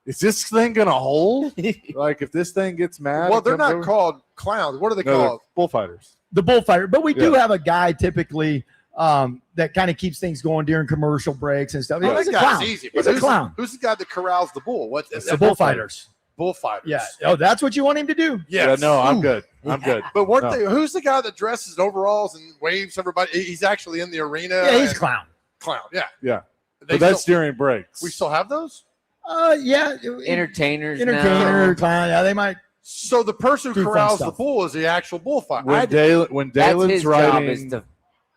is this thing gonna hold? Like if this thing gets mad? Well, they're not called clowns. What are they called? Bullfighters. The bullfighter, but we do have a guy typically that kind of keeps things going during commercial breaks and stuff. Well, He's that a guy's clown. easy. He's But a clown. Who's the guy that corrals the bull? What's The bullfighters. Bullfighters. Yeah. Oh, that's what you want him to do? Yes. Yeah. No, I'm good. I'm good. But weren't No. they? Who's the guy that dresses in overalls and waves everybody? He's actually in the arena. Yeah, he's a and- clown. Clown. Yeah. Yeah. They But that's still- during breaks. we still have those. Yeah. Entertainers. Entertainer, now. clown. Yeah, they might. So the person who Do fun corrals the stuff. bull is the actual bullfighter. when That's Dalen's his job riding. is to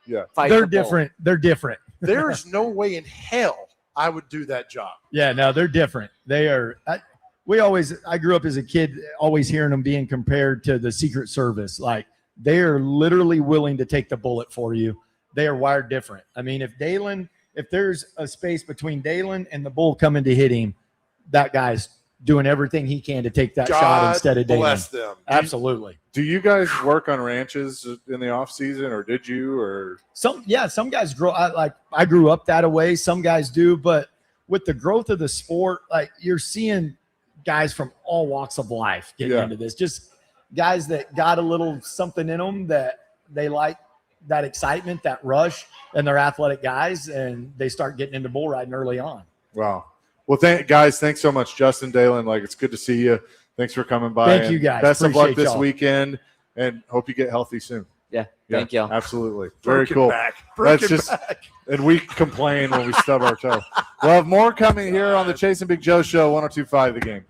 Yeah. fight They're the bull. different. They're different. There's no way in hell I would do that job. Yeah, no, they're different. They are. I grew up as a kid always hearing them being compared to the Secret Service. Like they are literally willing to take the bullet for you. They are wired different. I mean, if there's a space between Dalen and the bull coming to hit him, that guy's doing everything he can to take that shot God instead of Dalen. bless them. Absolutely. Do you guys work on ranches in the off season, or did you? Or Some guys grow. I grew up that way. Some guys do, but with the growth of the sport, like you're seeing guys from all walks of life getting Yeah. into this. Just guys that got a little something in them that they like, that excitement, that rush, and they're athletic guys, and they start getting into bull riding early on. wow. Well, guys, thanks so much, Justin, Dalen. Like it's good to see you. Thanks for coming by. Thank and you, guys. Best of luck Appreciate this y'all. weekend, and hope you get healthy soon. Yeah. Thank y'all. Absolutely. Very Broken cool. back. That's Broken just, back. and we complain when we stub our toe. We'll have more coming here on the Chase and Big Joe Show, 102.5 The Game.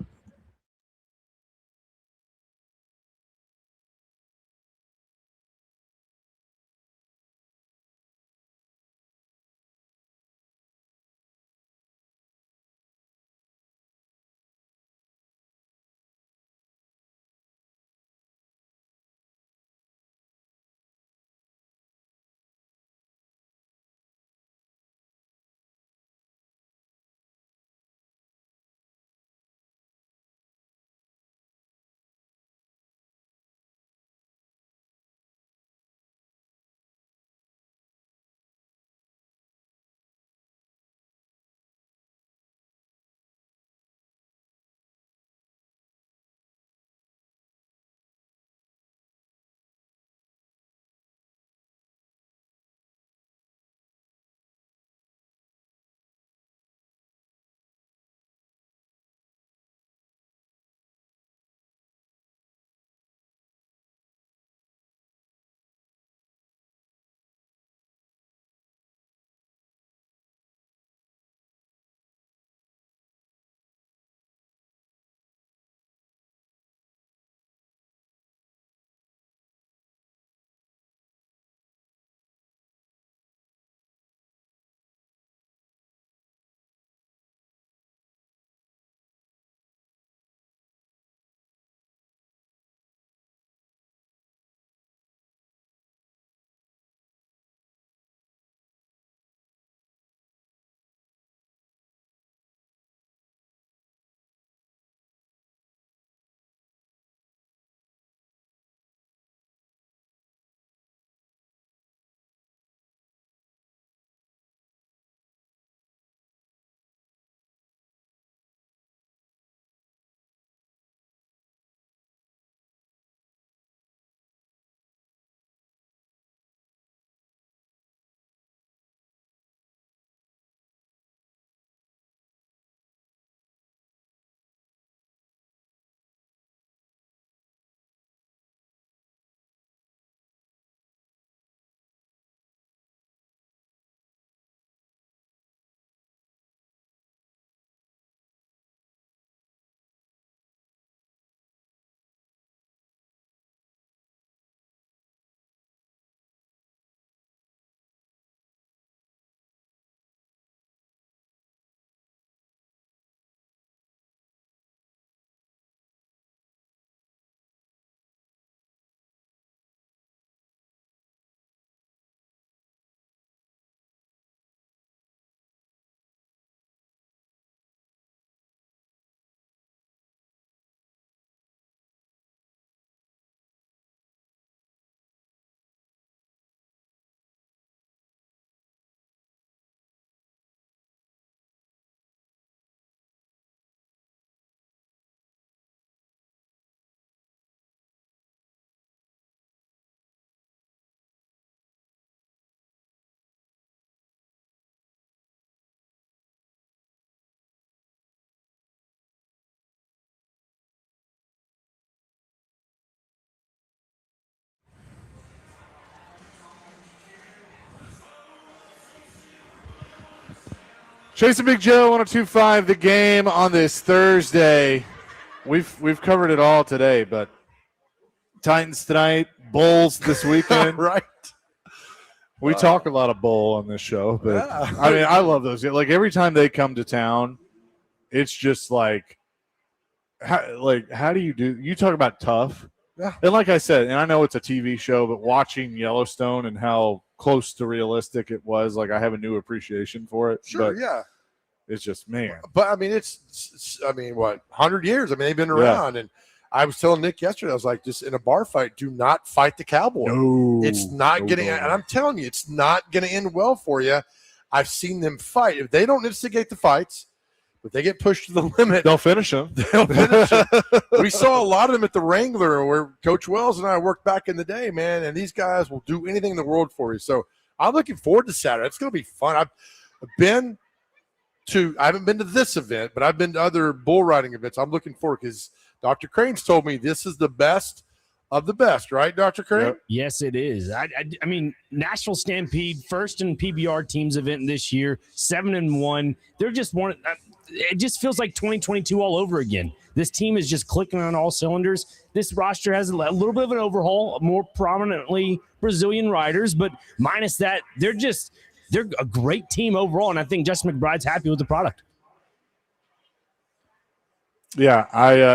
Chasing Big Joe 102.5 The Game on this Thursday. We've covered it all today, but Titans tonight, Bulls this weekend. Right. We talk a lot of Bull on this show, but Yeah. I mean, I love those. Like every time they come to town, it's just like how do you talk about tough? Yeah. And like I said, and I know it's a TV show, but watching Yellowstone and how close to realistic it was, like I have a new appreciation for it. Sure, but yeah. it's just, man. But I mean, it's 100 years. I mean, they've been around. And I was telling Nick yesterday, I was like, just in a bar fight, do not fight the cowboy. No, it's not getting, and I'm telling you, it's not going to end well for you. I've seen them fight. If they don't instigate the fights, if they get pushed to the limit, they'll finish them. We saw a lot of them at the Wrangler where Coach Wells and I worked back in the day, man, and these guys will do anything in the world for you. So I'm looking forward to Saturday. It's going to be fun. I haven't been to this event, but I've been to other bull riding events. I'm looking forward because Dr. Crane's told me this is the best of the best, right, Dr. Crane? Yep. Yes, it is. I mean, Nashville Stampede, first in PBR teams event this year, 7-1. They're just one. It just feels like 2022 all over again. This team is just clicking on all cylinders. This roster has a little bit of an overhaul, more prominently Brazilian riders, but minus that, they're a great team overall, and I think Justin McBride's happy with the product. Yeah,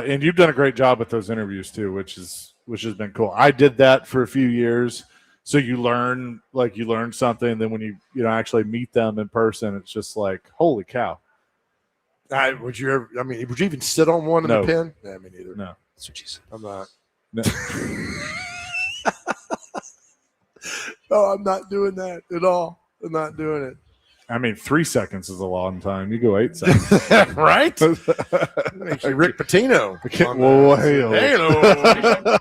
and you've done a great job with those interviews too, which has been cool. I did that for a few years, so you learn something, and then when you actually meet them in person, it's just like, holy cow. Would you even sit on one in the pen? Yeah, me neither. No, that's what she said. I'm not. No. No, I'm not doing that at all. I'm not doing it. I mean, 3 seconds is a long time. You go 8 seconds, right? Makes you Rick Pitino. Whoa, Halo.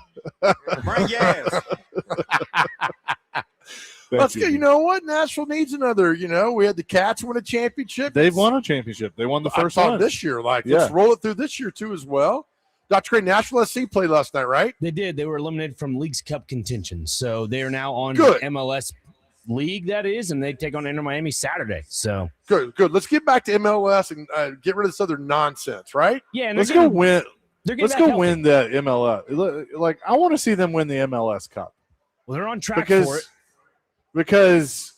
Bring gas. Let's go. You know what? Nashville needs another. We had the Cats win a championship. They've won a championship. They won the first one this year. Let's roll it through this year too as well. Dr. Crane, Nashville SC played last night, right? They did. They were eliminated from League's Cup contention, so they are now on Good. the MLS League. That is, and they take on Inter Miami Saturday. So good. Let's get back to MLS and get rid of this other nonsense, right? Yeah, and let's go win. Let's go win the MLS. Like I want to see them win the MLS Cup. Well, they're on track for it. Because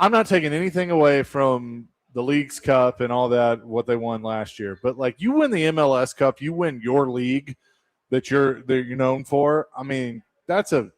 I'm not taking anything away from the League's Cup and all that, what they won last year. But like you win the MLS Cup, you win your league that you're known for. I mean, that's a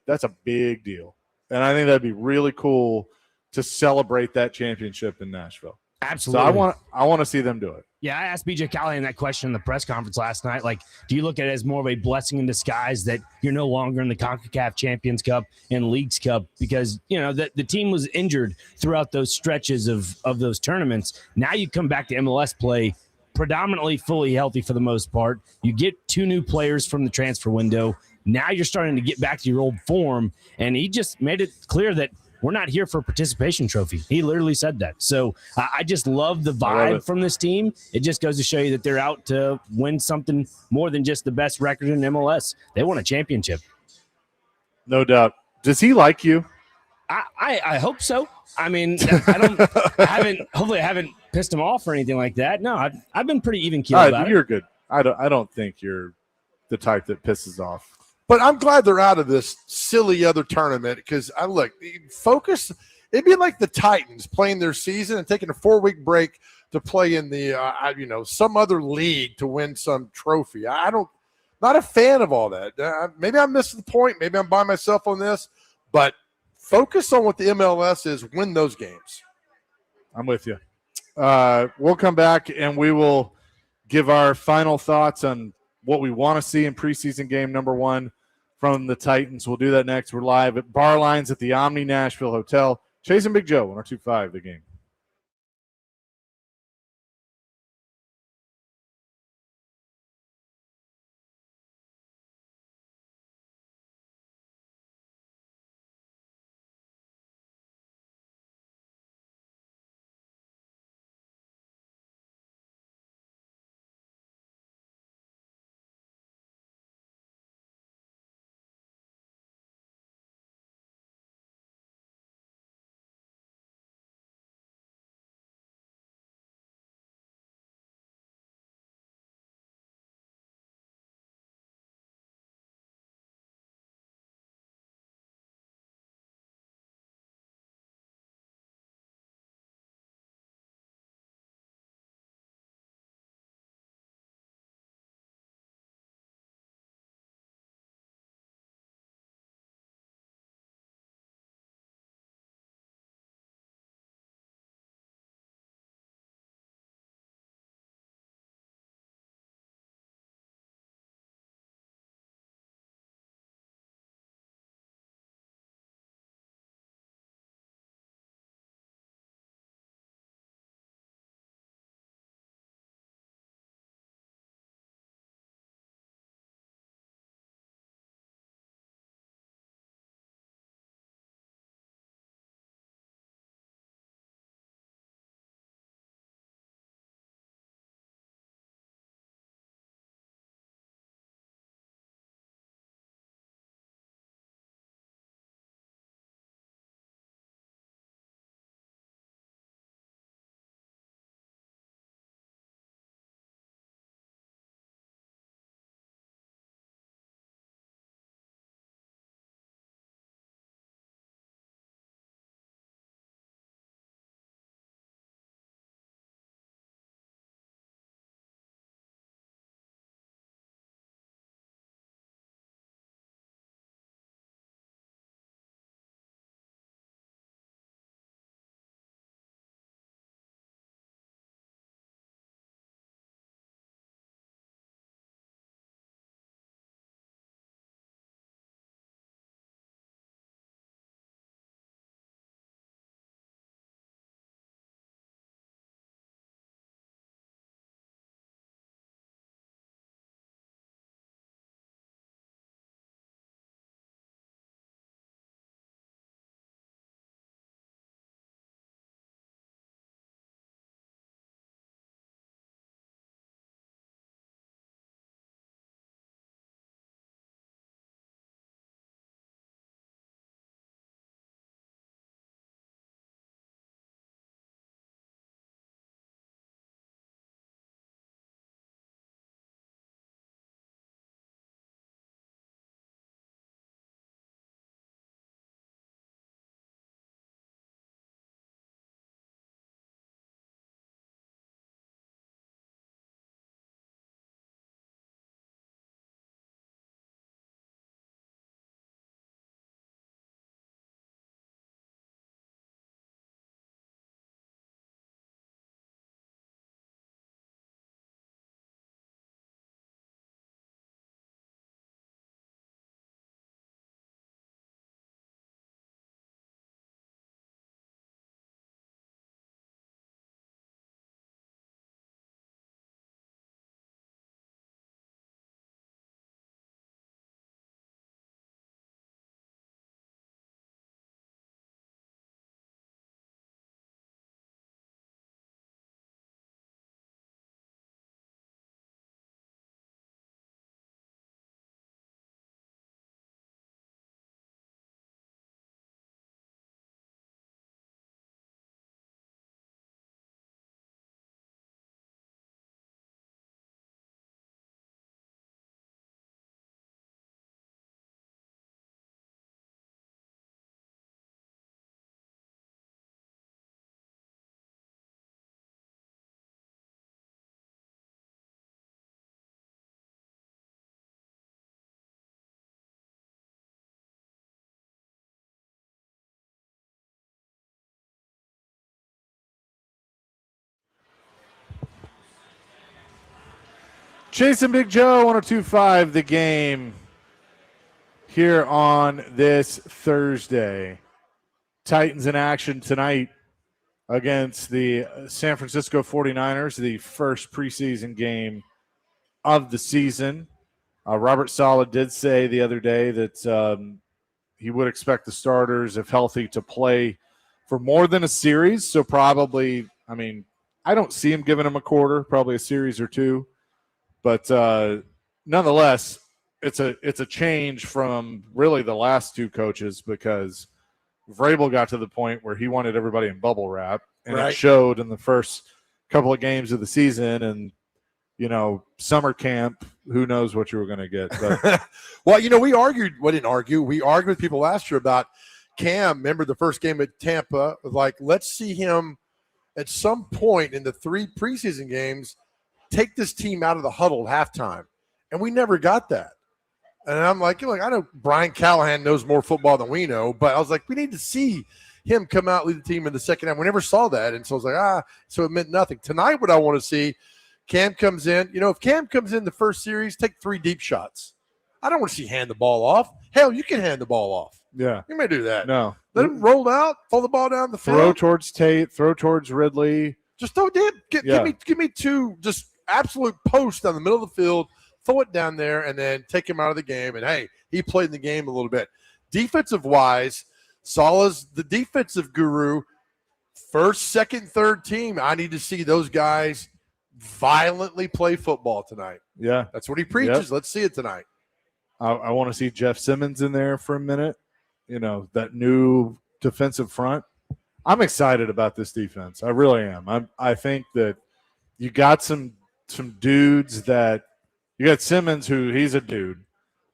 big deal. And I think that'd be really cool to celebrate that championship in Nashville. Absolutely. So I want to see them do it. Yeah, I asked BJ Callahan that question in the press conference last night. Like, do you look at it as more of a blessing in disguise that you're no longer in the CONCACAF Champions Cup and Leagues Cup because, the team was injured throughout those stretches of those tournaments. Now you come back to MLS play predominantly fully healthy for the most part. You get 2 new players from the transfer window. Now you're starting to get back to your old form, and he just made it clear that we're not here for a participation trophy. He literally said that. So I just love the vibe from this team. It just goes to show you that they're out to win something more than just the best record in MLS. They won a championship. No doubt. Does he like you? I hope so. I mean, hopefully I haven't pissed him off or anything like that. No, I've been pretty even keel about it. You're good. I don't think you're the type that pisses off. But I'm glad they're out of this silly other tournament because focus. It'd be like the Titans playing their season and taking a 4-week break to play in the some other league to win some trophy. Not a fan of all that. Maybe I'm missing the point. Maybe I'm by myself on this, but focus on what the MLS is. Win those games. I'm with you. We'll come back and we will give our final thoughts on what we want to see in preseason game number 1 from the Titans. We'll do that next. We're live at Barlines at the Omni Nashville Hotel. Chasing Big Joe, 102.5 The Game. Chasing Big Joe, 102.5 The Game here on this Thursday. Titans in action tonight against the San Francisco 49ers, the first preseason game of the season. Robert Saleh did say the other day that he would expect the starters, if healthy, to play for more than a series. So probably, I mean, I don't see him giving him a quarter, probably a series or two. But nonetheless, it's a change from really the last two coaches, because Vrabel got to the point where he wanted everybody in bubble wrap, and Right. it showed in the first couple of games of the season. And summer camp, who knows what you were going to get. But Well, we argued. We didn't argue. We argued with people last year about Cam. Remember the first game at Tampa? Was like, let's see him at some point in the 3 preseason games take this team out of the huddle at halftime, and we never got that. And I'm like, I know Brian Callahan knows more football than we know, but I was like, we need to see him come out, lead the team in the second half. We never saw that, and so I was like, so it meant nothing. Tonight, what I want to see, Cam comes in. If Cam comes in the first series, take 3 deep shots. I don't want to see hand the ball off. Hell, you can hand the ball off. yeah, You may do that. no. Let him roll out, throw the ball down the field. Throw towards Tate, throw towards Ridley. Just throw it. Give me 2 just absolute posts down the middle of the field. Throw it down there, and then take him out of the game. And hey, he played in the game a little bit. Defensive wise, Saleh's the defensive guru. First, second, third team. I need to see those guys violently play football tonight. Yeah, That's what he preaches. Let's see it tonight. I want to see Jeff Simmons in there for a minute. That new defensive front. I'm excited about this defense. I really am. I think that you got some dudes that you got Simmons, who he's a dude,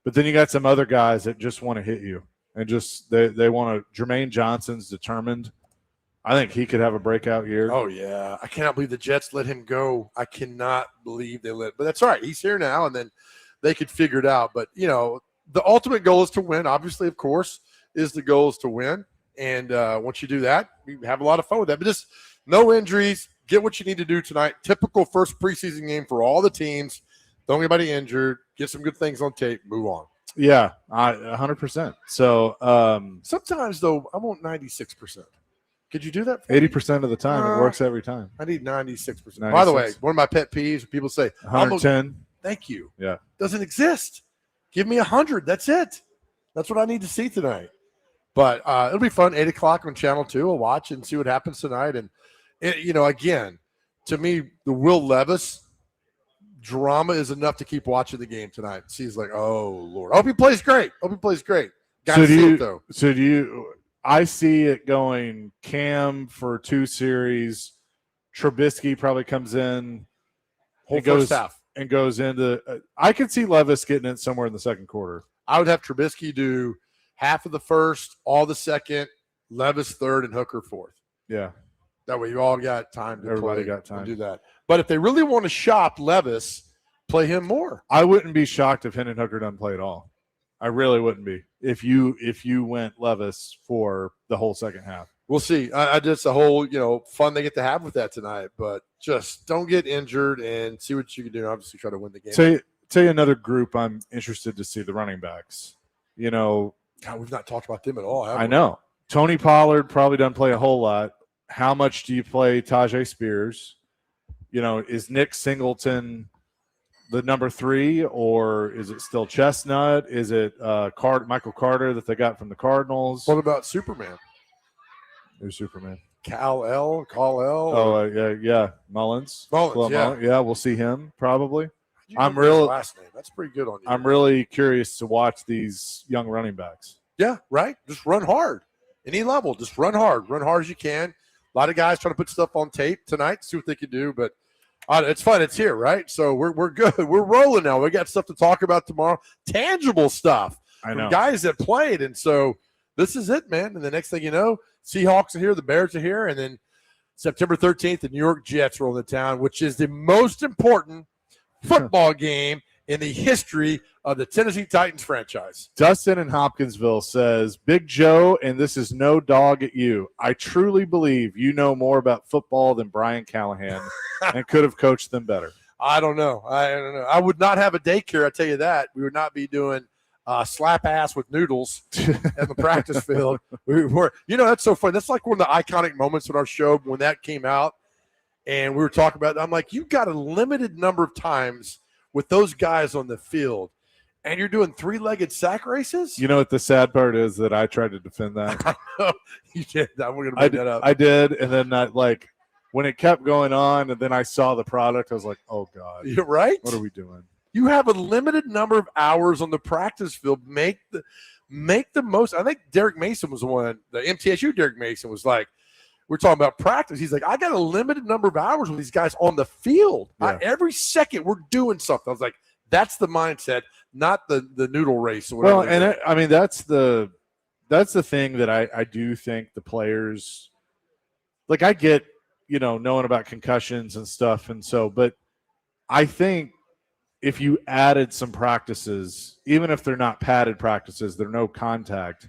but then you got some other guys that just want to hit you and just they want to. Jermaine Johnson's determined. I think he could have a breakout year. Oh, yeah. I cannot believe the Jets let him go. I cannot believe they let – but that's all right. He's here now, and then they could figure it out. But, the ultimate goal is to win. Obviously, of course, the goal is to win. And once you do that, you have a lot of fun with that. But just no injuries. Get what you need to do tonight. Typical first preseason game for all the teams. Don't get anybody injured. Get some good things on tape. Move on. Yeah, 100%. So Sometimes, though, I want 96%. Could you do that? 80% of the time, it works every time. I need 96%. By the way, one of my pet peeves, people say, 110. thank you. Yeah. Doesn't exist. Give me 100. That's it. That's what I need to see tonight. But it'll be fun. 8 o'clock on Channel 2. I'll watch and see what happens tonight. And, again, to me, the Will Levis drama is enough to keep watching the game tonight. She's like, oh, Lord. I hope he plays great. Got to see it, though. I see it going Cam for 2 series. Trubisky probably comes in. First half. And goes into I could see Levis getting it somewhere in the second quarter. I would have Trubisky do half of the first, all the second, Levis third, and Hooker fourth. Yeah. That way you all got time to Everybody play got time to do that. But if they really want to shop Levis, play him more. I wouldn't be shocked if Hendon Hooker doesn't play at all. I really wouldn't be if you went Levis for the whole second half. We'll see. I just a whole fun they get to have with that tonight. But just don't get injured and see what you can do. Obviously, try to win the game. Tell you another group I'm interested to see, the running backs. God, we've not talked about them at all. Have we? I know Tony Pollard probably doesn't play a whole lot. How much do you play Tajay Spears? Is Nick Singleton the number 3, or is it still Chestnut? Is it Michael Carter that they got from the Cardinals? What about Superman? Who's Superman? Call-El. Oh, yeah. Mullins. Yeah. Yeah, we'll see him probably. I'm real last name. That's pretty good on you. I'm really curious to watch these young running backs. Yeah, right. Just run hard. Any level, just run hard. Run hard as you can. A lot of guys trying to put stuff on tape tonight, see what they can do. But it's fun. It's here, right? So we're good. We're rolling now. We got stuff to talk about tomorrow. Tangible stuff. I know. From guys that played. And so this is it, man. And the next thing you know, Seahawks are here, the Bears are here, and then September 13th, the New York Jets roll into town, which is the most important football game in the history of the Tennessee Titans franchise. Dustin in Hopkinsville says, Big Joe, and this is no dog at you. I truly believe you know more about football than Brian Callahan and could have coached them better. I don't know. I would not have a daycare. I tell you that. We would not be doing slap ass with noodles at the practice field. We were, that's so funny. That's like one of the iconic moments in our show when that came out, and we were talking about. I'm like, you've got a limited number of times with those guys on the field, and you're doing 3-legged sack races. You know what the sad part is that I tried to defend that. I know you did. I'm going to bring that up. I did, and then when it kept going on, and then I saw the product, I was like, "Oh God, You're right. What are we doing?" You have a limited number of hours on the practice field. Make the most. I think Derek Mason was the one. The MTSU Derek Mason was like, we're talking about practice. He's like, I got a limited number of hours with these guys on the field. Yeah. Every second we're doing something. I was like, that's the mindset, not the noodle race or whatever. Well, and that's the thing that I do think the players, like, I get, knowing about concussions and stuff, and so, but I think if you added some practices, even if they're not padded practices, they're no contact,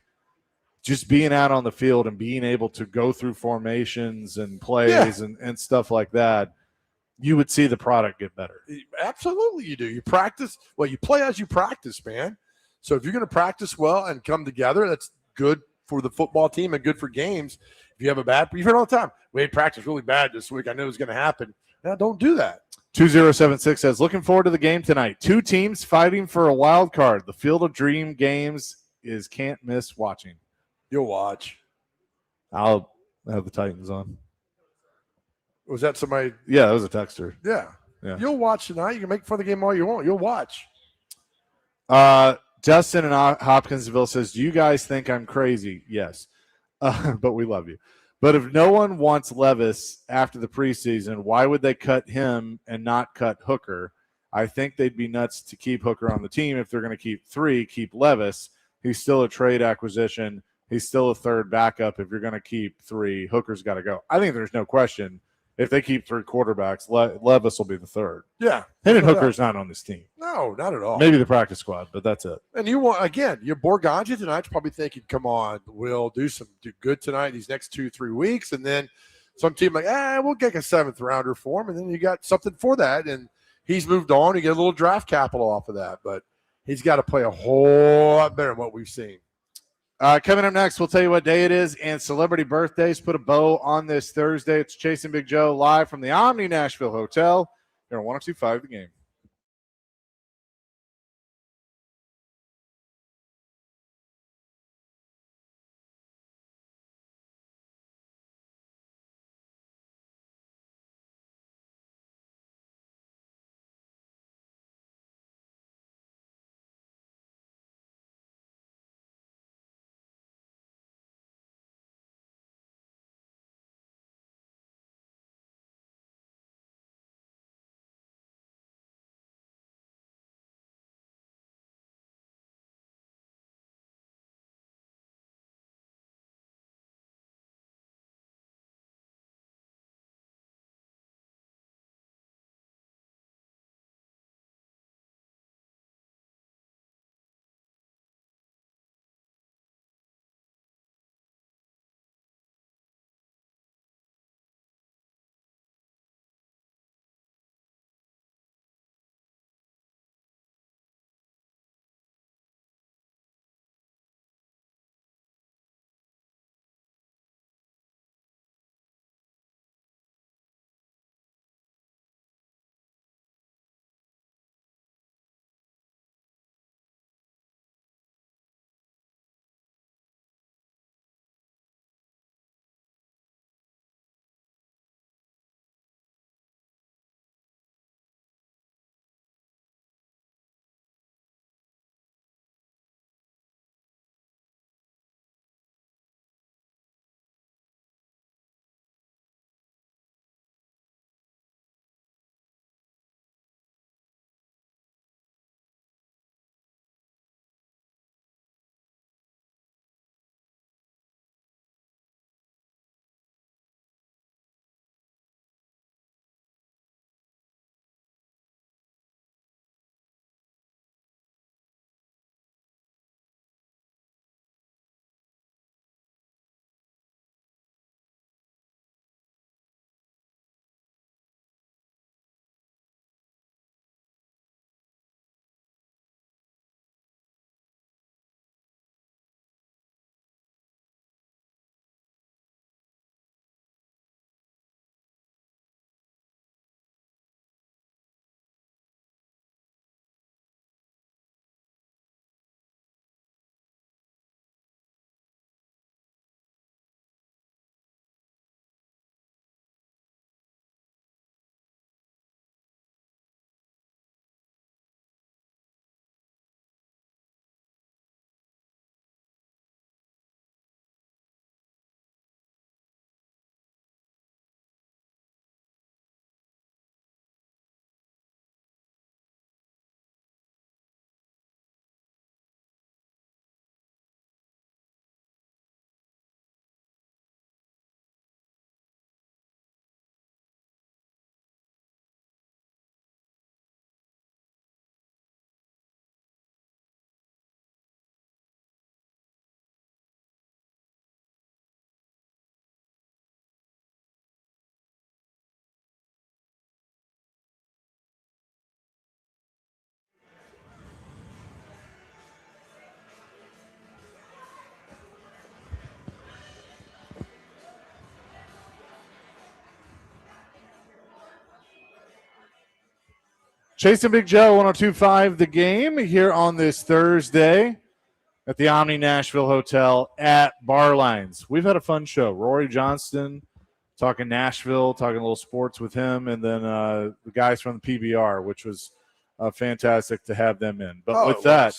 just being out on the field and being able to go through formations and plays and stuff like that, you would see the product get better. Absolutely you do. You practice. Well, you play as you practice, man. So if you're going to practice well and come together, that's good for the football team and good for games. If you have you've heard all the time, we practiced really bad this week. I knew it was going to happen. Now, don't do that. 2076 says, looking forward to the game tonight. 2 teams fighting for a wild card. The Field of Dream games is can't miss watching. You'll watch. I'll have the Titans on. Was that somebody? Yeah, that was a texter. Yeah. Yeah. You'll watch tonight. You can make fun of the game all you want. You'll watch. Justin in Hopkinsville says, do you guys think I'm crazy? Yes. But we love you. But if no one wants Levis after the preseason, why would they cut him and not cut Hooker? I think they'd be nuts to keep Hooker on the team. If they're going to keep 3, keep Levis. He's still a trade acquisition. He's still a third backup. If you're going to keep 3, Hooker's got to go. I think there's no question. If they keep 3 quarterbacks, Levis will be the third. Yeah. Hendon Hooker's not on this team. No, not at all. Maybe the practice squad, but that's it. And you want, again, your Borganja tonight's probably thinking, come on, we'll do good tonight these next 2-3 weeks. And then some team like, we'll get a 7th rounder for him. And then you got something for that. And he's moved on. You get a little draft capital off of that. But he's got to play a whole lot better than what we've seen. Coming up next, we'll tell you what day it is and celebrity birthdays. Put a bow on this Thursday. It's Chasing Big Joe live from the Omni Nashville Hotel here on 102.5 The Game. Chasing Big Joe, 102.5 The Game here on this Thursday at the Omni Nashville Hotel at Barlines. We've had a fun show. Rhori Johnson talking Nashville, talking a little sports with him, and then the guys from the PBR, which was fantastic to have them in. But with that,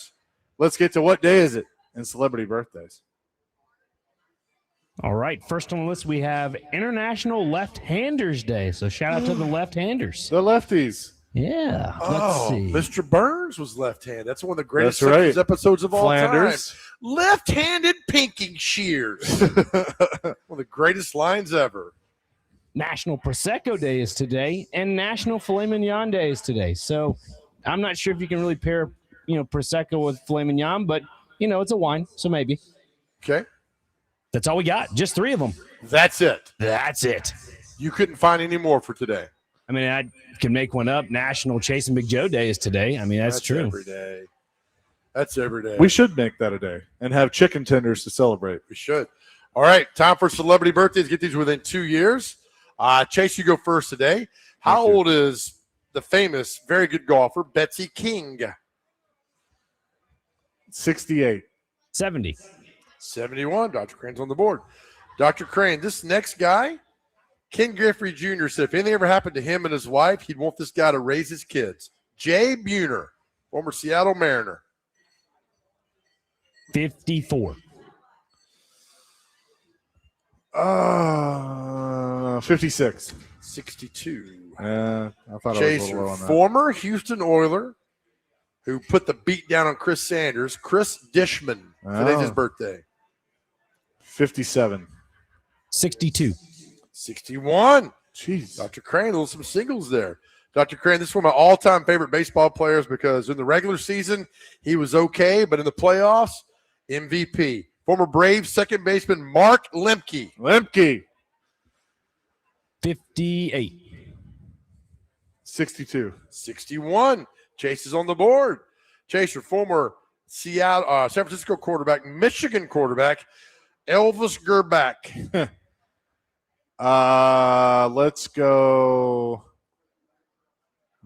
let's get to what day is it in celebrity birthdays. All right. First on the list, we have International Left-Handers Day. So shout out to the left-handers. The lefties. Yeah. Let's see. Mr. Burns was left-handed. That's one of the greatest That's right. Simpsons episodes of all Flanders. time. Left-handed pinking shears. One of the greatest lines ever. National Prosecco Day is today, and National Filet Mignon Day is today. So I'm not sure if you can really pair, Prosecco with filet mignon, but, it's a wine, so maybe. Okay. That's all we got. Just 3 of them. That's it. That's it. You couldn't find any more for today. I mean, I can make one up. National Chasing Big Joe Day is today. I mean, that's true. Every day. That's every day. We should make that a day and have chicken tenders to celebrate. We should. All right, time for celebrity birthdays. Get these within 2 years. Chase, you go first today. How old is the famous, very good golfer, Betsy King? 68. 70. 71. Dr. Crane's on the board. Dr. Crane, this next guy, Ken Griffey Jr. said if anything ever happened to him and his wife, he'd want this guy to raise his kids. Jay Buhner, former Seattle Mariner. 54. 56. 62. I thought I was a Chaser, little low on that. former Houston Oiler who put the beat down on Chris Sanders, Chris Dishman. Today's his birthday. 57. 62. 61. Jeez. Dr. Crane, some singles there. Dr. Crane, this is one of my all-time favorite baseball players because in the regular season, he was okay, but in the playoffs, MVP. Former Braves second baseman Mark Lemke. Lemke. 58. 62. 61. Chase is on the board. Chase, your former San Francisco quarterback, Michigan quarterback, Elvis Gerbach. Let's go.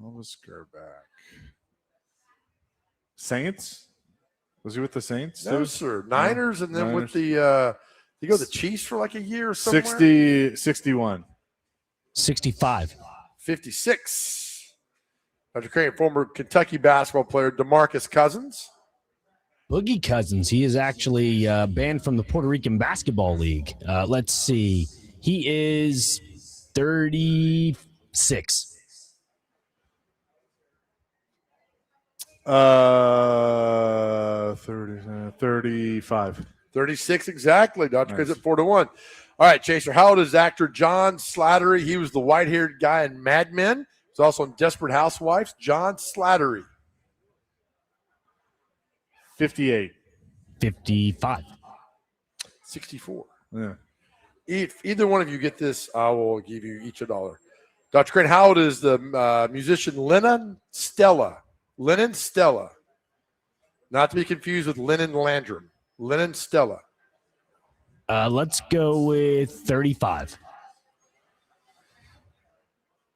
Elvis Gerbach. Saints? Was he with the Saints? No, sir. Niners, and then with the you go the Chiefs for like a year or somewhere? 61. 65. 56. Dr. Crane, former Kentucky basketball player, DeMarcus Cousins. Boogie Cousins. He is actually banned from the Puerto Rican Basketball League. Let's see. He is 36. 35. 36 exactly. Dr. Nice. Crane's at 4-1. All right, Chaser, how old is actor John Slattery? He was the white-haired guy in Mad Men. He's also in Desperate Housewives. John Slattery. 58. 55. 64. Yeah. If either one of you get this, I will give you each $1. Dr. Crane, how old is the musician Lennon Stella? Lennon Stella. Not to be confused with Lennon Landrum. Lennon Stella. Let's go with 35.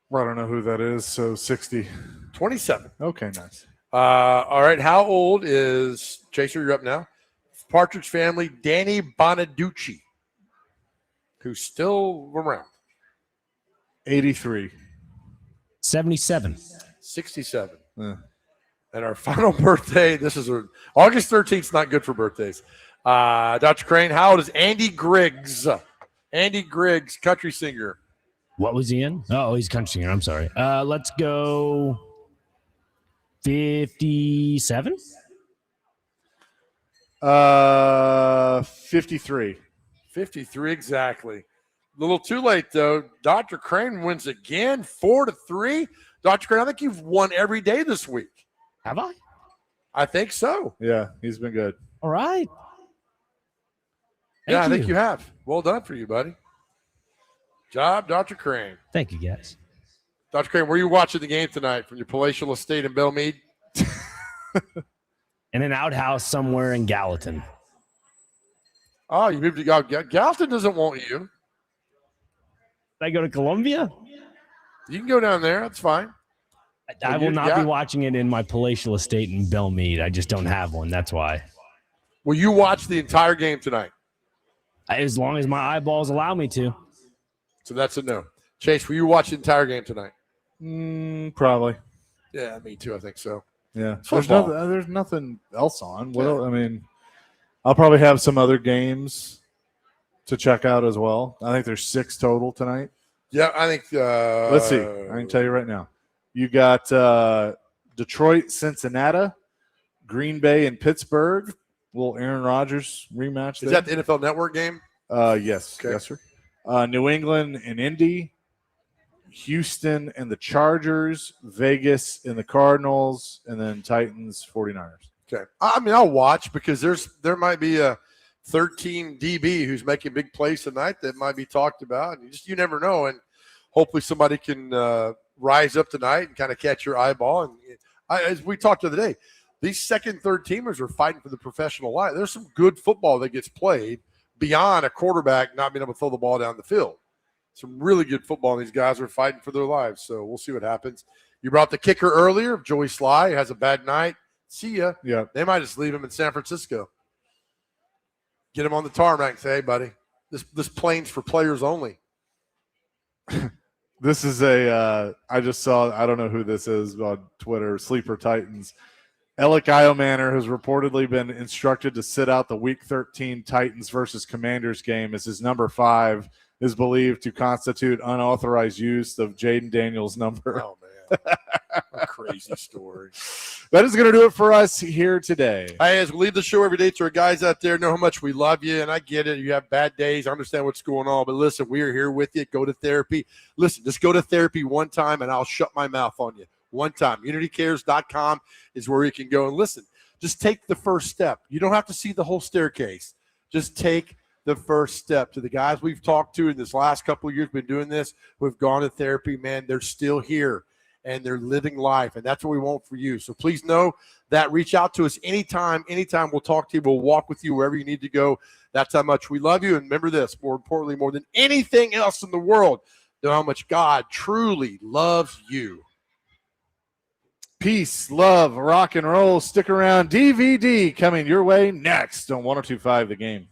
Well, I don't know who that is, so 60. 27. Okay, nice. All right, how old is, Chaser, you're up now, Partridge Family, Danny Bonaducci, who's still around. 83. 77. 67. Yeah. And our final birthday, August 13th is not good for birthdays. Dr. Crane, how old is Andy Griggs? Andy Griggs, country singer. What was he in? Oh, he's a country singer. I'm sorry. Let's go 57. 53. 53 exactly. A little too late, though. Dr. Crane wins again, 4-3. Dr. Crane, I think you've won every day this week. Have I? I think so. Yeah, he's been good. All right. I Thank think you have. Well done for you, buddy. Job, Dr. Crane. Thank you, guys. Dr. Crane, were you watching the game tonight from your palatial estate in Belmead? In an outhouse somewhere in Gallatin. Oh, you moved to Gallatin doesn't want you. Did I go to Columbia? You can go down there. That's fine. I will not be watching it in my palatial estate in Belmead. I just don't have one. That's why. Will you watch the entire game tonight? As long as my eyeballs allow me to. So that's a no. Chase, will you watch the entire game tonight? Probably. Yeah, me too. I think so. Yeah. Football. There's nothing else on. Well, I mean, I'll probably have some other games to check out as well. I think there's 6 total tonight. Yeah, I think. Let's see. I can tell you right now. You got Detroit, Cincinnati, Green Bay, and Pittsburgh. Little Aaron Rodgers rematch. Is that the NFL Network game? Yes. Okay. Yes, sir. New England and Indy, Houston and the Chargers, Vegas and the Cardinals, and then Titans, 49ers. Okay. I mean, I'll watch because there might be a 13 DB who's making big plays tonight that might be talked about. You never know, and hopefully somebody can rise up tonight and kind of catch your eyeball. And as we talked the other day, these second, third teamers are fighting for the professional life. There's some good football that gets played beyond a quarterback not being able to throw the ball down the field. Some really good football, and these guys are fighting for their lives. So we'll see what happens. You brought the kicker earlier. Joey Sly has a bad night. See ya. Yeah. They might just leave him in San Francisco. Get him on the tarmac and say, hey, buddy, this plane's for players only. This is I just saw, I don't know who this is on Twitter, Sleeper Titans. Alec Iomanner has reportedly been instructed to sit out the Week 13 Titans versus Commanders game as his number 5 is believed to constitute unauthorized use of Jaden Daniels' number. Oh, man. A crazy story. That is going to do it for us here today. Hey, as we leave the show every day to our guys out there, know how much we love you, and I get it. You have bad days. I understand what's going on, but listen, we are here with you. Go to therapy. Listen, just go to therapy one time, and I'll shut my mouth on you. One time. UnityCares.com is where you can go. And listen, just take the first step. You don't have to see the whole staircase. Just take the first step. To the guys we've talked to in this last couple of years, been doing this, who have gone to therapy, man, they're still here. And they're living life, and that's what we want for you. So please know that. Reach out to us anytime. Anytime we'll talk to you. We'll walk with you wherever you need to go. That's how much we love you. And remember this, more importantly, more than anything else in the world, know how much God truly loves you. Peace, love, rock and roll. Stick around. DVD coming your way next on 102.5 The Game.